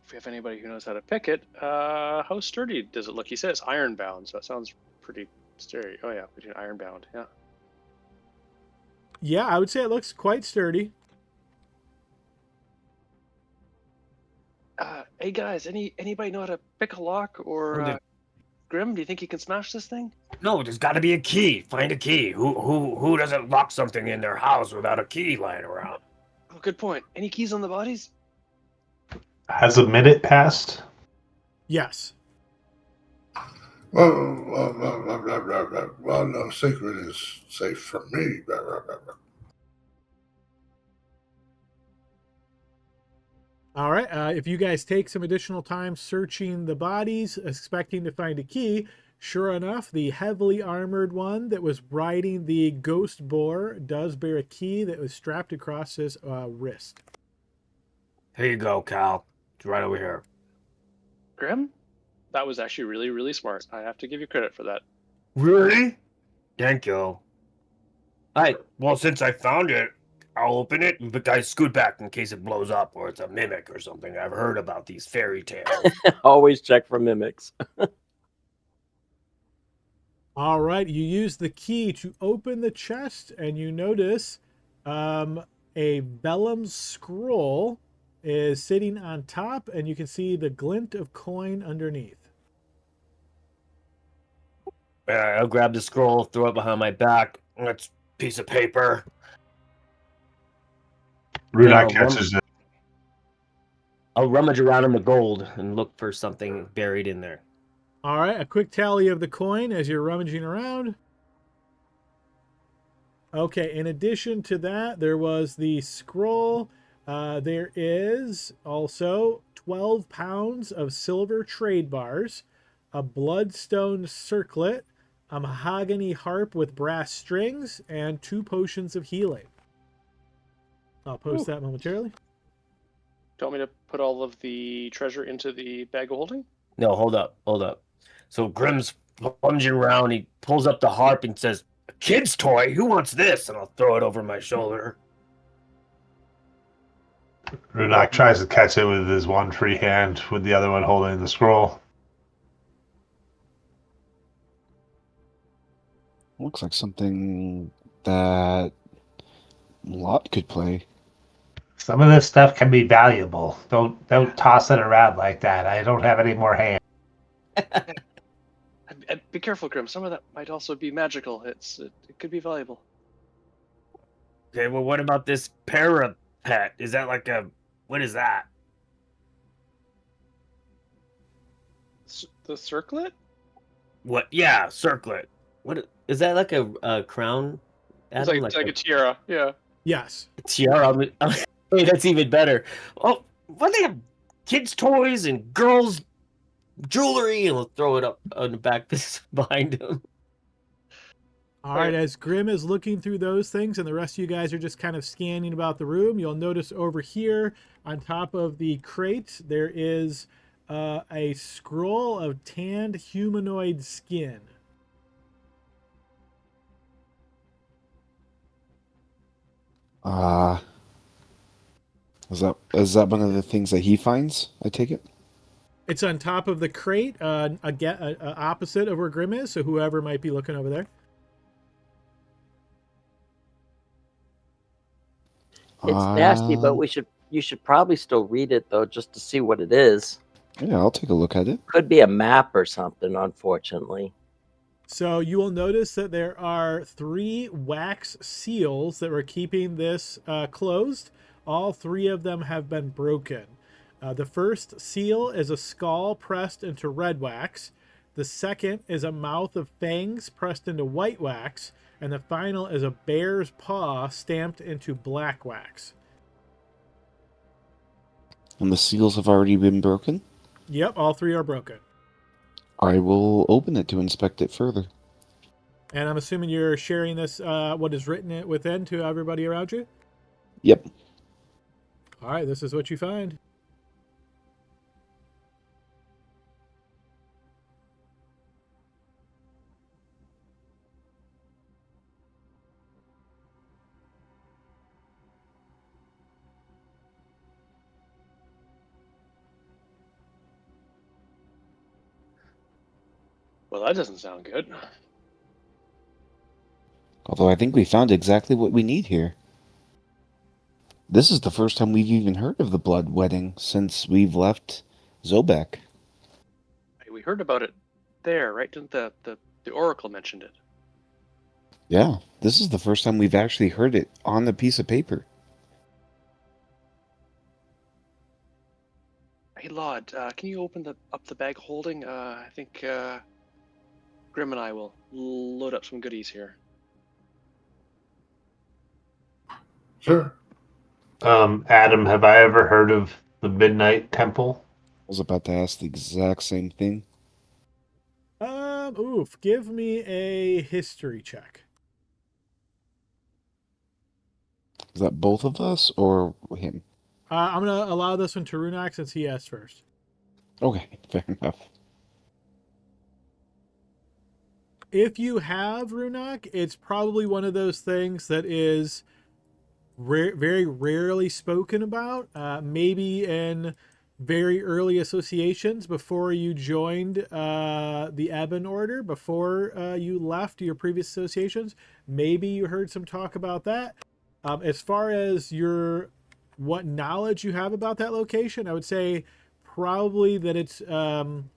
Speaker 3: If we have anybody who knows how to pick it, how sturdy does it look? He says ironbound, so that sounds pretty sturdy. Oh yeah, between ironbound, yeah.
Speaker 1: Yeah, I would say it looks quite sturdy.
Speaker 3: Hey guys, anybody know how to pick a lock or Grim? Do you think you can smash this thing?
Speaker 7: No, there's got to be a key. Find a key. Who doesn't lock something in their house without a key lying around?
Speaker 3: Oh, good point. Any keys on the bodies?
Speaker 8: Has a minute passed?
Speaker 1: Yes.
Speaker 5: Well, no secret is safe from me.
Speaker 1: All right. If you guys take some additional time searching the bodies, expecting to find a key, sure enough, the heavily armored one that was riding the ghost boar does bear a key that was strapped across his wrist.
Speaker 7: Here you go, Cal. It's right over here.
Speaker 3: Grim? That was actually really, really smart. I have to give you credit for that.
Speaker 7: Really? Thank you. All right. Well, since I found it, I'll open it, but I scoot back in case it blows up or it's a mimic or something. I've heard about these fairy tales.
Speaker 6: Always check for mimics.
Speaker 1: All right. You use the key to open the chest, and you notice a vellum scroll is sitting on top, and you can see the glint of coin underneath.
Speaker 7: I'll grab the scroll, throw it behind my back. That's a piece of paper.
Speaker 8: Rudak catches it.
Speaker 7: I'll rummage around in the gold and look for something buried in there.
Speaker 1: All right, a quick tally of the coin as you're rummaging around. Okay, in addition to that, there was the scroll. There is also 12 pounds of silver trade bars, a bloodstone circlet, a mahogany harp with brass strings, and 2 potions of healing. I'll post that momentarily.
Speaker 3: Do you want me to put all of the treasure into the bag of holding?
Speaker 7: No, hold up. So Grim's plunging around. He pulls up the harp and says, "A kid's toy? Who wants this?" And I'll throw it over my shoulder.
Speaker 8: Rudak tries to catch it with his one free hand, with the other one holding the scroll.
Speaker 4: Looks like something that Lot could play.
Speaker 8: Some of this stuff can be valuable. Don't toss it around like that. I don't have any more hands.
Speaker 3: Be careful, Grim. Some of that might also be magical. It could be valuable.
Speaker 7: Okay, well, what about this parapet? Is that like what is that?
Speaker 3: The circlet?
Speaker 7: What? Yeah, circlet. What is that? Like a crown?
Speaker 3: It's like a tiara. Yeah.
Speaker 1: Yes.
Speaker 7: Tiara. Hey, that's even better. Oh, what, they have kids' toys and girls' jewelry, and he'll throw it up on the back behind him.
Speaker 1: All right, as Grim is looking through those things and the rest of you guys are just kind of scanning about the room, you'll notice over here on top of the crate, there is a scroll of tanned humanoid skin.
Speaker 4: Is that one of the things that he finds? I take it.
Speaker 1: It's on top of the crate, opposite of where Grim is, so whoever might be looking over there.
Speaker 6: It's nasty, but you should probably still read it though, just to see what it is.
Speaker 4: Yeah, I'll take a look at it.
Speaker 6: Could be a map or something, unfortunately.
Speaker 1: So you will notice that there are 3 wax seals that were keeping this closed. All 3 of them have been broken. The first seal is a skull pressed into red wax. The second is a mouth of fangs pressed into white wax. And the final is a bear's paw stamped into black wax.
Speaker 4: And the seals have already been broken?
Speaker 1: Yep, all 3 are broken.
Speaker 4: I will open it to inspect it further.
Speaker 1: And I'm assuming you're sharing this, what is written within, to everybody around you?
Speaker 4: Yep.
Speaker 1: All right, this is what you find.
Speaker 3: Well, that doesn't sound good.
Speaker 4: Although I think we found exactly what we need here. This is the first time we've even heard of the blood wedding since we've left Zobek.
Speaker 3: We heard about it there, right? Didn't the Oracle mentioned it?
Speaker 4: Yeah, this is the first time we've actually heard it on a piece of paper.
Speaker 3: Hey, Laud, can you open up the bag holding? I think Grim and I will load up some goodies here.
Speaker 5: Sure.
Speaker 8: Adam, have I ever heard of the Midnight Temple?
Speaker 4: I was about to ask the exact same thing.
Speaker 1: Give me a history check.
Speaker 4: Is that both of us or him?
Speaker 1: I'm going to allow this one to Runak since he asked first.
Speaker 4: Okay, fair enough.
Speaker 1: If you have Runak, it's probably one of those things that is very rarely spoken about. Maybe in very early associations before you joined the Ebon Order, before you left your previous associations. Maybe you heard some talk about that. As far as what knowledge you have about that location, I would say probably that it's an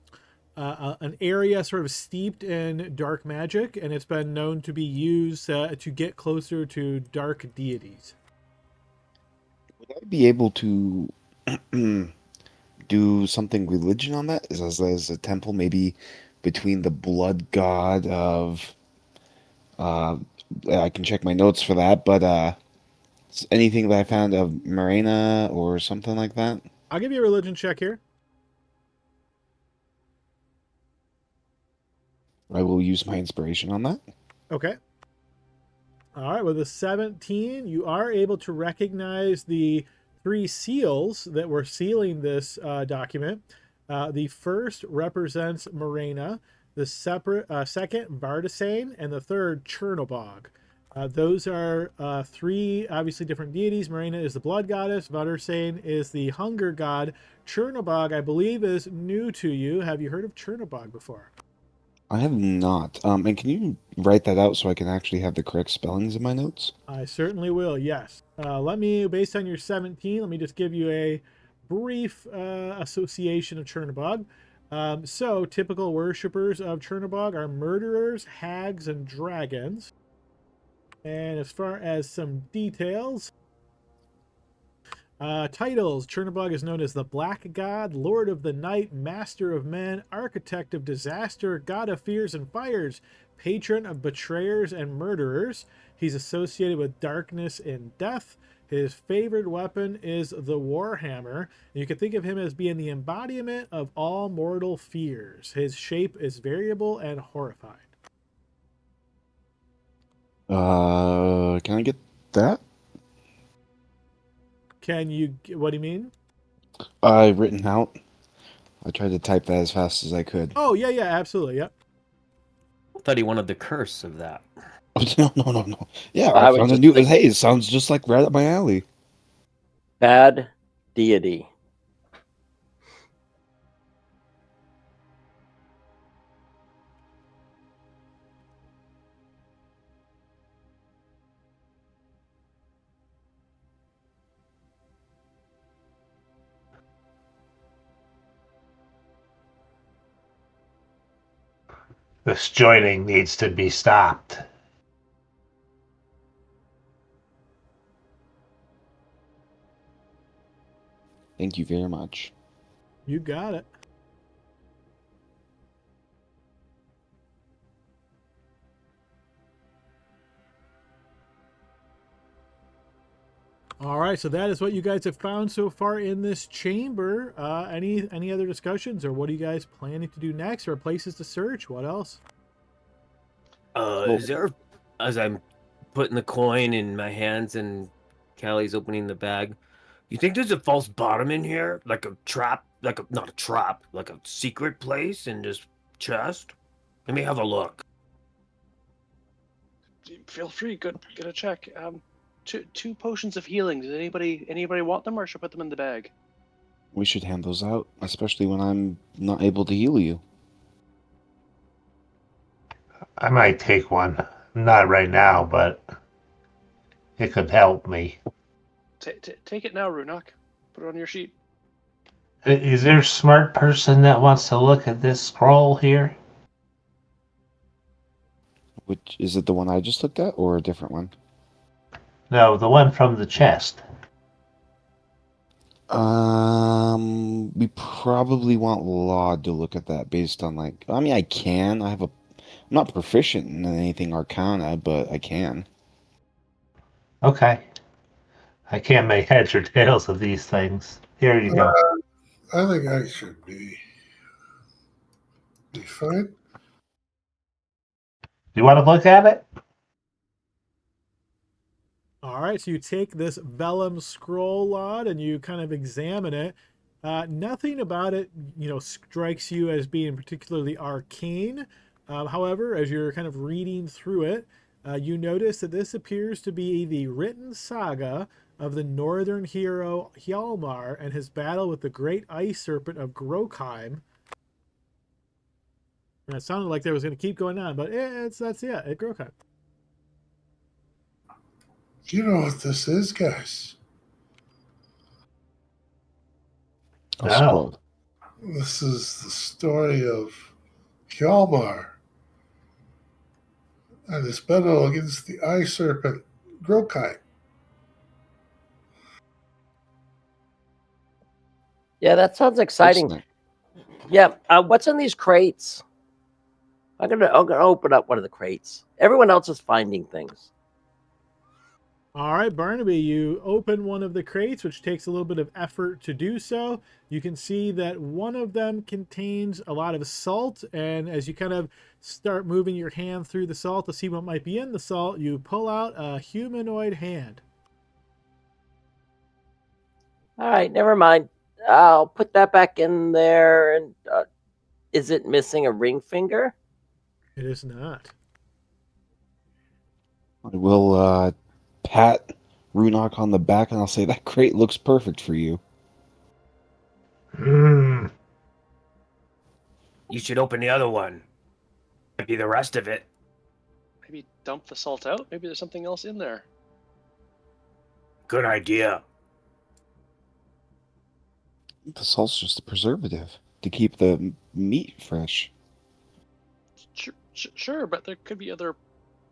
Speaker 1: area sort of steeped in dark magic, and it's been known to be used to get closer to dark deities.
Speaker 4: Would I be able to do something religion on that? As a temple, maybe between the blood god of... I can check my notes for that, but anything that I found of Marina or something like that?
Speaker 1: I'll give you a religion check here.
Speaker 4: I will use my inspiration on that.
Speaker 1: Okay. All right, with a 17, you are able to recognize the 3 seals that were sealing this document. The first represents Marina, the second Vardasane, and the third Chernobog. Those are 3 obviously different deities. Marina is the blood goddess. Vardasane is the hunger god. Chernobog, I believe, is new to you. Have you heard of Chernobog before?
Speaker 4: I have not. And can you write that out so I can actually have the correct spellings in my notes?
Speaker 1: I certainly will, yes. Based on your 17, let me just give you a brief association of Chernobog. So, typical worshippers of Chernobog are murderers, hags, and dragons. And as far as some details, titles, Chernobog is known as the Black God, Lord of the Night, Master of Men, Architect of Disaster, God of Fears and Fires, Patron of Betrayers and Murderers. He's associated with darkness and death. His favorite weapon is the Warhammer. You can think of him as being the embodiment of all mortal fears. His shape is variable and horrifying.
Speaker 4: Can I get that?
Speaker 1: Can you? What do you mean?
Speaker 4: Written out. I tried to type that as fast as I could.
Speaker 1: Oh, yeah, absolutely, yep.
Speaker 7: I thought he wanted the curse of that.
Speaker 4: Oh, no. Yeah,
Speaker 6: I
Speaker 4: I
Speaker 6: was
Speaker 4: found a
Speaker 6: just
Speaker 4: new.
Speaker 6: thinking-
Speaker 4: Hey, it sounds just like right up my alley.
Speaker 6: Bad deity.
Speaker 8: This joining needs to be stopped.
Speaker 4: Thank you very much.
Speaker 1: You got it. All right, so that is what you guys have found so far in this chamber. Any other discussions, or what are you guys planning to do next, or places to search? What else?
Speaker 7: Is there, as I'm putting the coin in my hands and Callie's opening the bag, you think there's a false bottom in here? Like a trap? Not a trap, like a secret place in this chest? Let me have a look.
Speaker 3: Feel free, get a check. Two potions of healing. Does anybody want them, or should I put them in the bag?
Speaker 4: We should hand those out, especially when I'm not able to heal you.
Speaker 8: I might take one. Not right now, but it could help me.
Speaker 3: Take it now, Runok. Put it on your sheet.
Speaker 8: Is there a smart person that wants to look at this scroll here?
Speaker 4: Which is it? The one I just looked at, or a different one?
Speaker 8: No, the one from the chest.
Speaker 4: We probably want Laud to look at that based on I mean, I can. I'm not proficient in anything Arcana, but I can.
Speaker 8: Okay. I can't make heads or tails of these things. Here you go.
Speaker 5: I think I should be fine.
Speaker 8: You want to look at it?
Speaker 1: All right, so you take this vellum scroll, Laud, and you kind of examine it. Nothing about it, strikes you as being particularly arcane. However, as you're kind of reading through it, you notice that this appears to be the written saga of the northern hero Hjalmar and his battle with the great ice serpent of Grokheim. And it sounded like there was going to keep going on, but that's at Grokheim.
Speaker 5: Do you know what this is, guys?
Speaker 4: A
Speaker 8: No.
Speaker 4: scroll.
Speaker 5: This is the story of Hjalmar and his battle against the ice serpent Grokheim.
Speaker 6: Yeah, that sounds exciting.
Speaker 4: Excellent.
Speaker 6: Yeah, what's in these crates? I'm gonna open up one of the crates. Everyone else is finding things.
Speaker 1: All right, Barnaby, you open one of the crates, which takes a little bit of effort to do so. You can see that one of them contains a lot of salt, and as you kind of start moving your hand through the salt to see what might be in the salt, you pull out a humanoid hand.
Speaker 6: All right, never mind. I'll put that back in there. And is it missing a ring finger?
Speaker 1: It is not.
Speaker 4: I will pat Runok on the back, and I'll say that crate looks perfect for you.
Speaker 8: Hmm.
Speaker 7: You should open the other one. Might be the rest of it.
Speaker 3: Maybe dump the salt out. Maybe there's something else in there.
Speaker 7: Good idea.
Speaker 4: The salt's just a preservative to keep the meat fresh.
Speaker 3: Sure, but there could be other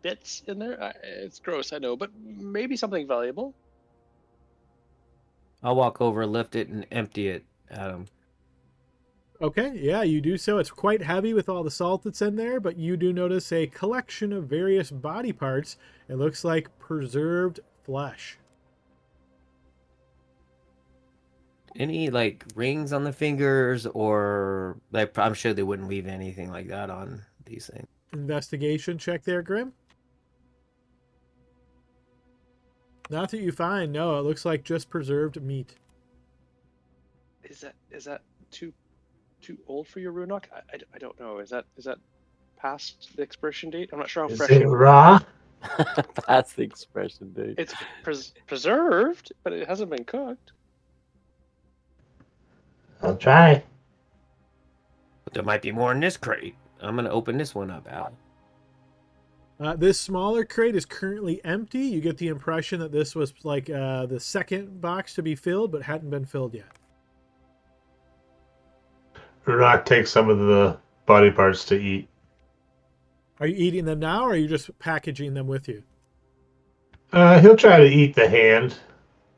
Speaker 3: bits in there. It's gross, I know, but maybe something valuable.
Speaker 7: I'll walk over, lift it, and empty it at him.
Speaker 1: Okay, yeah, you do so. It's quite heavy with all the salt that's in there, but you do notice a collection of various body parts. It looks like preserved flesh.
Speaker 7: any like rings on the fingers, or like I'm sure they wouldn't leave anything like that on these things.
Speaker 1: Investigation check there, Grim. Not that you find. No, it looks like just preserved meat.
Speaker 3: Is that too old for your Runok? I don't know. Is that past the expiration date? I'm not sure how
Speaker 8: Is
Speaker 3: fresh
Speaker 8: it
Speaker 3: it would.
Speaker 8: raw?
Speaker 6: That's the expression, dude.
Speaker 3: It's preserved, but it hasn't been cooked.
Speaker 8: I'll try.
Speaker 7: But there might be more in this crate. I'm gonna open this one up, Al.
Speaker 1: This smaller crate is currently empty. You get the impression that this was like the second box to be filled, but hadn't been filled yet.
Speaker 8: Rock takes some of the body parts to eat.
Speaker 1: Are you eating them now, or are you just packaging them with you?
Speaker 8: He'll try to eat the hand.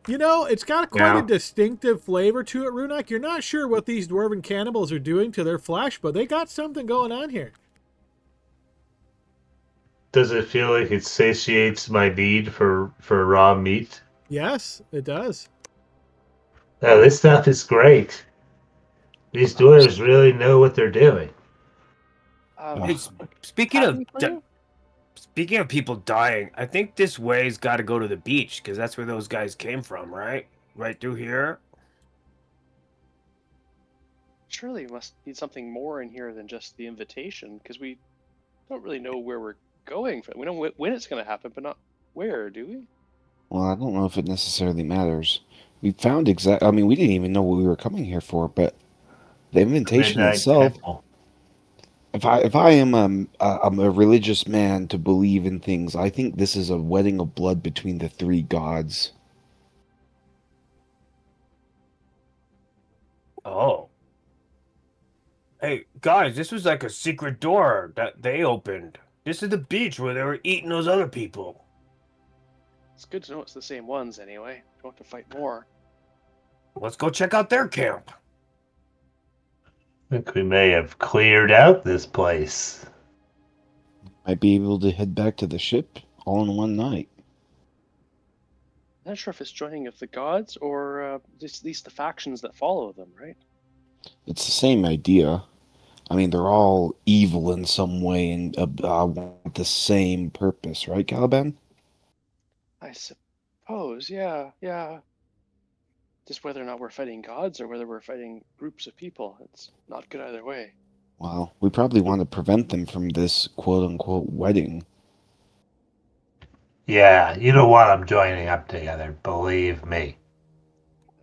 Speaker 1: You know, it's got quite
Speaker 8: Yeah.
Speaker 1: a distinctive flavor to it, Runak. You're not sure what these dwarven cannibals are doing to their flesh, but they got something going on here.
Speaker 8: Does it feel like it satiates my need for raw meat?
Speaker 1: Yes, it does.
Speaker 8: Oh, this stuff is great. These dwarves really know what they're doing.
Speaker 7: Hey, speaking of speaking of people dying, I think this way's got to go to the beach because that's where those guys came from, right? Right through here.
Speaker 3: Surely we must need something more in here than just the invitation, because we don't really know where we're going. We know when it's going to happen, but not where, do we?
Speaker 4: Well, I don't know if it necessarily matters. We found I mean, we didn't even know what we were coming here for, but the invitation
Speaker 8: Midnight
Speaker 4: itself.
Speaker 8: Temple.
Speaker 4: If I am I'm a religious man to believe in things, I think this is a wedding of blood between the three gods.
Speaker 7: Oh. Hey, guys, this was like a secret door that they opened. This is the beach where they were eating those other people.
Speaker 3: It's good to know it's the same ones anyway. Don't have to fight more.
Speaker 7: Let's go check out their camp.
Speaker 8: I think we may have cleared out this place.
Speaker 4: Might be able to head back to the ship all in one night.
Speaker 3: I'm not sure if it's joining of the gods or just at least the factions that follow them, right?
Speaker 4: It's the same idea. I mean, they're all evil in some way and want the same purpose, right, Caliban?
Speaker 3: I suppose, yeah. Just whether or not we're fighting gods or whether we're fighting groups of people, it's not good either way.
Speaker 4: Well, we probably want to prevent them from this quote-unquote wedding.
Speaker 8: Yeah, you don't want them joining up together, believe me.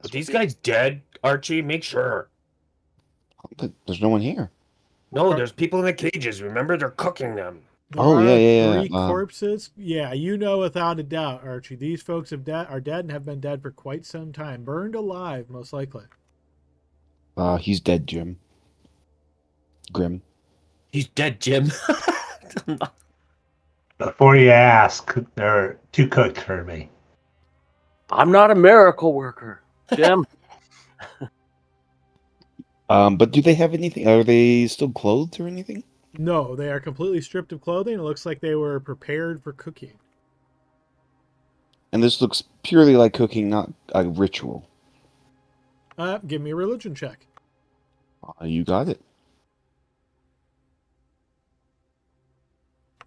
Speaker 7: Are these guys dead, Archie? Make sure.
Speaker 4: But there's no one here.
Speaker 7: No, there's people in the cages. Remember, they're cooking them.
Speaker 4: Oh,
Speaker 1: There
Speaker 4: yeah.
Speaker 1: are 3 corpses. Yeah, you know without a doubt, Archie. These folks are dead and have been dead for quite some time. Burned alive, most likely.
Speaker 4: He's dead, Jim. Grim.
Speaker 7: He's dead, Jim.
Speaker 8: Before you ask, there are 2 cooked for me.
Speaker 6: I'm not a miracle worker, Jim.
Speaker 4: But do they have anything? Are they still clothed or anything?
Speaker 1: No, they are completely stripped of clothing. It looks like they were prepared for cooking.
Speaker 4: And this looks purely like cooking, not a ritual.
Speaker 1: Give me a religion check.
Speaker 4: You got it.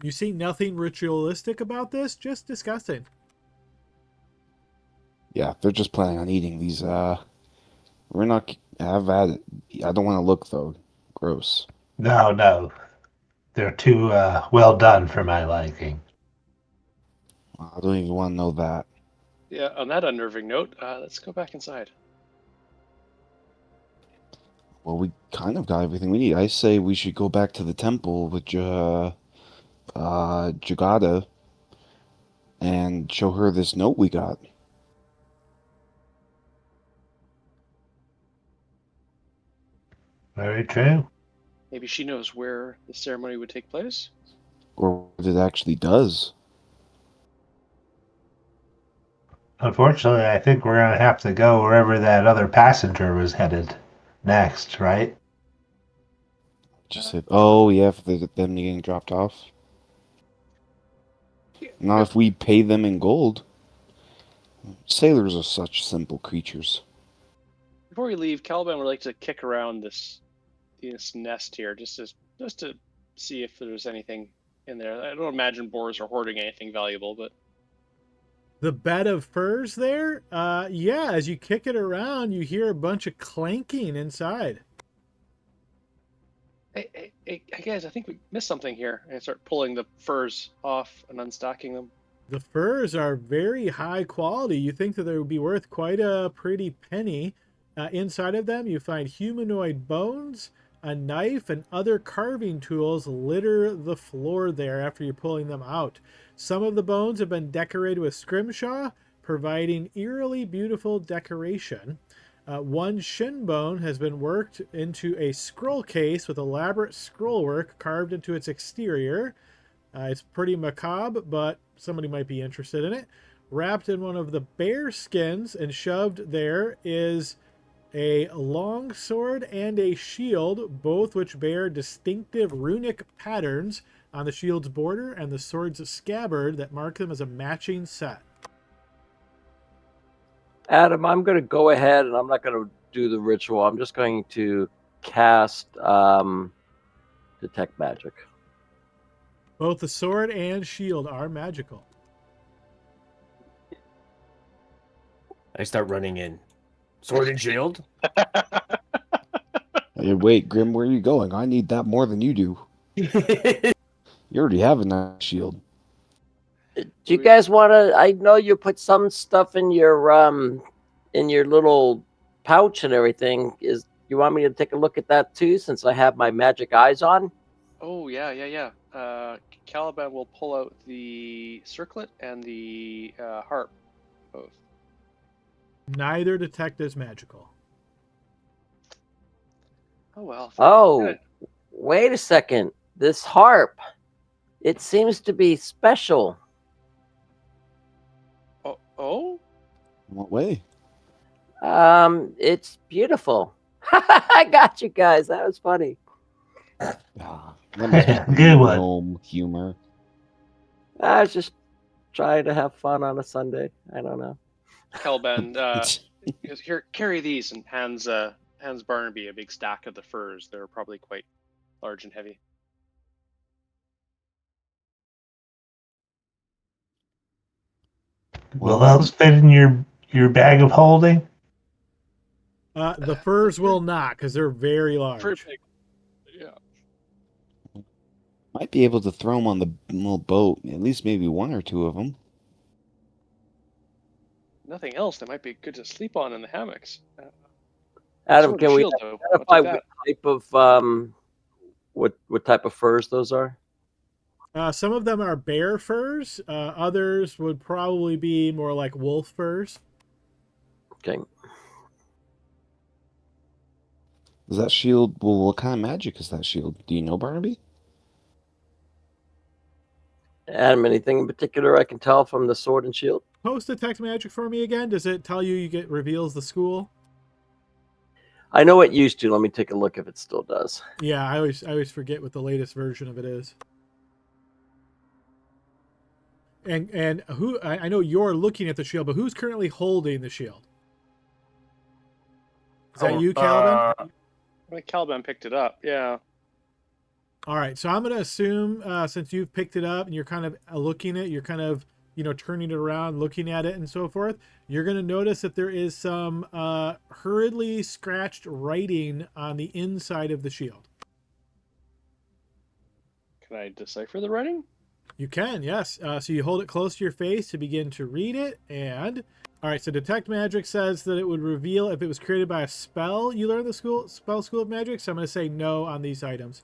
Speaker 1: You see nothing ritualistic about this, just disgusting.
Speaker 4: Yeah, they're just planning on eating these. We're not. Have at it. I don't want to look though. Gross.
Speaker 8: No. They're too well done for my liking.
Speaker 4: I don't even want to know that.
Speaker 3: Yeah, on that unnerving note, let's go back inside.
Speaker 4: Well, we kind of got everything we need. I say we should go back to the temple with Jagada and show her this note we got.
Speaker 8: Very true.
Speaker 3: Maybe she knows where the ceremony would take place.
Speaker 4: Or what it actually does.
Speaker 8: Unfortunately, I think we're going to have to go wherever that other passenger was headed next, right?
Speaker 4: Just said, oh yeah, for them getting dropped off. Not if we pay them in gold. Sailors are such simple creatures.
Speaker 3: Before we leave, Caliban would like to kick around this nest here, just to see if there's anything in there. I don't imagine boars are hoarding anything valuable, but
Speaker 1: The bed of furs there? Yeah, as you kick it around, you hear a bunch of clanking inside.
Speaker 3: hey, guys, I think we missed something here. And I start pulling the furs off and unstacking them.
Speaker 1: The furs are very high quality. You think that they would be worth quite a pretty penny. Inside of them, you find humanoid bones, a knife, and other carving tools litter the floor there after you're pulling them out. Some of the bones have been decorated with scrimshaw, providing eerily beautiful decoration. One shin bone has been worked into a scroll case with elaborate scrollwork carved into its exterior. It's pretty macabre, but somebody might be interested in it. Wrapped in one of the bear skins and shoved there is a long sword and a shield, both which bear distinctive runic patterns on the shield's border and the sword's scabbard that mark them as a matching set.
Speaker 6: Adam, I'm going to go ahead and I'm not going to do the ritual. I'm just going to cast Detect Magic.
Speaker 1: Both the sword and shield are magical.
Speaker 7: I start running in. Sword and shield?
Speaker 4: Hey, wait, Grim, where are you going? I need that more than you do. You already have a nice shield.
Speaker 6: Do you guys want to? I know you put some stuff in your little pouch and everything. You want me to take a look at that too, since I have my magic eyes on?
Speaker 3: Oh yeah. Caliban will pull out the circlet and the harp, both.
Speaker 1: Neither detect as magical.
Speaker 3: Oh well.
Speaker 6: Oh, wait a second. This harp, it seems to be special.
Speaker 3: Oh?
Speaker 4: In what way?
Speaker 6: It's beautiful. I got you guys. That was funny.
Speaker 4: Ah, that must be
Speaker 8: Good one.
Speaker 4: gnome humor.
Speaker 6: I was just trying to have fun on a Sunday. I don't know.
Speaker 3: Caliban, goes, here, carry these, and hands Barnaby a big stack of the furs. They're probably quite large and heavy.
Speaker 8: Will those fit in your bag of holding?
Speaker 1: The furs will not, because they're very large.
Speaker 3: Perfect. Yeah.
Speaker 4: Might be able to throw them on the little boat. At least maybe one or two of them.
Speaker 3: Nothing else. They might be good to sleep on in the hammocks.
Speaker 6: Adam,
Speaker 3: Sword
Speaker 6: can
Speaker 3: and
Speaker 6: we
Speaker 3: shield, though.
Speaker 6: identify
Speaker 3: I'll take
Speaker 6: what type of furs those are?
Speaker 1: Some of them are bear furs. Others would probably be more like wolf furs.
Speaker 6: Okay.
Speaker 4: Is that shield? Well, what kind of magic is that shield? Do you know, Barnaby?
Speaker 6: Adam, anything in particular I can tell from the sword and shield?
Speaker 1: Post detect magic for me again. Does it tell you get reveals the school?
Speaker 6: I know it used to. Let me take a look if it still does.
Speaker 1: Yeah, I always forget what the latest version of it is. And who I know you're looking at the shield, but who's currently holding the shield? Is that you, Caliban?
Speaker 3: I think Caliban picked it up. Yeah.
Speaker 1: All right, so I'm going to assume since you've picked it up and you're kind of looking at it, you're kind of, turning it around, looking at it and so forth, you're going to notice that there is some hurriedly scratched writing on the inside of the shield.
Speaker 3: Can I decipher the writing?
Speaker 1: You can, yes. So you hold it close to your face to begin to read it. And, all right, so Detect Magic says that it would reveal if it was created by a spell you learn the spell school of magic. So I'm going to say no on these items.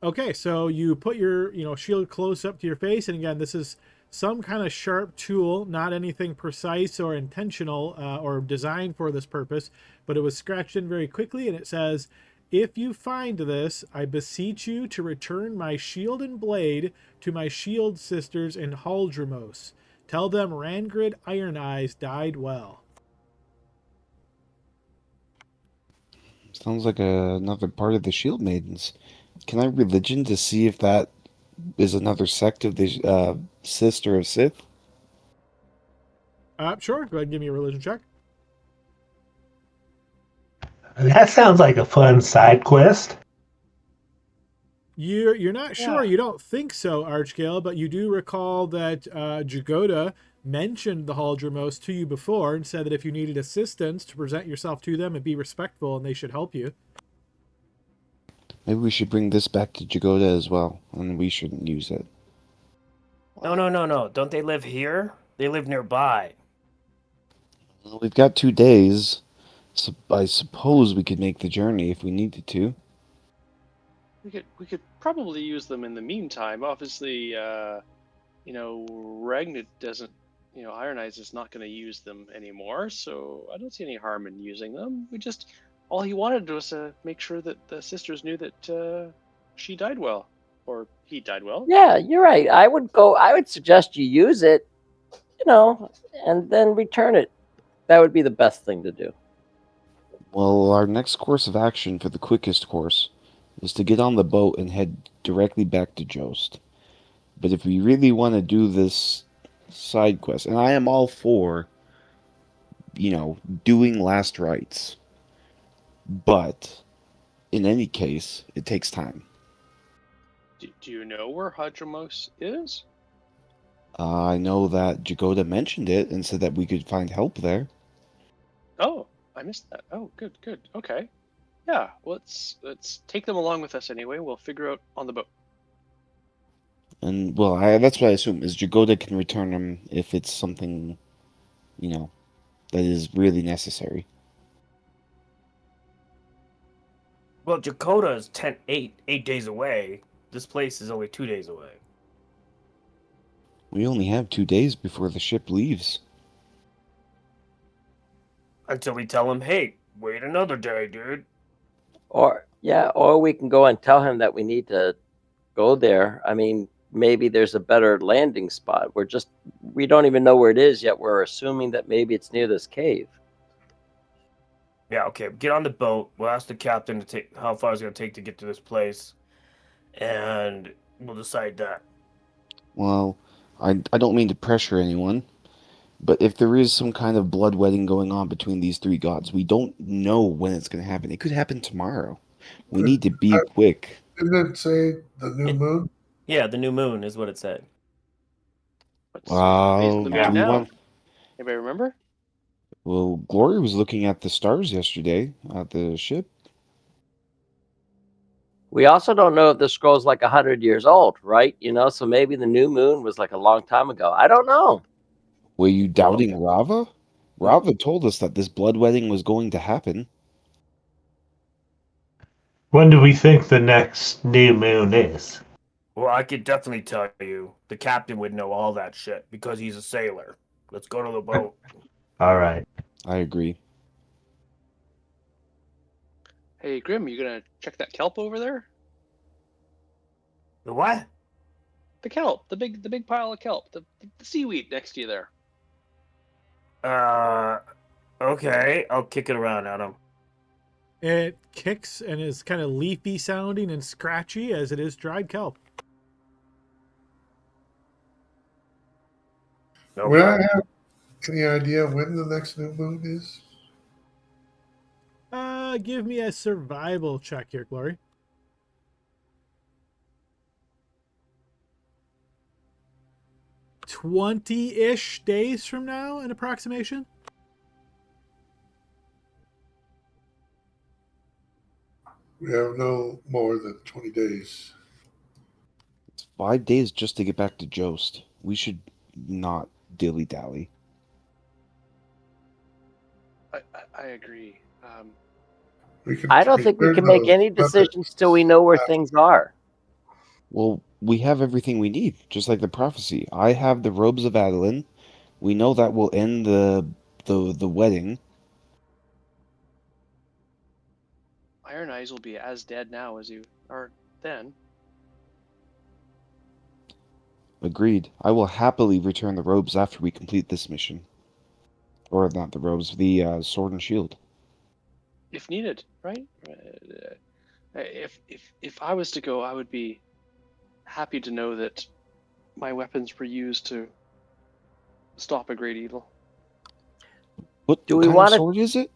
Speaker 1: Okay, so you put your shield close up to your face, and again, this is some kind of sharp tool, not anything precise or intentional or designed for this purpose, but it was scratched in very quickly, and it says, "If you find this, I beseech you to return my shield and blade to my shield sisters in Haldremos. Tell them Rangrid Iron Eyes died well."
Speaker 4: Sounds like another part of the Shield Maidens. Can I religion to see if that is another sect of the Sister of Sith?
Speaker 1: Sure. Go ahead and give me a religion check.
Speaker 8: That sounds like a fun side quest.
Speaker 1: You're not sure.
Speaker 3: Yeah.
Speaker 1: You don't think so, Archgale, but you do recall that Jagoda mentioned the Haldromos to you before and said that if you needed assistance to present yourself to them and be respectful, and they should help you.
Speaker 4: Maybe we should bring this back to Jagoda as well, and we shouldn't use it.
Speaker 7: No. Don't they live here? They live nearby.
Speaker 4: Well, we've got 2 days, so I suppose we could make the journey if we needed to.
Speaker 3: We could probably use them in the meantime. Obviously, Ragnar doesn't, Iron Eyes is not going to use them anymore, so I don't see any harm in using them. All he wanted was to make sure that the sisters knew that she died well, or he died well.
Speaker 6: Yeah, you're right. I would suggest you use it, and then return it. That would be the best thing to do.
Speaker 4: Well, our next course of action for the quickest course is to get on the boat and head directly back to Jost. But if we really want to do this side quest, and I am all for, doing last rites, but in any case, it takes time.
Speaker 3: Do you know where Hadromos is?
Speaker 4: I know that Jagoda mentioned it and said that we could find help there.
Speaker 3: Oh, I missed that. Oh, good. Okay. Yeah, let's take them along with us anyway. We'll figure out on the boat.
Speaker 4: And, well, that's what I assume, is Jagoda can return them if it's something, that is really necessary.
Speaker 7: Well, Dakota is 8 days away. This place is only 2 days away.
Speaker 4: We only have 2 days before the ship leaves.
Speaker 7: Until we tell him, hey, wait another day, dude.
Speaker 6: Or we can go and tell him that we need to go there. I mean, maybe there's a better landing spot. We don't even know where it is yet. We're assuming that maybe it's near this cave.
Speaker 7: Yeah, okay, get on the boat. We'll ask the captain how far it's going to take to get to this place. And we'll decide that.
Speaker 4: Well, I don't mean to pressure anyone, but if there is some kind of bloodletting going on between these 3 gods, we don't know when it's going to happen. It could happen tomorrow. We need to be quick.
Speaker 5: Didn't it say the new moon?
Speaker 7: Yeah, the new moon is what it said.
Speaker 3: What's the phase of the
Speaker 8: yeah.
Speaker 3: moon
Speaker 4: we
Speaker 3: now?
Speaker 4: want?
Speaker 3: Anybody remember?
Speaker 4: Well, Glory was looking at the stars yesterday at the ship.
Speaker 6: We also don't know if the scroll's like 100 years old, right? So maybe the new moon was like a long time ago. I don't know.
Speaker 4: Were you doubting Rava? Rava told us that this bloodletting was going to happen.
Speaker 8: When do we think the next new moon is?
Speaker 7: Well, I could definitely tell you. The captain would know all that shit because he's a sailor. Let's go to the boat.
Speaker 8: All right.
Speaker 4: I agree.
Speaker 3: Hey, Grim, you gonna check that kelp over there?
Speaker 7: The what?
Speaker 3: The kelp, the big pile of kelp, the seaweed next to you there.
Speaker 7: Okay. I'll kick it around, Adam.
Speaker 1: It kicks and is kind of leafy sounding and scratchy as it is dried kelp.
Speaker 7: No
Speaker 5: Would I
Speaker 7: problem.
Speaker 5: have any idea when the next new moon is?
Speaker 1: Give me a survival check here, Glory. $20-ish days from now, an approximation.
Speaker 5: We have no more than 20 days.
Speaker 4: It's 5 days just to get back to Jost. We should not dilly-dally.
Speaker 3: I agree.
Speaker 6: I don't think we can make any decisions till we know where things are.
Speaker 4: Well, we have everything we need, just like the prophecy. I have the robes of Adeline. We know that will end the wedding.
Speaker 3: Iron Eyes will be as dead now as you are then.
Speaker 4: Agreed. I will happily return the robes after we complete this mission. Or not the robes, the sword and shield.
Speaker 3: If needed, right? If I was to go, I would be happy to know that my weapons were used to stop a great evil.
Speaker 4: What
Speaker 6: Do we
Speaker 4: kind of
Speaker 6: wanna-
Speaker 4: sword is it?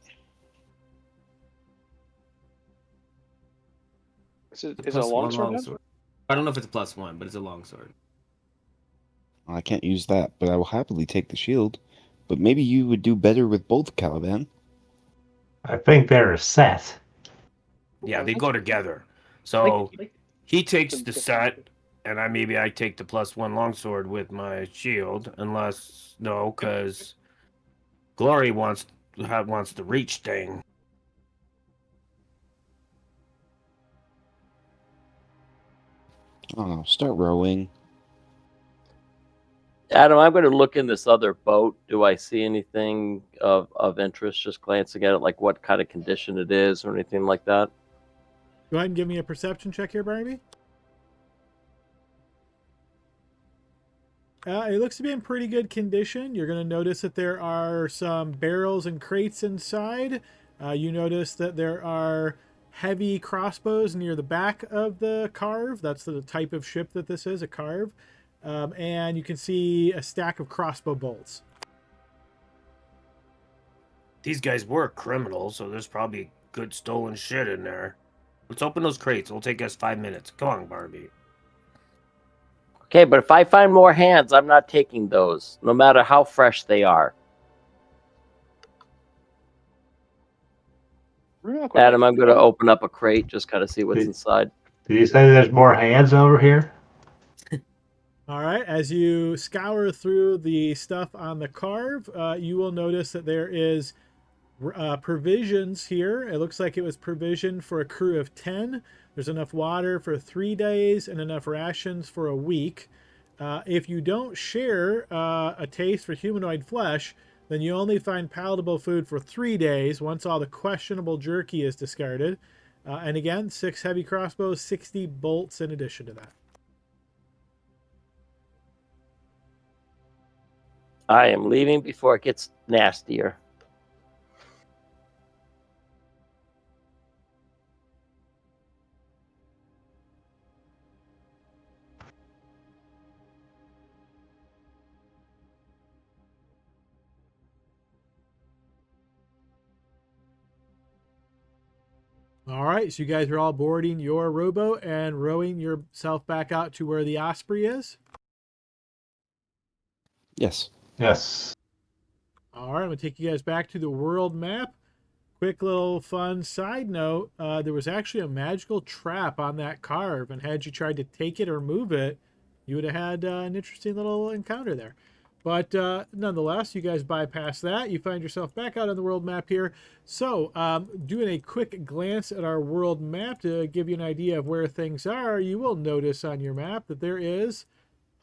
Speaker 3: Is it a
Speaker 7: Plus one
Speaker 3: longsword now?
Speaker 7: longsword. I don't know if it's a +1, but it's a longsword.
Speaker 4: I can't use that, but I will happily take the shield. But maybe you would do better with both, Caliban.
Speaker 8: I think they're a set.
Speaker 7: Yeah, they go together. So he takes the set, and I take the +1 longsword with my shield, unless no, because Glory wants the reach thing.
Speaker 4: Oh, start rowing.
Speaker 6: Adam, I'm going to look in this other boat. Do I see anything of interest? Just glancing at it, like what kind of condition it is or anything like that.
Speaker 1: Go ahead and give me a perception check here, Barbie. It looks to be in pretty good condition. You're going to notice that there are some barrels and crates inside. You notice that there are heavy crossbows near the back of the carve. That's the type of ship that this is, a carve. And you can see a stack of crossbow bolts.
Speaker 7: These guys were criminals, so there's probably good stolen shit in there. Let's open those crates. It'll take us 5 minutes. Come on, Barbie.
Speaker 6: Okay, but if I find more hands, I'm not taking those, no matter how fresh they are. Adam, I'm going to open up a crate, just kind of see what's inside.
Speaker 8: Did you say there's more hands over here?
Speaker 1: All right, as you scour through the stuff on the carve, you will notice that there is provisions here. It looks like it was provisioned for a crew of 10. There's enough water for 3 days and enough rations for a week. If you don't share a taste for humanoid flesh, then you only find palatable food for 3 days once all the questionable jerky is discarded. And again, 6 heavy crossbows, 60 bolts in addition to that.
Speaker 6: I am leaving before it gets nastier.
Speaker 1: All right, so you guys are all boarding your rowboat and rowing yourself back out to where the Osprey is?
Speaker 4: Yes.
Speaker 8: Yes.
Speaker 1: All right, I'm going to take you guys back to the world map. Quick little fun side note, there was actually a magical trap on that carve, and had you tried to take it or move it, you would have had an interesting little encounter there. But nonetheless, you guys bypass that. You find yourself back out on the world map here. So doing a quick glance at our world map to give you an idea of where things are, you will notice on your map that there is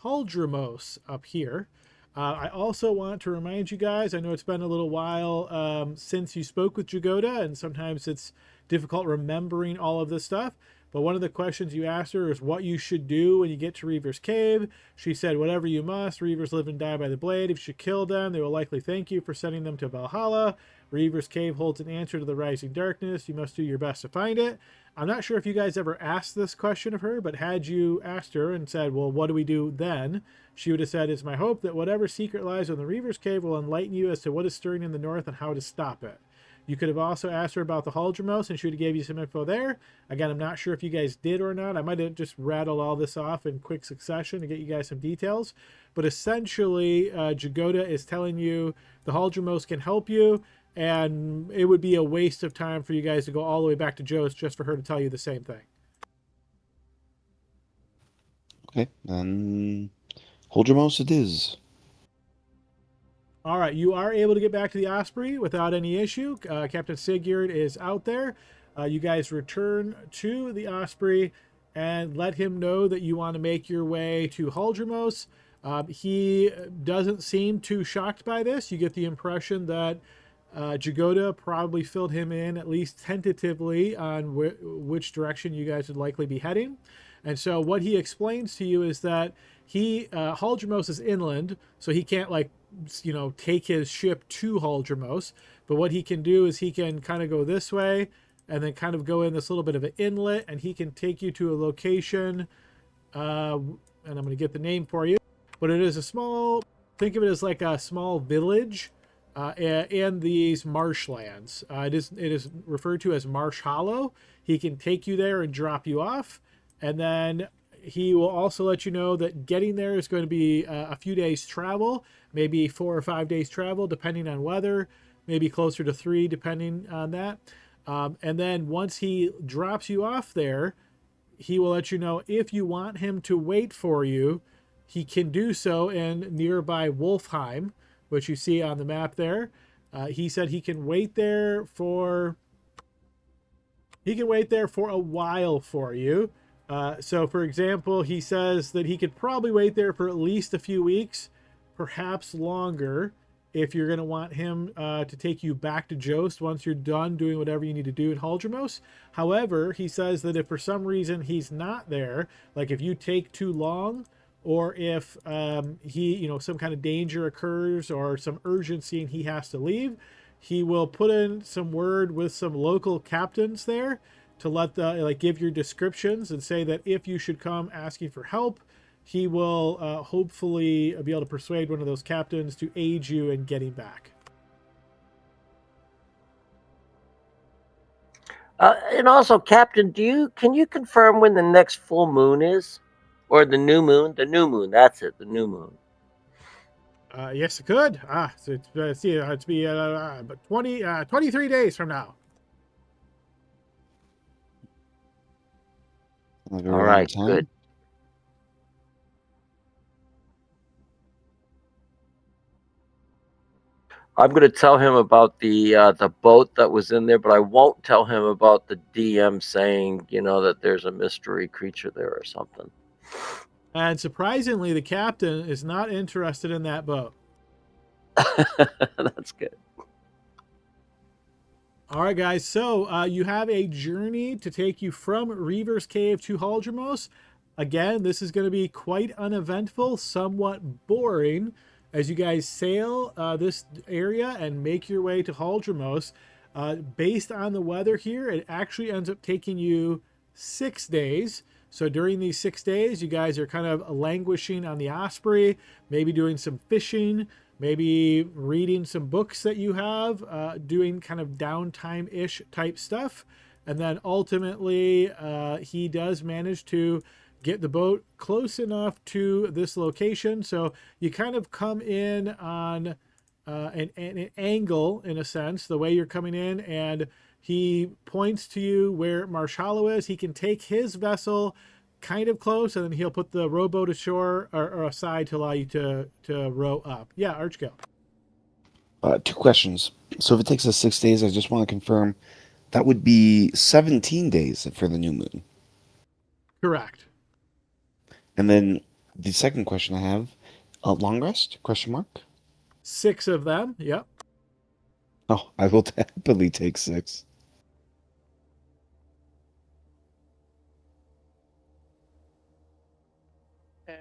Speaker 1: Huldromos up here. I also want to remind you guys, I know it's been a little while since you spoke with Jagoda, and sometimes it's difficult remembering all of this stuff. But one of the questions you asked her is what you should do when you get to Reaver's Cave. She said, whatever you must. Reavers live and die by the blade. If you kill them, they will likely thank you for sending them to Valhalla. Reaver's Cave holds an answer to the rising darkness. You must do your best to find it. I'm not sure if you guys ever asked this question of her, but had you asked her and said, well, what do we do then? She would have said, it's my hope that whatever secret lies in the Reaver's Cave will enlighten you as to what is stirring in the north and how to stop it. You could have also asked her about the Huldromos, and she would have gave you some info there. Again, I'm not sure if you guys did or not. I might have just rattled all this off in quick succession to get you guys some details. But essentially, Jagoda is telling you the Huldromos can help you, and it would be a waste of time for you guys to go all the way back to Joe's just for her to tell you the same thing.
Speaker 4: Okay, then Huldromos it is.
Speaker 1: All right, you are able to get back to the Osprey without any issue. Captain Sigurd is out there. You guys return to the Osprey and let him know that you want to make your way to Huldromos. He doesn't seem too shocked by this. You get the impression that Jagoda probably filled him in, at least tentatively, on which direction you guys would likely be heading. And so what he explains to you is that Huldromos is inland, so he can't take his ship to Huldromos. But what he can do is he can kind of go this way and then kind of go in this little bit of an inlet, and he can take you to a location, and I'm going to get the name for you. But it is think of it as like a small village in these marshlands. It is referred to as Marsh Hollow. He can take you there and drop you off, and then he will also let you know that getting there is going to be a few days travel, maybe 4 or 5 days travel, depending on weather, maybe closer to 3, depending on that. And then once he drops you off there, he will let you know if you want him to wait for you, he can do so in nearby Wolfheim, which you see on the map there. He said he can wait there for a while for you. So for example, he says that he could probably wait there for at least a few weeks, perhaps longer, if you're going to want him to take you back to Jost once you're done doing whatever you need to do in Haldremos. However, he says that if for some reason he's not there, like if you take too long, or if some kind of danger occurs or some urgency and he has to leave, he will put in some word with some local captains there to let give your descriptions and say that if you should come asking for help, he will hopefully be able to persuade one of those captains to aid you in getting back.
Speaker 6: And also, Captain, can you confirm when the next full moon is, or the new moon? The new moon. That's it. The new moon.
Speaker 1: Yes, it could. So it's be 23 days from now.
Speaker 6: All right, good. I'm going to tell him about the boat that was in there, but I won't tell him about the DM saying, that there's a mystery creature there or something.
Speaker 1: And surprisingly, the captain is not interested in that boat.
Speaker 6: That's good.
Speaker 1: All right, guys. So you have a journey to take you from Reaver's Cave to Haldremos. Again, this is going to be quite uneventful, somewhat boring, as you guys sail this area and make your way to Haldremos. Based on the weather here, it actually ends up taking you 6 days. So during these 6 days, you guys are kind of languishing on the Osprey, maybe doing some fishing, maybe reading some books that you have, doing kind of downtime-ish type stuff. And then ultimately, he does manage to get the boat close enough to this location. So you kind of come in on an angle, in a sense, the way you're coming in, and he points to you where Marsh Hollow is. He can take his vessel kind of close, and then he'll put the rowboat ashore or aside to allow you to row up. Yeah, Archgill.
Speaker 4: 2 questions. So if it takes us 6 days, I just want to confirm that would be 17 days for the new moon.
Speaker 1: Correct.
Speaker 4: And then the second question I have, long rest? Question mark.
Speaker 1: 6 of them. Yep.
Speaker 4: Oh, I will happily take 6.
Speaker 3: And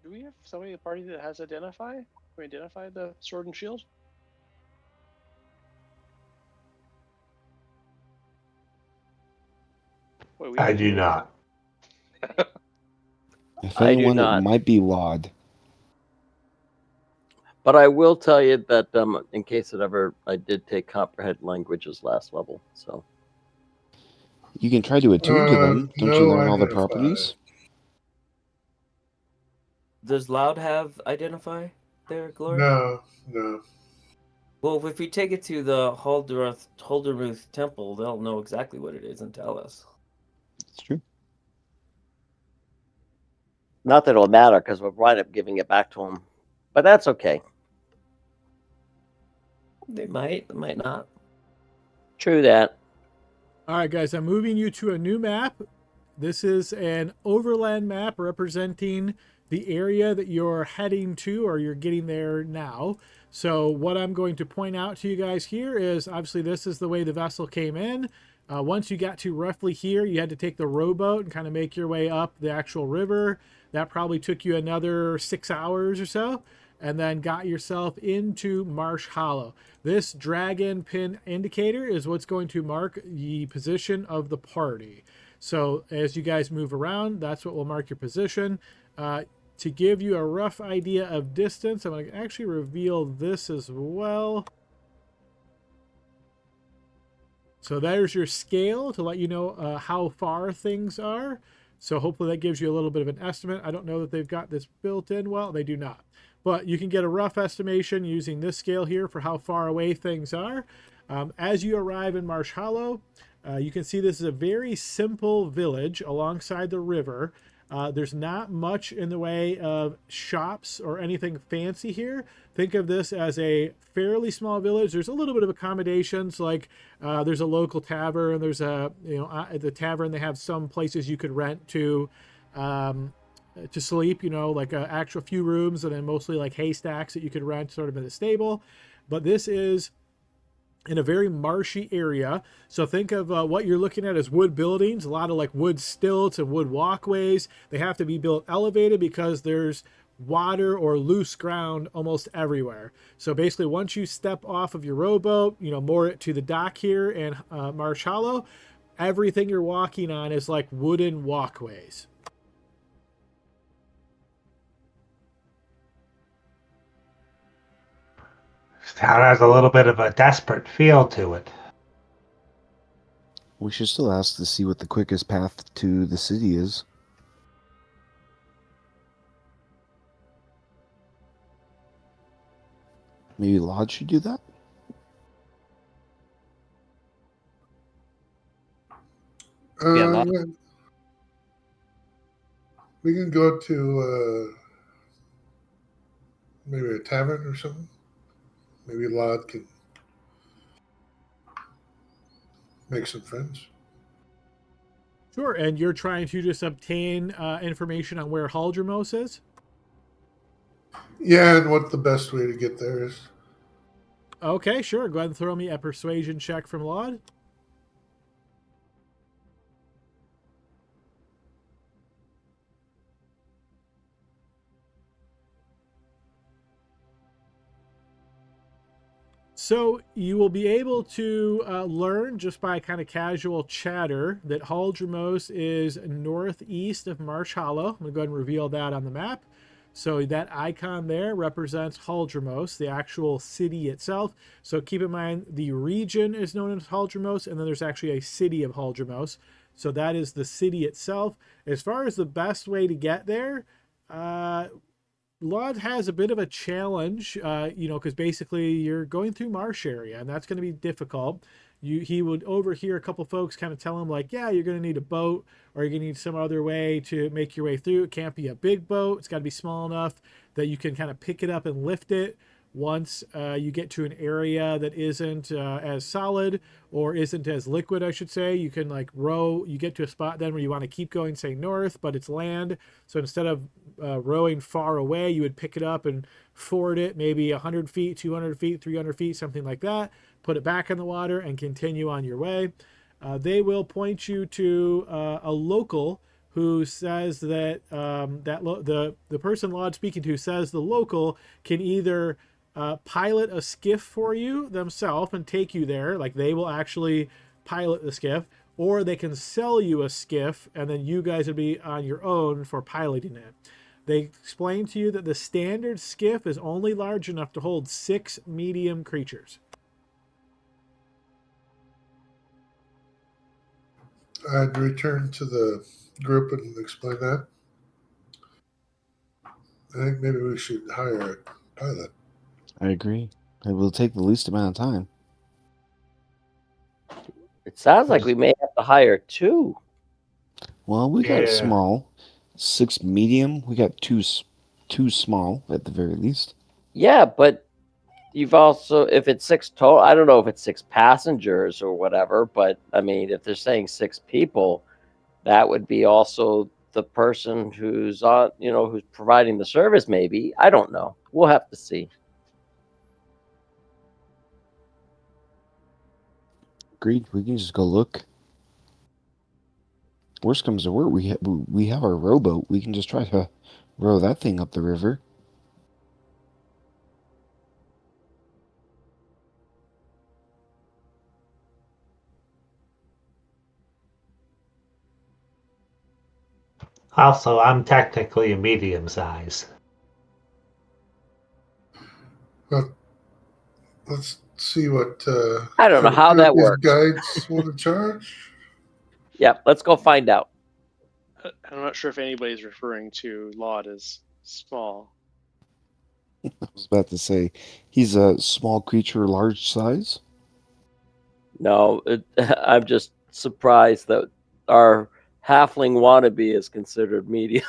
Speaker 3: do we have somebody in the party that has identify? Can we identify the sword and shield? Wait,
Speaker 8: I do not.
Speaker 4: If
Speaker 6: I do
Speaker 4: anyone,
Speaker 6: not.
Speaker 4: it might be Laud.
Speaker 6: But I will tell you that in case I did take comprehend languages last level. So
Speaker 4: You can try to attune to them. Don't you
Speaker 5: No
Speaker 4: learn all the
Speaker 5: identify.
Speaker 4: properties?
Speaker 7: Does Loud have identify there, Glory?
Speaker 5: No.
Speaker 7: Well, if we take it to the Holdermuth Temple, they'll know exactly what it is and tell us.
Speaker 4: It's true.
Speaker 6: not that it'll matter because we'll wind up giving it back to them, but that's okay.
Speaker 7: They might not.
Speaker 6: True that.
Speaker 1: All right, guys, I'm moving you to a new map. This is an overland map representing the area that you're heading to or you're getting there now. So what I'm going to point out to you guys here is obviously this is the way the vessel came in. Once you got to roughly here, you had to take the rowboat and kind of make your way up the actual river. That probably took you another 6 hours or so, and then got yourself into Marsh Hollow. This dragon pin indicator is what's going to mark the position of the party. So as you guys move around, that's what will mark your position. to give you a rough idea of distance, I'm going to actually reveal this as well. So there's your scale to let you know how far things are. So hopefully that gives you a little bit of an estimate. I don't know that they've got this built in. Well, they do not. But you can get a rough estimation using this scale here for how far away things are. As you arrive in Marsh Hollow, you can see this is a very simple village alongside the river. There's not much in the way of shops or anything fancy here. Think of this as a fairly small village. There's a little bit of accommodations, like there's a local tavern. There's at the tavern they have some places you could rent to sleep. Like actual few rooms, and then mostly like haystacks that you could rent, sort of in a stable. But this is in a very marshy area. So think of what you're looking at as wood buildings, a lot of like wood stilts and wood walkways. They have to be built elevated because there's water or loose ground almost everywhere. So basically once you step off of your rowboat, moor it to the dock here in Marsh Hollow, everything you're walking on is like wooden walkways.
Speaker 8: This town has a little bit of a desperate feel to it.
Speaker 4: We should still ask to see what the quickest path to the city is. Maybe Lodge should do that?
Speaker 7: Yeah,
Speaker 5: Yeah. We can go to maybe a tavern or something. Maybe Lod can make some friends.
Speaker 1: Sure, and you're trying to just obtain information on where Haldremos is?
Speaker 5: Yeah, and what the best way to get there is.
Speaker 1: Okay, sure. Go ahead and throw me a persuasion check from Laud. So you will be able to learn just by kind of casual chatter that Haldremos is northeast of Marsh Hollow. I'm going to go ahead and reveal that on the map. So that icon there represents Haldremos, the actual city itself. So keep in mind the region is known as Haldremos, and then there's actually a city of Haldremos. So that is the city itself. As far as the best way to get there, Laud has a bit of a challenge, because basically you're going through marsh area, and that's going to be difficult. He would overhear a couple folks kind of tell him, like, yeah, you're going to need a boat, or you're going to need some other way to make your way through. It can't be a big boat. It's got to be small enough that you can kind of pick it up and lift it once you get to an area that isn't as solid or isn't as liquid, I should say. You can like row, you get to a spot then where you want to keep going, say north, but it's land. So instead of rowing far away, you would pick it up and ford it maybe 100 feet, 200 feet, 300 feet, something like that. Put it back in the water and continue on your way. They will point you to a local who says that the person Laud speaking to says the local can either pilot a skiff for you themselves and take you there, like they will actually pilot the skiff, or they can sell you a skiff and then you guys would be on your own for piloting it. They explain to you that the standard skiff is only large enough to hold 6 medium creatures.
Speaker 5: I'd return to the group and explain that. I think maybe we should hire a pilot.
Speaker 4: I agree. It will take the least amount of time.
Speaker 6: It sounds like we may have to hire 2.
Speaker 4: Well, we got
Speaker 8: Yeah.
Speaker 4: small, 6 medium. We got two small at the very least.
Speaker 6: Yeah, but you've also, if it's 6 total, I don't know if it's 6 passengers or whatever, but I mean, if they're saying 6 people, that would be also the person who's on, who's providing the service, maybe. I don't know. We'll have to see.
Speaker 4: Agreed. We can just go look. Worst comes to worst, we have our rowboat. We can just try to row that thing up the river.
Speaker 8: Also, I'm technically a medium size.
Speaker 5: But let's see what
Speaker 6: I don't know how that
Speaker 5: these
Speaker 6: works.
Speaker 5: guides want to charge.
Speaker 6: Yep, let's go find out.
Speaker 3: I'm not sure if anybody's referring to Laud as small.
Speaker 4: I was about to say, he's a small creature, large size.
Speaker 6: No, I'm just surprised that our halfling wannabe is considered medium.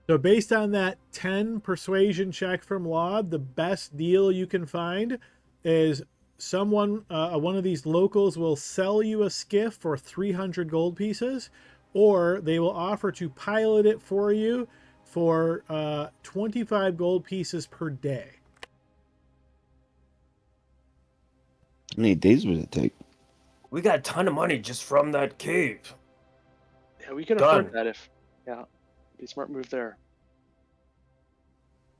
Speaker 1: So based on that 10 persuasion check from Laud, the best deal you can find is someone, one of these locals will sell you a skiff for 300 gold pieces, or they will offer to pilot it for you for 25 gold pieces per day.
Speaker 4: How many days would it take?
Speaker 7: We got a ton of money just from that cave.
Speaker 3: Yeah, we can
Speaker 7: Done.
Speaker 3: afford that if, yeah, be a smart move there.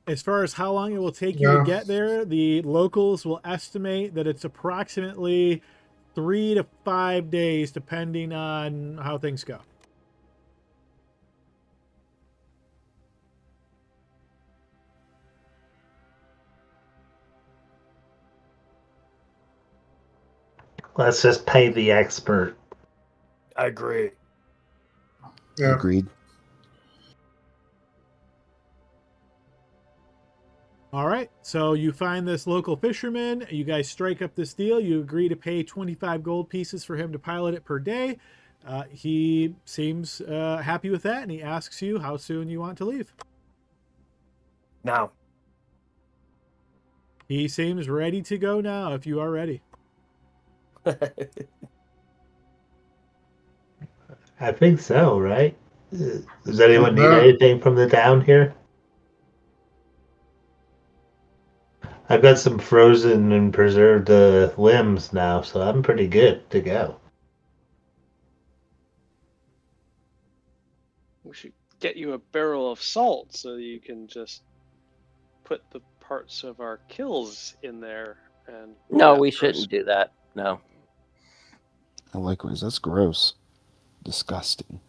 Speaker 1: As far as how long it will take you to
Speaker 5: Yeah.
Speaker 1: get there, the locals will estimate that it's approximately 3 to 5 days, depending on how things go.
Speaker 8: Let's just pay the expert.
Speaker 7: I agree.
Speaker 5: Yeah.
Speaker 4: Agreed.
Speaker 1: All right, so you find this local fisherman. You guys strike up this deal. You agree to pay 25 gold pieces for him to pilot it per day. He seems happy with that, and he asks you how soon you want to leave.
Speaker 7: Now.
Speaker 1: He seems ready to go now, if you are ready.
Speaker 8: I think so, right? Does anyone need
Speaker 5: No.
Speaker 8: anything from the town here? I've got some frozen and preserved limbs now, so I'm pretty good to go.
Speaker 3: We should get you a barrel of salt so you can just put the parts of our kills in there. And
Speaker 6: No,
Speaker 3: yeah,
Speaker 6: we
Speaker 3: gross.
Speaker 6: shouldn't do that. No.
Speaker 4: Likewise, that's gross. Disgusting.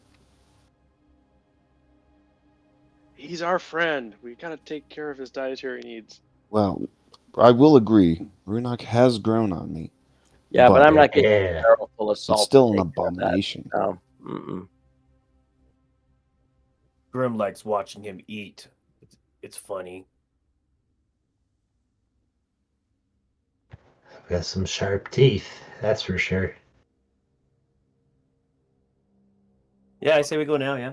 Speaker 3: He's our friend. We gotta take care of his dietary needs.
Speaker 4: Well, I will agree. Runok has grown on me.
Speaker 6: Yeah, but I'm not getting a
Speaker 8: Yeah.
Speaker 6: barrel full of salt.
Speaker 4: It's still
Speaker 6: to
Speaker 4: an
Speaker 6: take care of that.
Speaker 4: abomination.
Speaker 6: No. Mm-mm.
Speaker 7: Grim likes watching him eat. It's funny.
Speaker 8: I've got some sharp teeth, that's for sure.
Speaker 7: Yeah, I say we go now, yeah.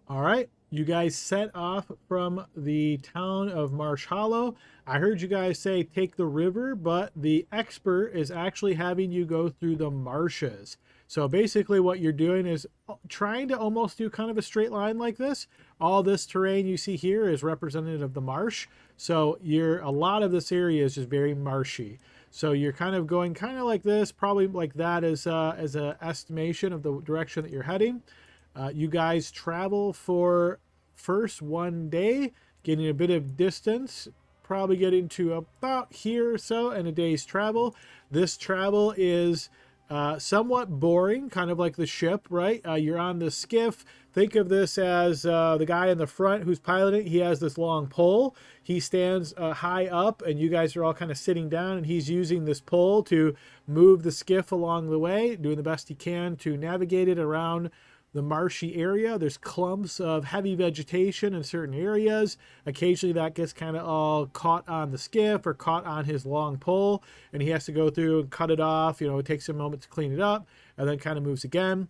Speaker 1: All right, you guys set off from the town of Marsh Hollow. I heard you guys say take the river, but the expert is actually having you go through the marshes. So basically what you're doing is trying to almost do kind of a straight line like this. All this terrain you see here is representative of the marsh. So a lot of this area is just very marshy. So you're kind of going kind of like this, probably like that as an estimation of the direction that you're heading. You guys travel for first one day, getting a bit of distance, probably getting to about here or so in a day's travel. This travel is somewhat boring, kind of like the ship, right? You're on the skiff. Think of this as the guy in the front who's piloting. He has this long pole. He stands high up, and you guys are all kind of sitting down, and he's using this pole to move the skiff along the way, doing the best he can to navigate it around the marshy area. There's clumps of heavy vegetation in certain areas. Occasionally that gets kind of all caught on the skiff or caught on his long pole, and he has to go through and cut it off. It takes a moment to clean it up and then kind of moves again.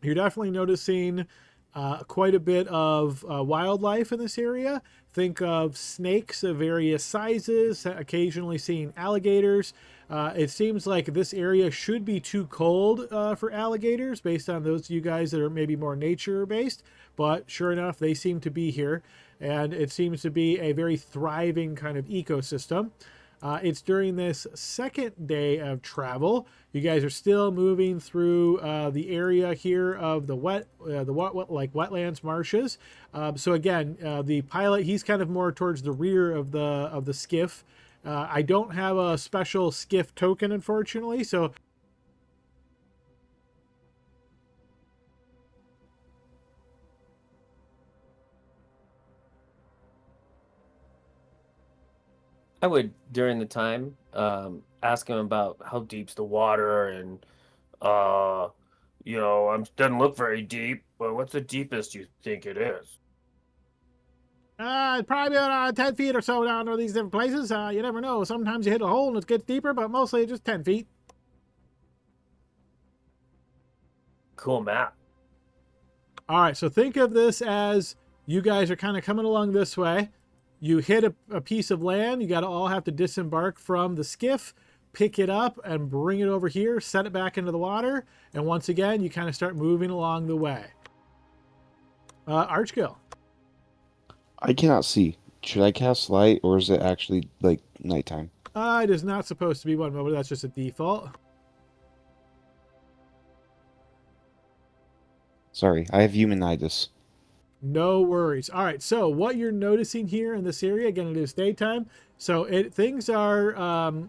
Speaker 1: You're definitely noticing quite a bit of wildlife in this area. Think of snakes of various sizes, occasionally seeing alligators. It seems like this area should be too cold for alligators based on those of you guys that are maybe more nature based, but sure enough, they seem to be here, and it seems to be a very thriving kind of ecosystem. It's during this second day of travel. You guys are still moving through the area here of the wetlands, marshes. So again, the pilot, he's kind of more towards the rear of the skiff. I don't have a special skiff token, unfortunately. So
Speaker 7: I would, during the time, ask him about how deep's the water, and doesn't look very deep, but what's the deepest you think it is?
Speaker 1: Probably about 10 feet or so down to these different places. You never know. Sometimes you hit a hole and it gets deeper, but mostly just 10 feet.
Speaker 7: Cool map.
Speaker 1: All right, so think of this as you guys are kind of coming along this way. You hit a piece of land. You got to all have to disembark from the skiff, pick it up, and bring it over here, set it back into the water. And once again, you kind of start moving along the way. Archgill.
Speaker 4: I cannot see. Should I cast light, or is it actually like nighttime?
Speaker 1: It is not supposed to be one mode. That's just a default.
Speaker 4: Sorry, I have humanitis.
Speaker 1: No worries. All right, so what you're noticing here in this area, again, it is daytime. So things are,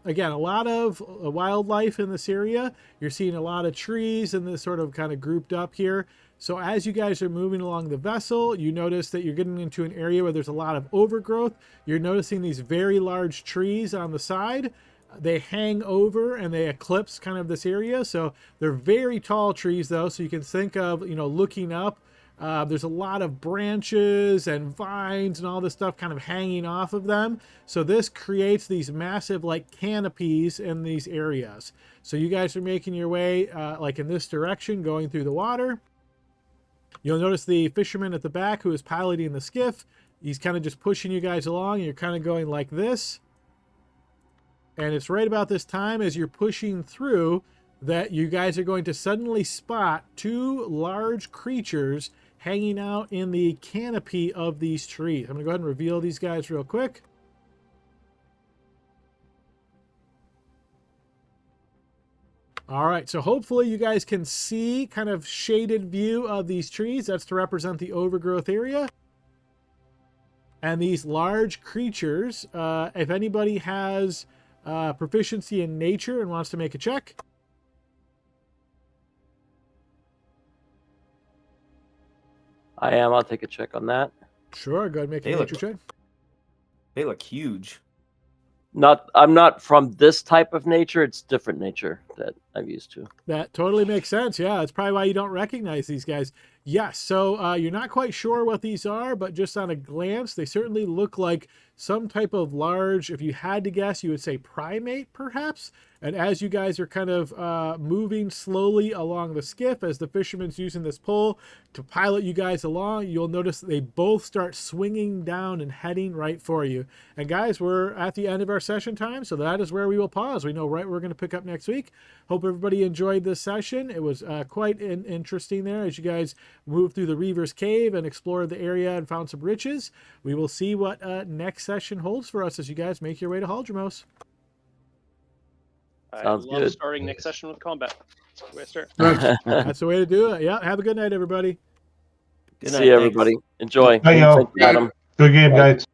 Speaker 1: again, a lot of wildlife in this area. You're seeing a lot of trees and this sort of kind of grouped up here. So as you guys are moving along the vessel, you notice that you're getting into an area where there's a lot of overgrowth. You're noticing these very large trees on the side. They hang over and they eclipse kind of this area. So they're very tall trees, though. So you can think of, looking up. There's a lot of branches and vines and all this stuff kind of hanging off of them. So this creates these massive like canopies in these areas. So you guys are making your way like in this direction, going through the water. You'll notice the fisherman at the back who is piloting the skiff. He's kind of just pushing you guys along. And you're kind of going like this. And it's right about this time as you're pushing through that you guys are going to suddenly spot two large creatures hanging out in the canopy of these trees. I'm going to go ahead and reveal these guys real quick. All right, so hopefully you guys can see kind of shaded view of these trees. That's to represent the overgrowth area. And these large creatures, if anybody has proficiency in nature and wants to make a check.
Speaker 6: I am. I'll take a check on that.
Speaker 1: Sure, go ahead and make a nature check.
Speaker 7: They look huge.
Speaker 6: I'm not from this type of nature. It's different nature that I'm used to.
Speaker 1: That totally makes sense. Yeah, that's probably why you don't recognize these guys. Yes, so you're not quite sure what these are, but just on a glance, they certainly look like some type of large, if you had to guess, you would say primate, perhaps. And as you guys are kind of moving slowly along the skiff, as the fisherman's using this pole to pilot you guys along, you'll notice they both start swinging down and heading right for you. And guys, we're at the end of our session time, so that is where we will pause. We know right where we're going to pick up next week. Hope everybody enjoyed this session. It was quite interesting there as you guys moved through the Reaver's Cave and explored the area and found some riches. We will see what next session holds for us as you guys make your way to Haldromos.
Speaker 6: Sounds
Speaker 3: I love
Speaker 6: good.
Speaker 3: starting next session with combat. That's the way I start.
Speaker 1: That's the way to do it. Yeah, have a good night, everybody.
Speaker 7: Good night,
Speaker 6: See you, everybody. Enjoy.
Speaker 8: Bye, y'all.
Speaker 6: Thank you, Adam.
Speaker 8: Good game, guys.